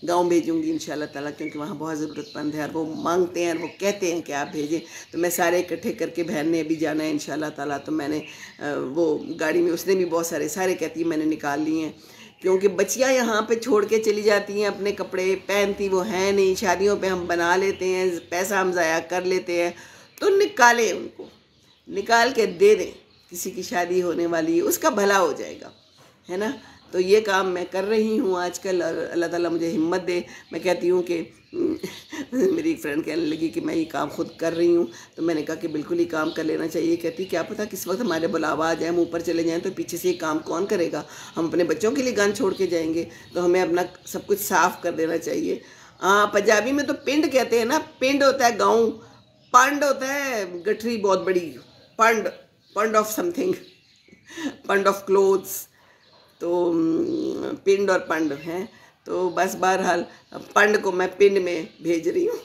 गाँव भेजूँगी इंशाल्लाह ताला, क्योंकि वहाँ बहुत ज़रूरतमंद है और वो मांगते हैं और वो कहते हैं कि आप भेजें। तो मैं सारे इकट्ठे करके, बहन ने अभी जाना है इंशाल्लाह ताला, तो मैंने वो गाड़ी में, उसने भी बहुत सारे कहती है मैंने निकाल लिए हैं, क्योंकि बच्चियाँ यहाँ पे छोड़ के चली जाती हैं, अपने कपड़े पहनती वो हैं नहीं। शादियों पे हम बना लेते हैं, पैसा हम ज़ाया कर लेते हैं, तो निकालें, उनको निकाल के दे दें। किसी की शादी होने वाली है, उसका भला हो जाएगा, है ना। तो ये काम मैं कर रही हूँ आजकल और अल्लाह ताला मुझे हिम्मत दे। मैं कहती हूँ कि मेरी एक फ्रेंड कहने लगी कि मैं ये काम खुद कर रही हूँ, तो मैंने कहा कि बिल्कुल ही काम कर लेना चाहिए। कहती क्या पता किस वक्त हमारे बुलावा आ जाए, हम ऊपर चले जाएं, तो पीछे से ये काम कौन करेगा। हम अपने बच्चों के लिए गन छोड़ के जाएंगे, तो हमें अपना सब कुछ साफ़ कर देना चाहिए। हाँ, पंजाबी में तो पिंड कहते हैं ना, पिंड होता है गाँव, पंड होता है गठरी बहुत बड़ी, पंड ऑफ समथिंग, पंड ऑफ क्लोथ्स। तो पिंड और पंड हैं। तो बस बहरहाल पंड को मैं पिंड में भेज रही हूँ।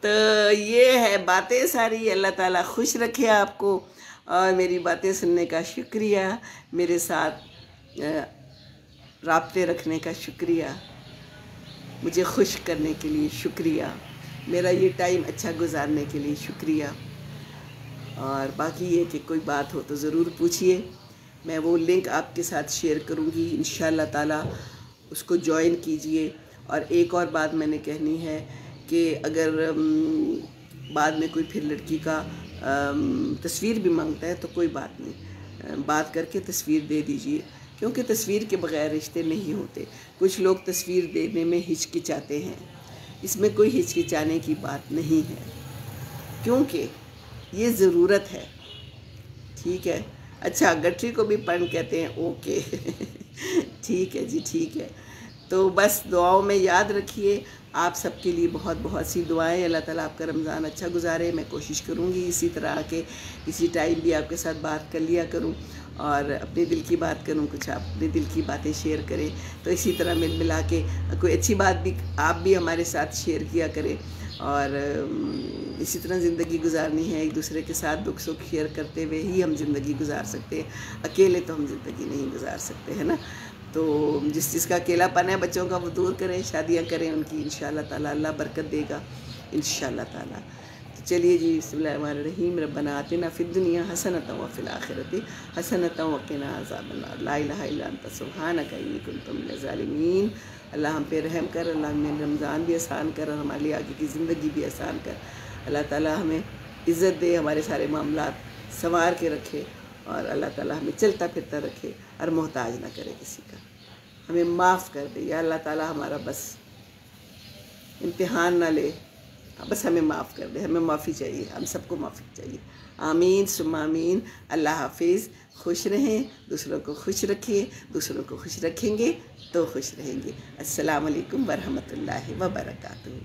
तो ये है बातें सारी। अल्लाह ताला खुश रखे आपको, और मेरी बातें सुनने का शुक्रिया, मेरे साथ राब्ते रखने का शुक्रिया, मुझे खुश करने के लिए शुक्रिया, मेरा ये टाइम अच्छा गुजारने के लिए शुक्रिया। और बाकी ये कि कोई बात हो तो ज़रूर पूछिए, मैं वो लिंक आपके साथ शेयर करूँगी इंशाअल्लाह ताला, उसको ज्वाइन कीजिए। और एक और बात मैंने कहनी है कि अगर बाद में कोई फिर लड़की का तस्वीर भी मांगता है तो कोई बात नहीं, बात करके तस्वीर दे दीजिए, क्योंकि तस्वीर के बगैर रिश्ते नहीं होते। कुछ लोग तस्वीर देने में हिचकिचाते हैं, इसमें कोई हिचकिचाने की बात नहीं है, क्योंकि ये ज़रूरत है। ठीक है, अच्छा गठरी को भी पढ़ कहते हैं, ओके ठीक है जी, ठीक है। तो बस दुआओं में याद रखिए, आप सबके लिए बहुत बहुत सी दुआएं। अल्लाह ताला आपका रमज़ान अच्छा गुजारे। मैं कोशिश करूँगी इसी तरह आके इसी टाइम भी आपके साथ बात कर लिया करूँ और अपने दिल की बात करूँ, कुछ आप अपने दिल की बातें शेयर करें। तो इसी तरह मिल मिला के कोई अच्छी बात भी आप भी हमारे साथ शेयर किया करें। और इसी तरह ज़िंदगी गुजारनी है, एक दूसरे के साथ दुख सुख शेयर करते हुए ही हम ज़िंदगी गुजार सकते हैं। अकेले तो हम ज़िंदगी नहीं गुजार सकते, है ना। तो जिसका अकेलापन है बच्चों का वो दूर करें, शादियां करें उनकी, इंशाअल्लाह ताला अल्लाह बरकत देगा इंशाअल्लाह ताला। तो चलिए जी, बिस्मिल्लाहिर्रहमानिर्रहीम। रब्बना आतिना फिद दुनिया हसनतन व फिल आखिरति हसनतन व क़िना अज़ाबन्नार। ला इलाहा इल्ला अंता सुब्हानका इन्नी कुन्तु मिनज़ ज़ालिमीन। अल्लाह हम पे रहम कर, अल्लाह हमें रमज़ान भी आसान कर और हमारे लिए आगे की ज़िंदगी भी आसान कर। अल्लाह ताला हमें इज़्ज़त दे, हमारे सारे मामलात संवार के रखे, और अल्लाह ताला हमें चलता फिरता रखे और मोहताज ना करे किसी का, हमें माफ़ कर दे। या अल्लाह ताला हमारा बस इम्तिहान ना ले, बस हमें माफ़ कर दे, हमें माफ़ी चाहिए, हम सबको माफ़ी चाहिए। आमीन सुम्मा आमीन। अल्लाह हाफिज़। खुश रहें, दूसरों को खुश रखिए, दूसरों को खुश रखेंगे तो खुश रहेंगे। अस्सलाम वालेकुम व रहमतुल्लाहि व बरकातुहू।